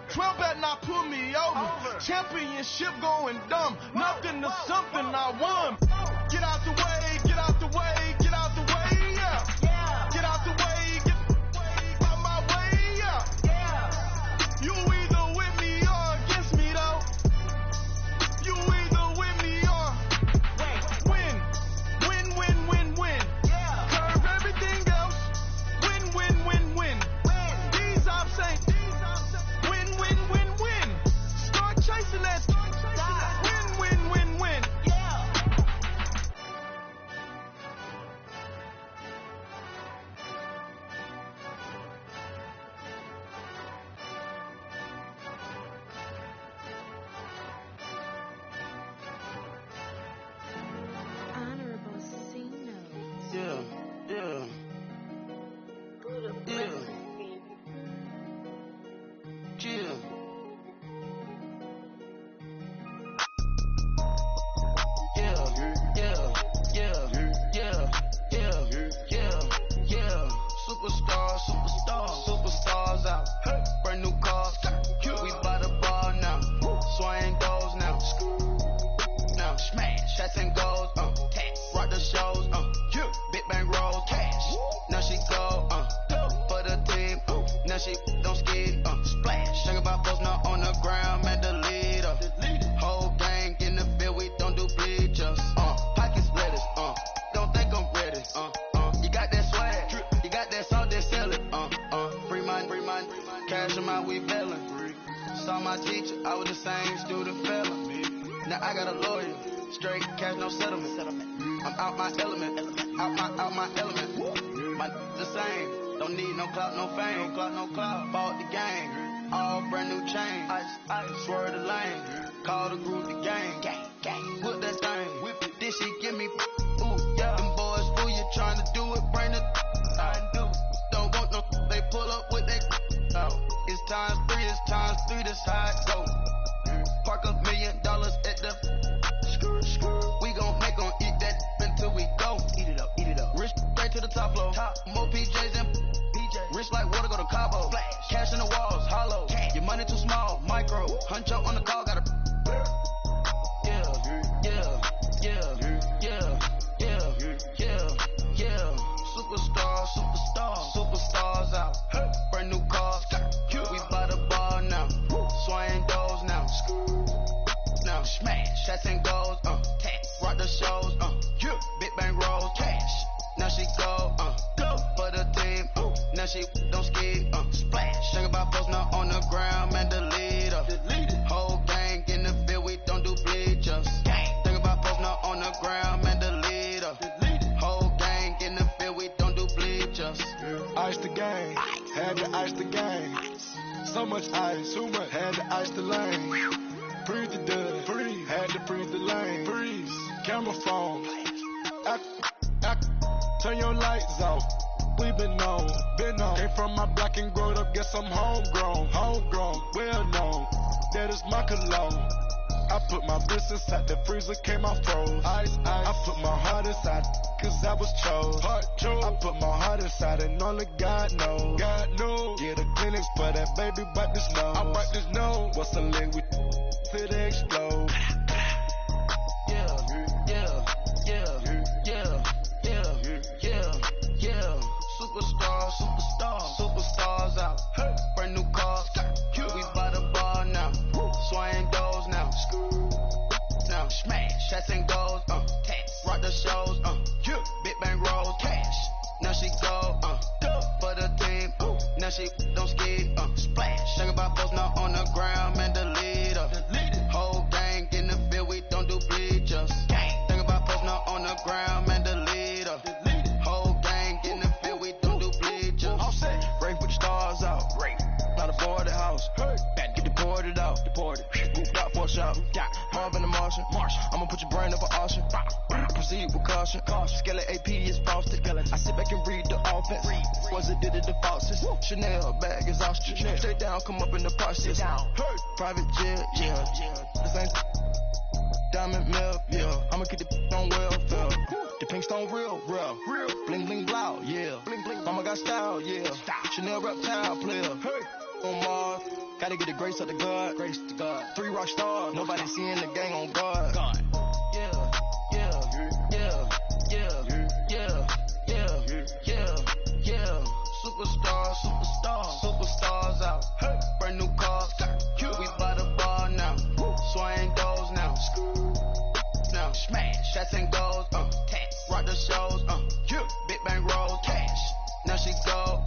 12 better not pull me over. Championship going dumb. Nothing to something I won. Get out the way, get out the way, get out the way, yeah. Get out the way, get out my way, yeah. You either with me or against me, though. You either with me or win. Win, win, win, win. Curve everything else. Win, win, win, win. These ops ain't. Win, win, win, win. Start chasing that. Win, win, win, win. Honorable C notes. Yeah, yeah. Yeah. Yeah. Superstars out. Brand new cars. We by the bar now. Swaying doors now. Now smash, shots and goals. Rock the shows. Big bang rolls. Cash. Now she go. For the team. Now she don't skid. Splash. Think about post now on the ground. Man, the leader. Whole gang in the field. We don't do bleachers. Pocket splitters. Don't think I'm ready. You got that swag. You got that salt that sell it. Free mind. Cash them out, we bailing. Saw my teacher, I was the same student fella. Now I got a lawyer. Straight cash, no settlement. I'm out my element. Out my element. My the same. Don't need no clout, no fame. No clout. Bought the game. All brand new chain. I swerve the lane. Call the group the gang. Put that thing. Whip it. Then she give me. Ooh, yeah. Them boys, who you trying to do it? Bring it. Don't want no. They pull up with that. It's times 3. This how it go. Park $1 million at the. We gon' make 'em eat that until we go. Eat it up. Rich straight to the top floor. More PJs and rich like water, go to Cabo. Cash in the walls, hollow. Your money too small, micro. Huncho on the call, got a. Yeah. Superstars out. Brand new cars. We by the bar now. Swaying doors now. Now smash, shots and goals. Rock the shows. Big bang rolls. Cash. Now she go. For the team. Now she don't skid. Splash. Think about post now on the ground. Man, the leader. Whole gang in the field. We don't do bleachers. Think about post now on the ground. Man, the leader. Whole gang in the field. We don't do bleachers. Ice the game, had to ice the game. So much ice, too much, had to ice the lane. Freeze the dud, freeze, had to freeze the lane. Freeze, camera phone. Turn your lights off. We been on. Came from my block and growed up, guess I'm homegrown, well known. That is my cologne. I put my wrist inside the freezer, came out froze. Ice. I put my heart inside, cause I was chose. I put my heart inside and only God knows. Yeah, the clinics for that baby, wipe this nose. I wipe this nose. What's the link with till they explode? Superstars out. Brand new cars. We by the bar now. Swaying doors now. Now smash, shots and goals. Rock the shows. Big bang rolls. Cash. Now she go. For the team. Now she don't skid. Splash. Think about post now on the ground. Man, the leader. Whole gang in the field. We don't do bleachers. Think about post now on the ground. Man, the leader. Whole gang in the field. We don't do bleachers. All set. Break with the stars out. Not a boarded house. Get deported out. Moved out for a shot. Marvin the Martian. I'ma put your brain up for auction. Proceed with caution. Skeleton AP is frosted. I sit back and read the offense. Was deposit, did it the faucets. Chanel bag is ostrich. Stay down, come up in the process. Hey. Private jet, yeah. This ain't diamond milk, yeah. I'ma keep the on welfare. The pink stone real. Bling bling blow, yeah. Mama got style, yeah. Chanel reptile player. Hey. On Mars, gotta get the grace of the God. 3 rock stars, nobody seeing the gang on guard. Superstars out. Hey. Brand new cars. We by the bar now. Swing doors now. Now smash. Shots and goals. Rock the shows. Big bang rolls. Cash. Now she go.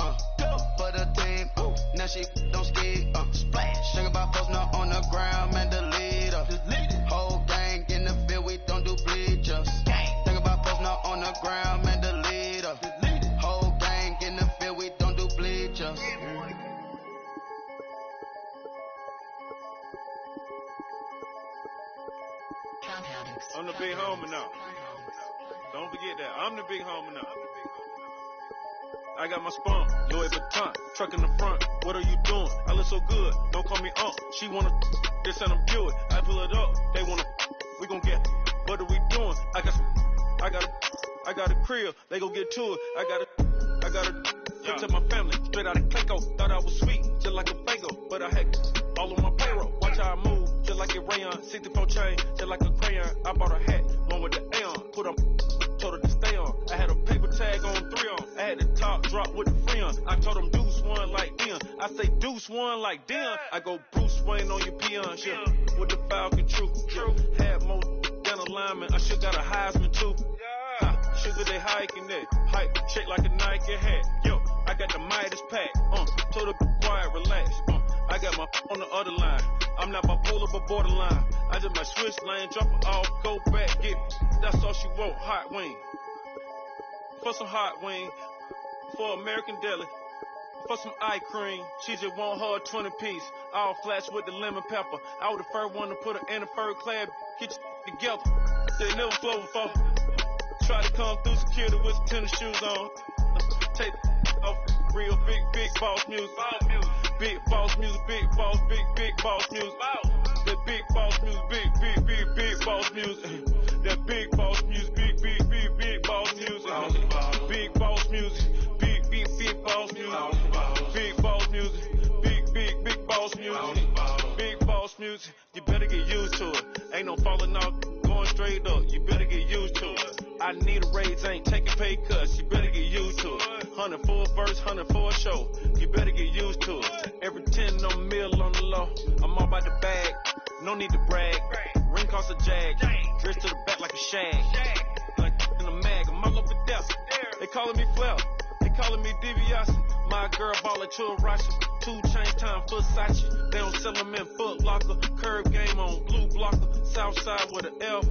For the team. Now she don't ski. Splash. Think about folks not on the ground. Man, the leader. Whole gang in the field. We don't do bleachers. Think about folks not on the ground. Man, the leader. Whole gang in the field. We don't do bleachers. I'm the big homie now. Don't forget that. I'm the big homie now. I got my spawn, Louis Vuitton, truck in the front. What are you doing? I look so good. Don't call me up. She wanna this and I'm Buick. I pull it up. They wanna. We gon' get. What are we doing? I got a crib. They gon' get to it. I got a to my family. Straight out of Clayco. Thought I was sweet, just like a bagel, but I had all on my payroll. Watch how I move, just like a rayon. 64 chain, just like a crayon. I bought a hat, one with the Aeon. Put up, told her to stay on. I had a paper tag on 3 on. I had the top drop with the free on. I told them deuce one like Dion. I say deuce one like Dion. I go Bruce Wayne on your peon shit. With the Falcon true. Had more than a lineman. I should got a Heisman too. Sugar they hiking that. Hype, shake like a Nike hat. Yo, I got the Midas pack. Told her quiet, relax. I got my on the other line. I'm not bipolar but borderline. I just might switch lane, drop it off, go back, get. That's all she want, hot wing. For some hot wing, for American deli, for some eye cream. She just want her 20 piece, all flats with the lemon pepper. I was the first one to put her in a fur clad. Get you together. They never flow before. Try to come through security with some tennis shoes on. Take off real big boss music. Big boss music, big boss music. That big boss music, big boss music. That big boss music, big boss music. Big boss music, big boss music. Big boss music, big boss music. Big boss music, you better get used to it. Ain't no falling off, going straight up. You better get used to it. I need a raise, ain't taking pay cuts. You better get used to it. 100 for a verse, 100 for a show. You better get used to it. Every 10 on mill on the low. I'm all about the bag, no need to brag. Ring cost a jag, dress to the back like a shag. Like in a mag, I'm all over death. They calling me Flair, they calling me DiBiase. My girl ball like Churashi. 2 chains time Versace. They don't sell them in Foot Locker. Curve game on blue blocker. South side with an F.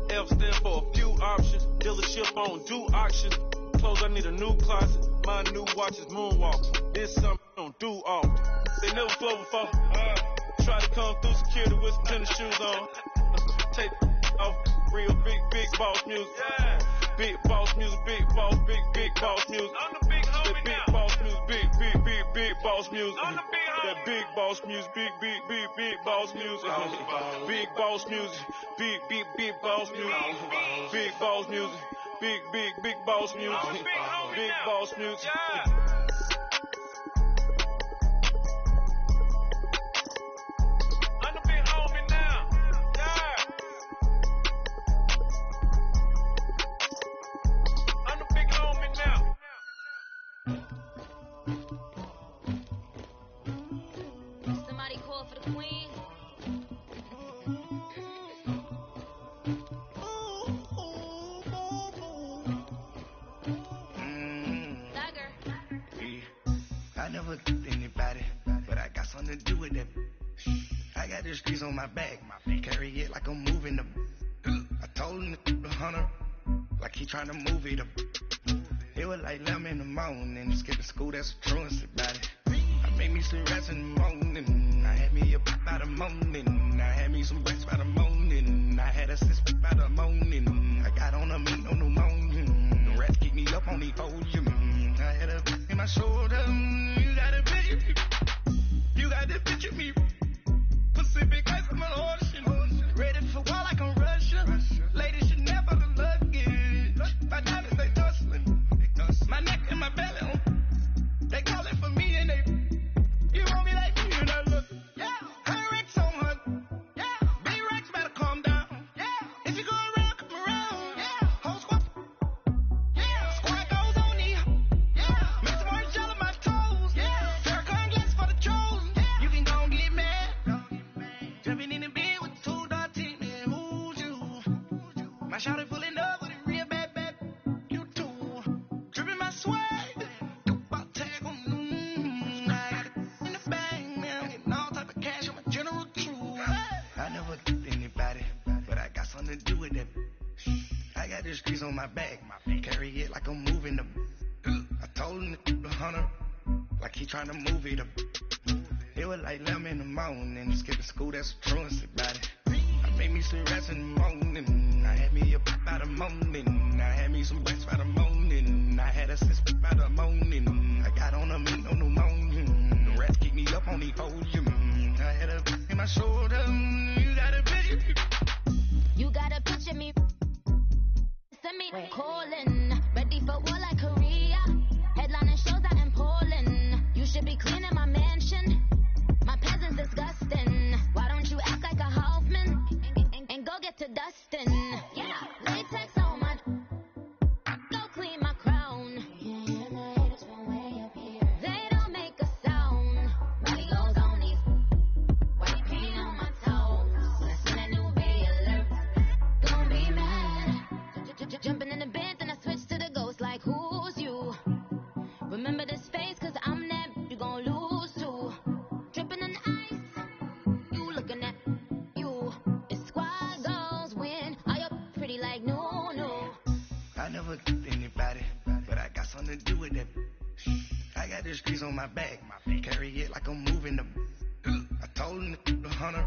F stand for a few options. Dealership on do auctions. Clothes, I need a new closet. My new watch is moonwalking. This something I don't do often. They never flow before. Try to come through security with some tennis shoes on. Take off real big boss music. Big boss music, big boss music. I'm the big homie now. Big boss music, big boss music. I'm the big homie. That big boss music, big boss music. Big boss music, big boss music. Big boss music, big boss music. Big boss music. I'm the big homie now. I'm the big homie now. Somebody call for the queen. I never killed anybody, but I got something to do with that. I got the streets on my back, carry it like I'm moving the. I told him to 100, like he trying to move it up. It was like 11 in the morning, skip to school, that's a truancy about it. I made me some rats in the morning, I had me a pop by the morning, I had me some breasts by the morning, I had a six by the morning, I got on a meat on the morning, the rats keep me up on the podium, I had a in my shoulder. the streets on my back. Carry it like I'm moving the. I told him to 100, like he trying to move it up. It was like 11 in the morning, skipping school, that's a truancy about it. I made me some rest in the morning, I had me up by the morning, I had me some rest by the morning, I had a sense by the morning, I got on a meat on the morning, the rest keep me up on the podium, I had a in my shoulder, you gotta picture me, send me calling, ready for war like Korea, headlining shows out in Poland, you should be cleaning my mansion. My peasant's disgusting. Why don't you act like a Hoffman and go get to dustin'? Yeah, latex on my. Go clean my crown. They don't make a sound. Money goes on these. White paint on my toes. When I see that new bay alert, don't be mad. Jumping in the bed, then I switch to the ghost like who's you? Remember this face, cause I'm that you gon' lose to. Dripping in ice, you looking at you. It's squad goals win. Are you pretty like no? I never killed anybody, but I got something to do with that. I got the streets on my back, carry it like I'm moving the. I told him to 100,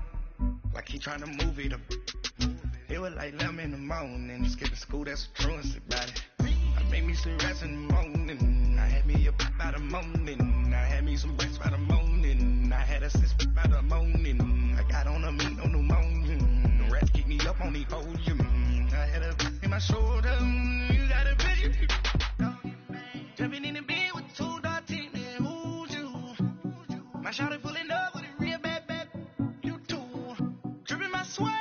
like he trying to move it up. It was like 11 in the morning, skipping school, that's a truancy about it. I made me some rest in the morning, I had me up by the morning, I had me some rest by the morning, I had a sense by the morning, I got on a meat on the morning, the rest keep me up on the podium, I had a in my shoulder, you got a picture, jumping in the bed with 2 dark teeth, and who's you? My shawty pulling up with a real bad, you too, dripping my swag.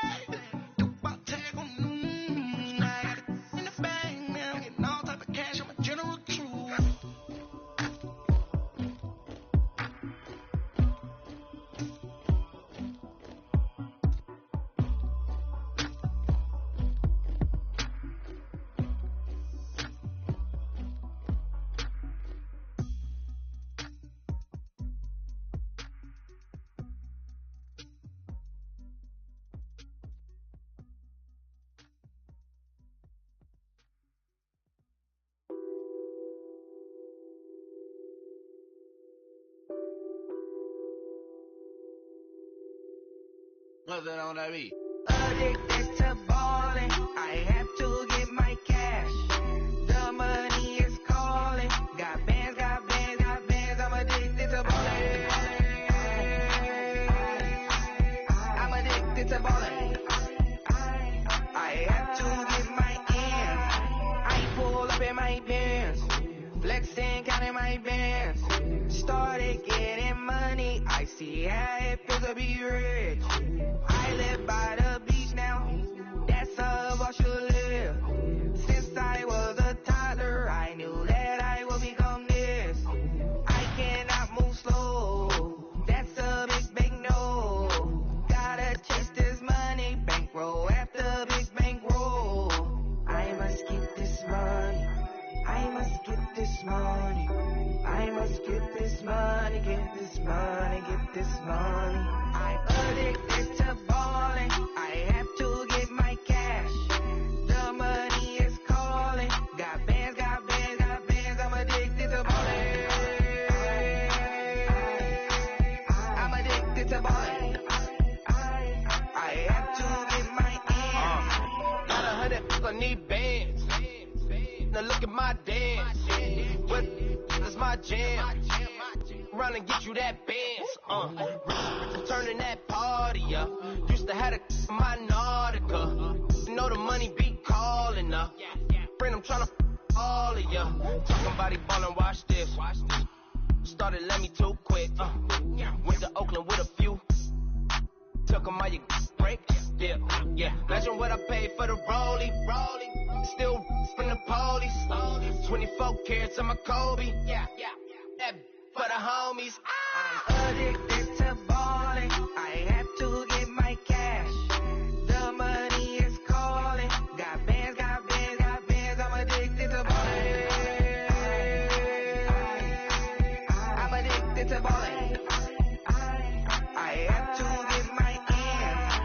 What's that on that beat? Addicted to ballin', I have to get my cash. The money is calling. Got bands, I'm addicted to ballin'. I'm addicted to ballin'. I have to get my ends. I pull up in my pants, flexing, counting my bands. Started getting money, I see how it feels to be rich. I live by the beach now, that's how I should live. Since I was a toddler, I knew that I would become this. I cannot move slow, that's a big no. Gotta chase this money, bankroll after big bankroll. I must get this money, I must get this money. I must get this money, get this money, get this money. I'm addicted to ballin', I have to get my cash. The money is calling. Got bands, I'm addicted to ballin'. I'm addicted to ballin'. I have to get my ends. Got 100, I need bands. Now look at my dance. What is my jam? Run and get you that bands. Turning that party up. Used to have a my Nautica. You know the money be calling up. Friend, I'm tryna all of ya. Talking about he ballin', watch this. Started let me too quick. Went to Oakland with a few. Took 'em all your break. Yeah. Imagine what I paid for the rollie. Still from the police. 24 carats on my Kobe. That for the homies. I'm addicted to ballin', I have to get my cash. The money is calling. Got bands, I'm addicted to ballin'. I'm addicted to ballin'. I have to get my ends.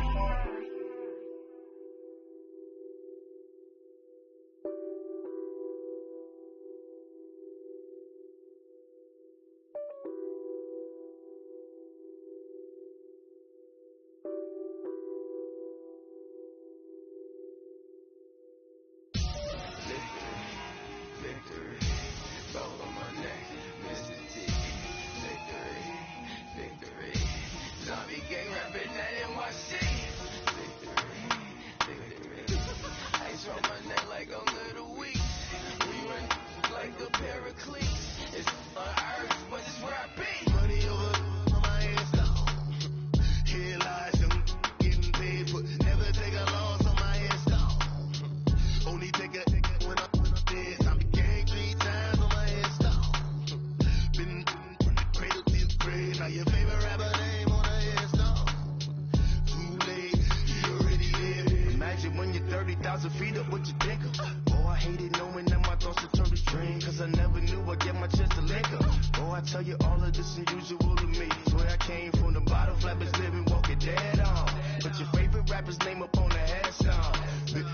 up with your dicker. Oh, I hated knowing that my thoughts would turn to dream, cause I never knew I'd get my chance to lick her. Oh, I tell you all of this unusual to me. Swear I came from the bottom, flappers living, walking dead on. Put your favorite rapper's name up on the headstone. Big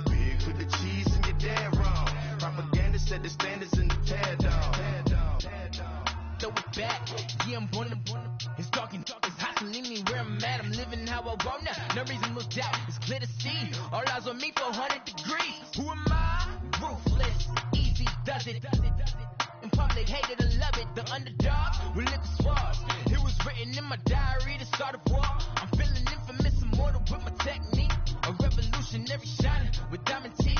with the cheese and you're dead wrong. Propaganda set the standards in the tear down. Throw it back, yeah, I'm born. It's dark, it's hot, so leave me where I'm at. I'm living how I want now. No reason to look doubt, it's clear to see. All eyes on me for 100 degrees. Who am I? Ruthless, easy does it. In public, hated or love it. The underdog will live the swabs. It was written in my diary to start a war. I'm feeling infamous, immortal with my technique. A revolutionary shining with diamond teeth.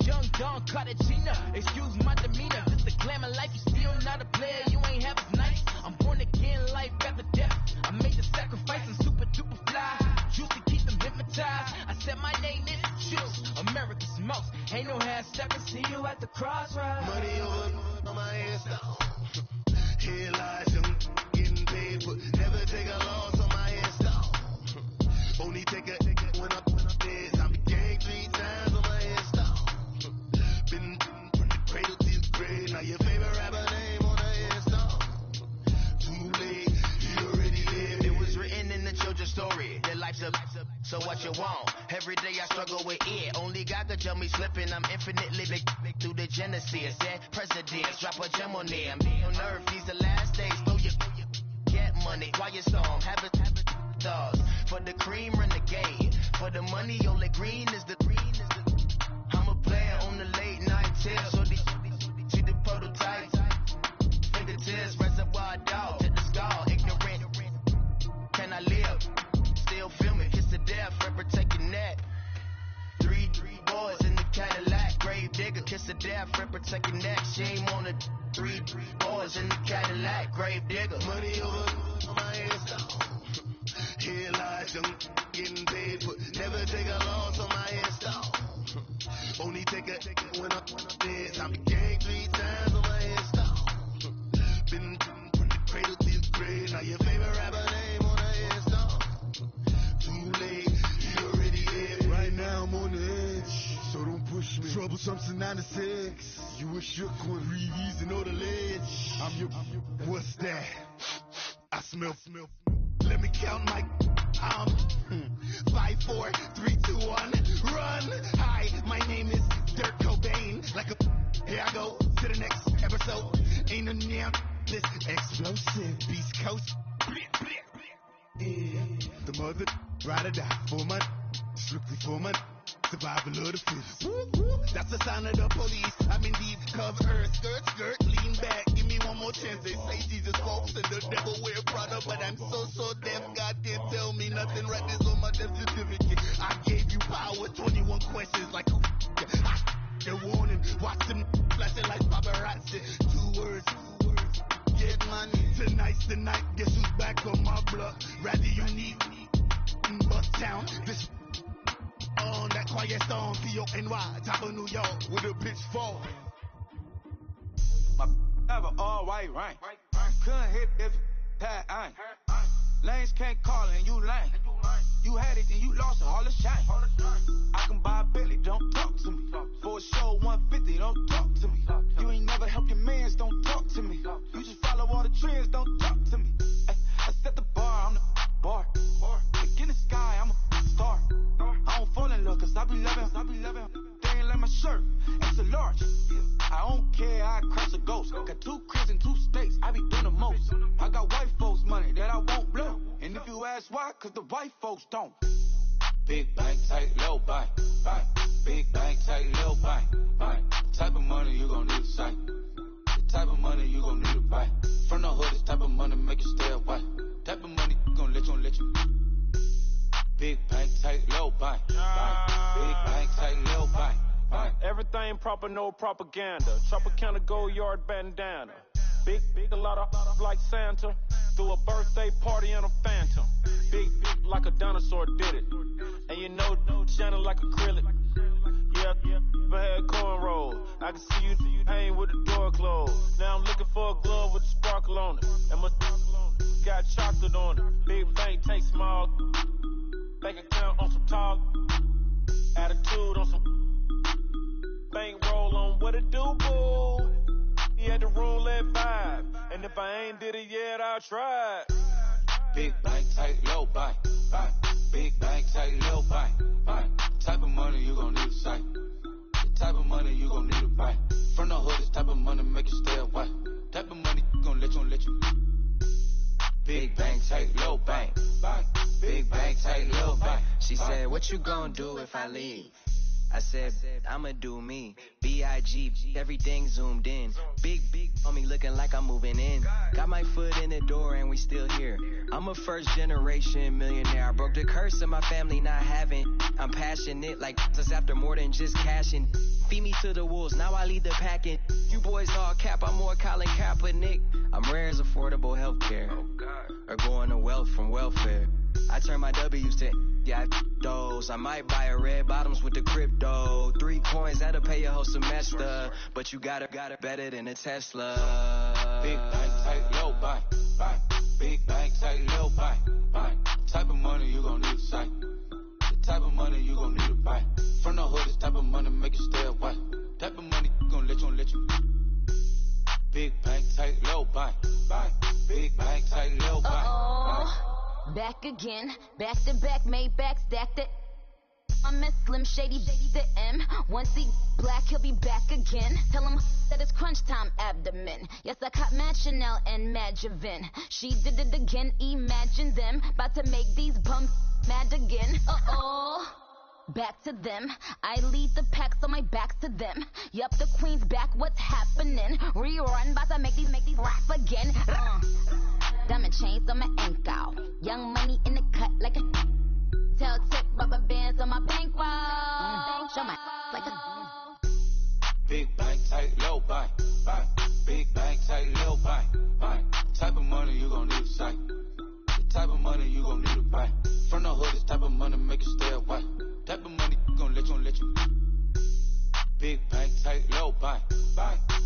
Young Don Cartagena, excuse my demeanor. This a glamour life, you still not a player. You ain't half as nice. I'm born again, life after death. I made the sacrifice and super duper fly. Used to keep them hypnotized. I said my name is Juice, America's most. Ain't no half stepping. See you at the crossroads. Money over on my head stone. Here lies them getting paid, but never take a loss on my head stone. Only take a when I'm dead. I be gang 3 times on my head stone. Been from the cradle to the grave. Now your favorite rapper name on the head stone. Too late, you already lived. It was written in the children's story. Their life's a so what you want? Every day I struggle with it. Only God could tell me slipping. I'm infinitely big through the genesis. Yeah, presidents drop a gem on them. On earth, these the last days. Throw your get money. Quiet storm. Have a thoughts. For the cream, renegade. For the money, only green is the I'm a player on the late night till. So see the prototypes. Fingertips, reservoir dog. To the skull, ignorant. Can I live? Still filming, kiss to death, rep protect your neck. 3 boys in the Cadillac, grave digger, kiss to death, rep protect your neck. Shame on the 3 boys in the Cadillac, grave digger. Money over on my head stone. Here lies them getting paid, but never take a loss on my head stone. Only take a when I'm dead. I be gang 3 times on my head stone. Been from the cradle to the grave. Now your favorite rapper name on the head stone. Too late, you already here. Right now I'm on the edge, so don't push me. Troublesome to 96. You a shook one, Reeves and all the ledge. I'm your, what's that? I smell. Let me count my 5, 4, 3, 2, 1, run. Hi, my name is Dirk Cobain. Like a, here I go to the next episode. Ain't no damn this explosive Beast Coast. Yeah. The mother ride or die for my strictly for my survival of the fittest. That's the sign of the police. I'm indeed cover skirt, lean back. Give me one more chance. They say Jesus walks and the devil wear Prada, but I'm so deaf. God can't tell me nothing. Right this on my death certificate. I gave you power. 21 questions like who? They're warning. Watch them flashing like paparazzi. 2 words. Get money. Tonight's the night. Guess who's back on my block? Rather unique. Bucktown. This on that quiet storm. P-O-N-Y. Top of New York. With a pitchfork. My have an all white ring. Couldn't hit if had ain't. Lanes can't call and you lame. You had it and you lost it, all the shine. I can buy a Billy, don't talk to me. For a show 150, don't talk to me. You ain't never helped your mans, don't talk to me. You just follow all the trends, don't talk to me. I set the bar, I'm the bar. Like in the sky, I'm a star. I don't fall in love, cause I be loving. They ain't like my shirt, it's a large. I don't care, I cross a ghost. Got 2 cribs in 2 states, I be doing the most. I got white folks money that I won't blow. And if you ask why, cause the white folks don't. Big bank, tight, low bank. Big bank, tight, low bank. Type of money you gon' need to sight. The type of money you gon' need to buy. From the hood, this type of money make you stay away. Type of money gon' let you. Big bank, tight, low bank. Big bank, tight, low bank. Everything proper, no propaganda. Tropicana gold yard bandana. Big, a lot of like Santa. Threw a birthday party in a phantom. Big like a dinosaur did it. And you know, shining like acrylic. Yeah, I had cornrows. I can see you hang with the door closed. Now I'm looking for a glove with a sparkle on it. And my got chocolate on it. Big bank, take small. Bank account on some talk. Attitude on some. what it do, boo? He had the roulette vibe, and if I ain't did it yet, I'll try. Big bank, tight, low buy. Big bank, tight, low buy. Type of money you gon' need to sight. The type of money you gon' need to buy. From the hood, this type of money make you stay away. Type of money gon' let you. Big bank, tight, low bank. Big bank, tight, low bank. She said, what you gon' do if I leave? I said, I'ma do me. B.I.G. Everything zoomed in. Big on me looking like I'm moving in. Got my foot in the door and we still here. I'm a first generation millionaire. I broke the curse of my family not having. I'm passionate like us after more than just cashing. Feed me to the wolves, now I lead the packing. You boys all cap, I'm more Colin Kaepernick. I'm rare as affordable healthcare. Or going to wealth from welfare. I turn my W's to those. I might buy a red bottoms with the crypto. 3 coins, that'll pay your whole semester. But you got it better than a Tesla. Big bank, tight, low buy. Big bank, tight, low buy. Type of money you gon' need to sight. The type of money you gon' need to buy. From the hood, this type of money make you stay away. Type of money gon' let you. Big bank, tight, low buy. Big bank, tight, low buy. Back again, back to back, made back, stacked it. I'm a Slim Shady, the M. Once he black, he'll be back again. Tell him that it's crunch time abdomen. Yes, I caught Mad Chanel and Mad Javin. She did it again, imagine them. About to make these bums mad again. Back to them. I lead the pack, so my back's to them. Yup, the queen's back, what's happening? Rerun, about to make these rap again. Diamond chains on my ankle. Young money in the cut like a tell tip rubber bands on my bankroll. Show my like a big bank, tight, low buy. Big bank, tight, low buy. Type of money you gon' need to sight. The type of money you gon' need to buy. From the hood, this type of money make you stay away. Type of money gon' let you. Big bank, tight, low buy.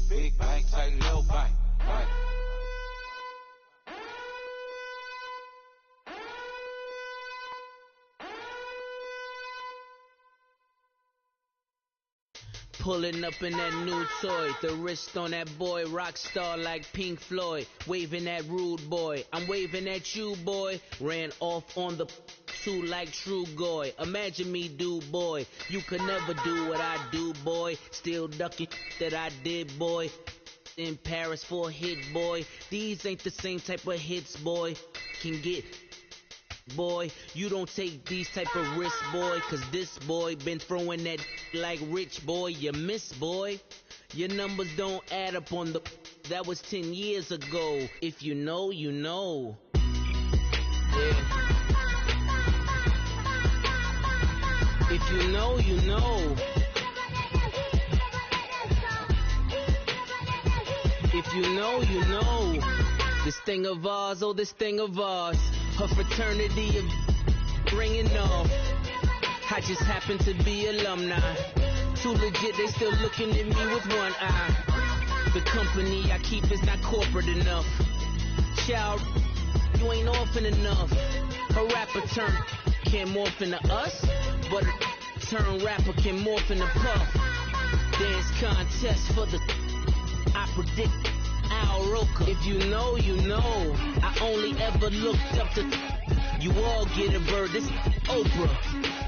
Big bank, tight, low buy. Pulling up in that new toy, the wrist on that boy, rock star like Pink Floyd, waving at rude boy, I'm waving at you boy, ran off on the two like True Goy, imagine me do boy, you could never do what I do boy, still ducking that I did boy, in Paris for a hit boy, these ain't the same type of hits boy, can get boy, you don't take these type of risks, boy, cause this boy been throwing that like rich boy, you miss, boy. Your numbers don't add up on the, that was 10 years ago. If you know, you know. Yeah. If you know, you know. If you know, you know. This thing of ours, oh, this thing of ours. Her fraternity of ringing off. I just happen to be alumni. Too legit, they still looking at me with one eye. The company I keep is not corporate enough. Child, you ain't orphan enough. A rapper turn can't morph into us, but a turn rapper can morph into Puff. Dance contest for the, I predict Al Roker. If you know, you know. I only ever looked up to, you all get a bird, this Oprah.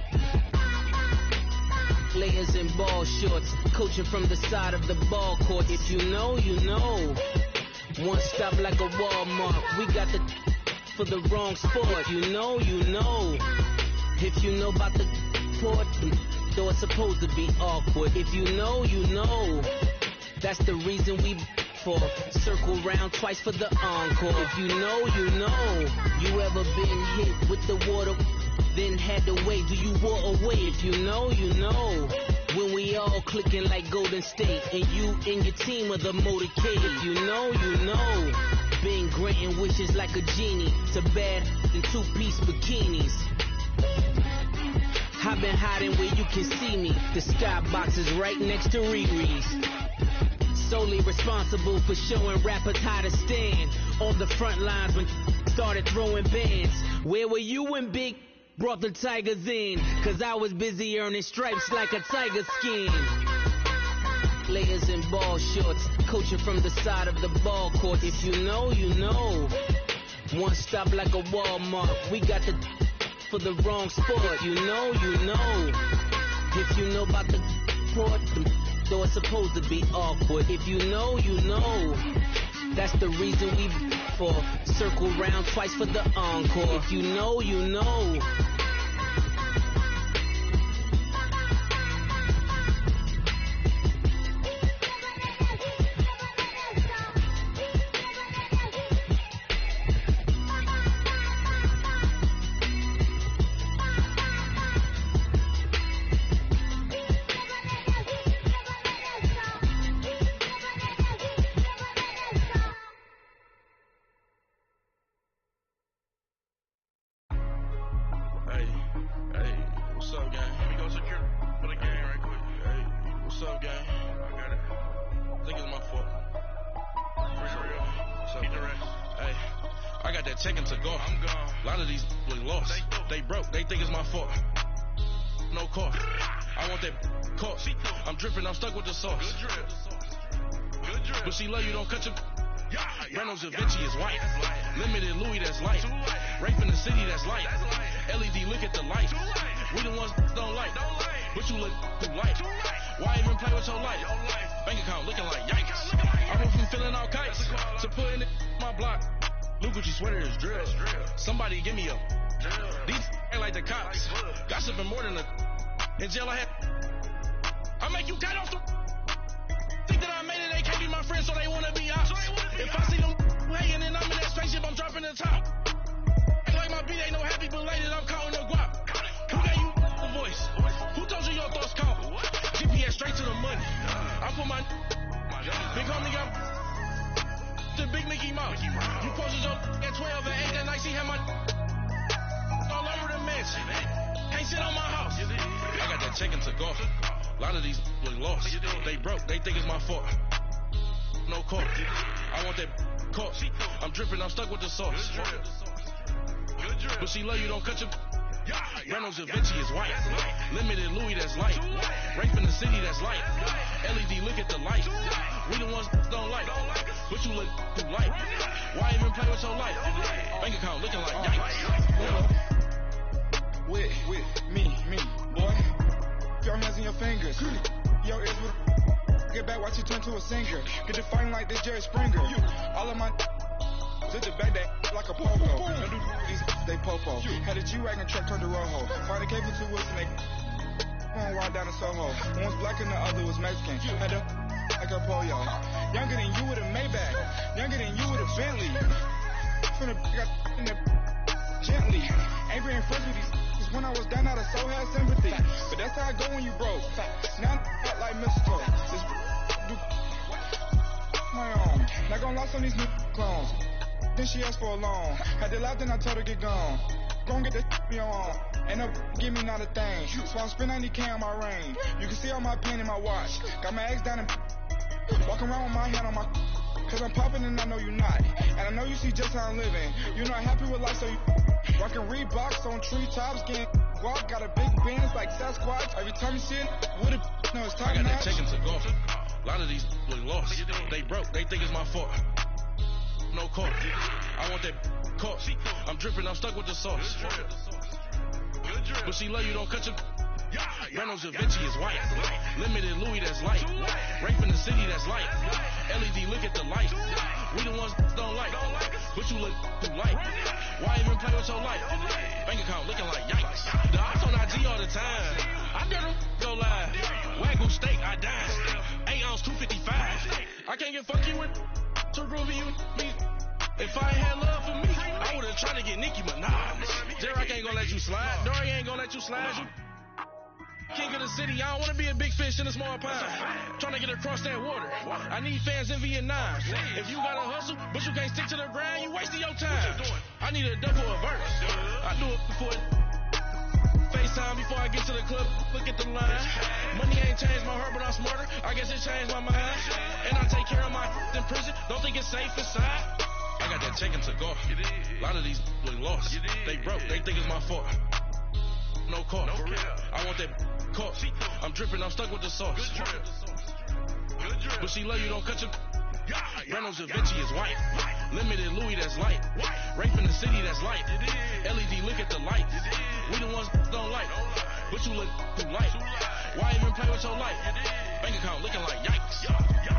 Layers in ball shorts, coaching from the side of the ball court. If you know, you know. One stop like a Walmart. We got the for the wrong sport. If you know, you know. If you know about the port, though it's supposed to be awkward. If you know, you know. That's the reason we for circle round twice for the encore. If you know, you know. You ever been hit with the water? Then had to wait, do you walk away? If you know, you know. When we all clicking like Golden State, and you and your team are the motorcade. If you know, you know. Been granting wishes like a genie to bad in two-piece bikinis. I've been hiding where you can see me. The skybox is right next to Riri's. Solely responsible for showing rappers how to stand on the front lines when started throwing bands. Where were you when Big brought the Tigers in? Cause I was busy earning stripes like a tiger skin. Layers and ball shorts, coaching from the side of the ball court. If you know, you know. One stop like a Walmart. We got the for the wrong sport. You know, you know. If you know about the port, though it's supposed to be awkward. If you know, you know. That's the reason we for circle round twice for the encore. If you know, you know. She love you, don't cut your Reynolds Da Vinci is white. Limited Louis, that's light. Rape in the city, that's light. LED, look at the light. We the ones don't like. But you look too light. Why even play with your life? Bank account looking like yikes. I went from feeling all kites to putting it in my block. Blue Gucci sweater is drill. Somebody give me a these ain't like the cops. Gossiping more than a in jail I had. I make you cut off the think that I made it, they can't be my friends, so they wanna be ops. If I see them hanging and I'm in that spaceship, I'm dropping the top. Ain't like my beat ain't no happy belated, I'm counting the guap. Who gave you the voice? Who told you your thoughts count? GPS straight to the money. I put my big homie got the big Mickey Mouse. You posted your at 12 and 8 that night, she had my all over the mansion. Can't sit on my house. I got that chicken to go. A lot of these was lost. They broke, they think it's my fault. No court. I want that court. I'm dripping, I'm stuck with the sauce. But she love you, don't cut your Reynolds Da Vinci is white. Limited Louis, that's light. Rape in the city, that's light. LED, look at the light. We the ones don't like. But you look too light. Why even play with your life? Bank account looking like yikes. With me, boy. Your hands and your fingers. Your ears with get back, watch you turn to a singer. Get to fighting like this Jerry Springer. All of my to the back that like a popo. Don't do these they popo. Had a G-Wagon truck turned to Rojo. Find a cable to woods and they going wild down in Soho. One was black and the other was Mexican. Had a like a pollo. Younger than you with a Maybach. Younger than you with a Bentley. From the got in the gently. Ain't being friends with these. When I was down, I so had sympathy. But that's how I go when you broke. Now I'm act like mistletoe. Just do my own. Not gonna lost on these new clones. Then she asked for a loan. Had to laugh, then I told her get gone. Gon' get that me on. And up, give me not a thing. So I'm spending 90K on my range. You can see all my pen in my watch. Got my ex down and walking around with my hand on my. Cause I'm popping and I know you not. And I know you see just how I'm living. You're not happy with life, so you rockin' Reeboks on treetops, getting guap. Got a big Benz like Sasquatch. Every time you see it, with a no, it's time. I got that chicken to go. A lot of these was lost. They broke, they think it's my fault. No court. I want that court. I'm dripping, I'm stuck with the sauce. But she love you, don't cut your Reynolds Da Vinci is white. Limited Louis, that's light. Rape in the city, that's light. LED, look at the light. We the ones don't like. But you look too light. Why even play with your life? Bank account looking like yikes. The ops on IG all the time. I dare them go live. Wagyu steak, I die. 8 ounce, 255. I can't get fuck you with to groovy you me. If I ain't had love for me, I would've tried to get Nicki Minaj. Derek ain't gonna let you slide. Dory ain't gonna let you slide. You king of the city, I don't wanna be a big fish in a small pond. Trying to get across that water. I need fans in Vietnam. If you gotta hustle, but you can't stick to the grind, you wasting your time. I need a double a verse. I do it before FaceTime before I get to the club. Look at the line. Money ain't changed my heart, but I'm smarter. I guess it changed my mind. And I take care of my in prison. Don't think it's safe inside. I got that chicken to go. A lot of these was lost. They broke, they think it's my fault. No court. I want that court. I'm dripping, I'm stuck with the sauce. But she love you, don't cut your. delveto07's is white. Limited Louis, that's light. Rape in the city, that's light. LED, look at the light. We the ones don't like. But you look too light. Why even play with your life? Bank account looking like yikes.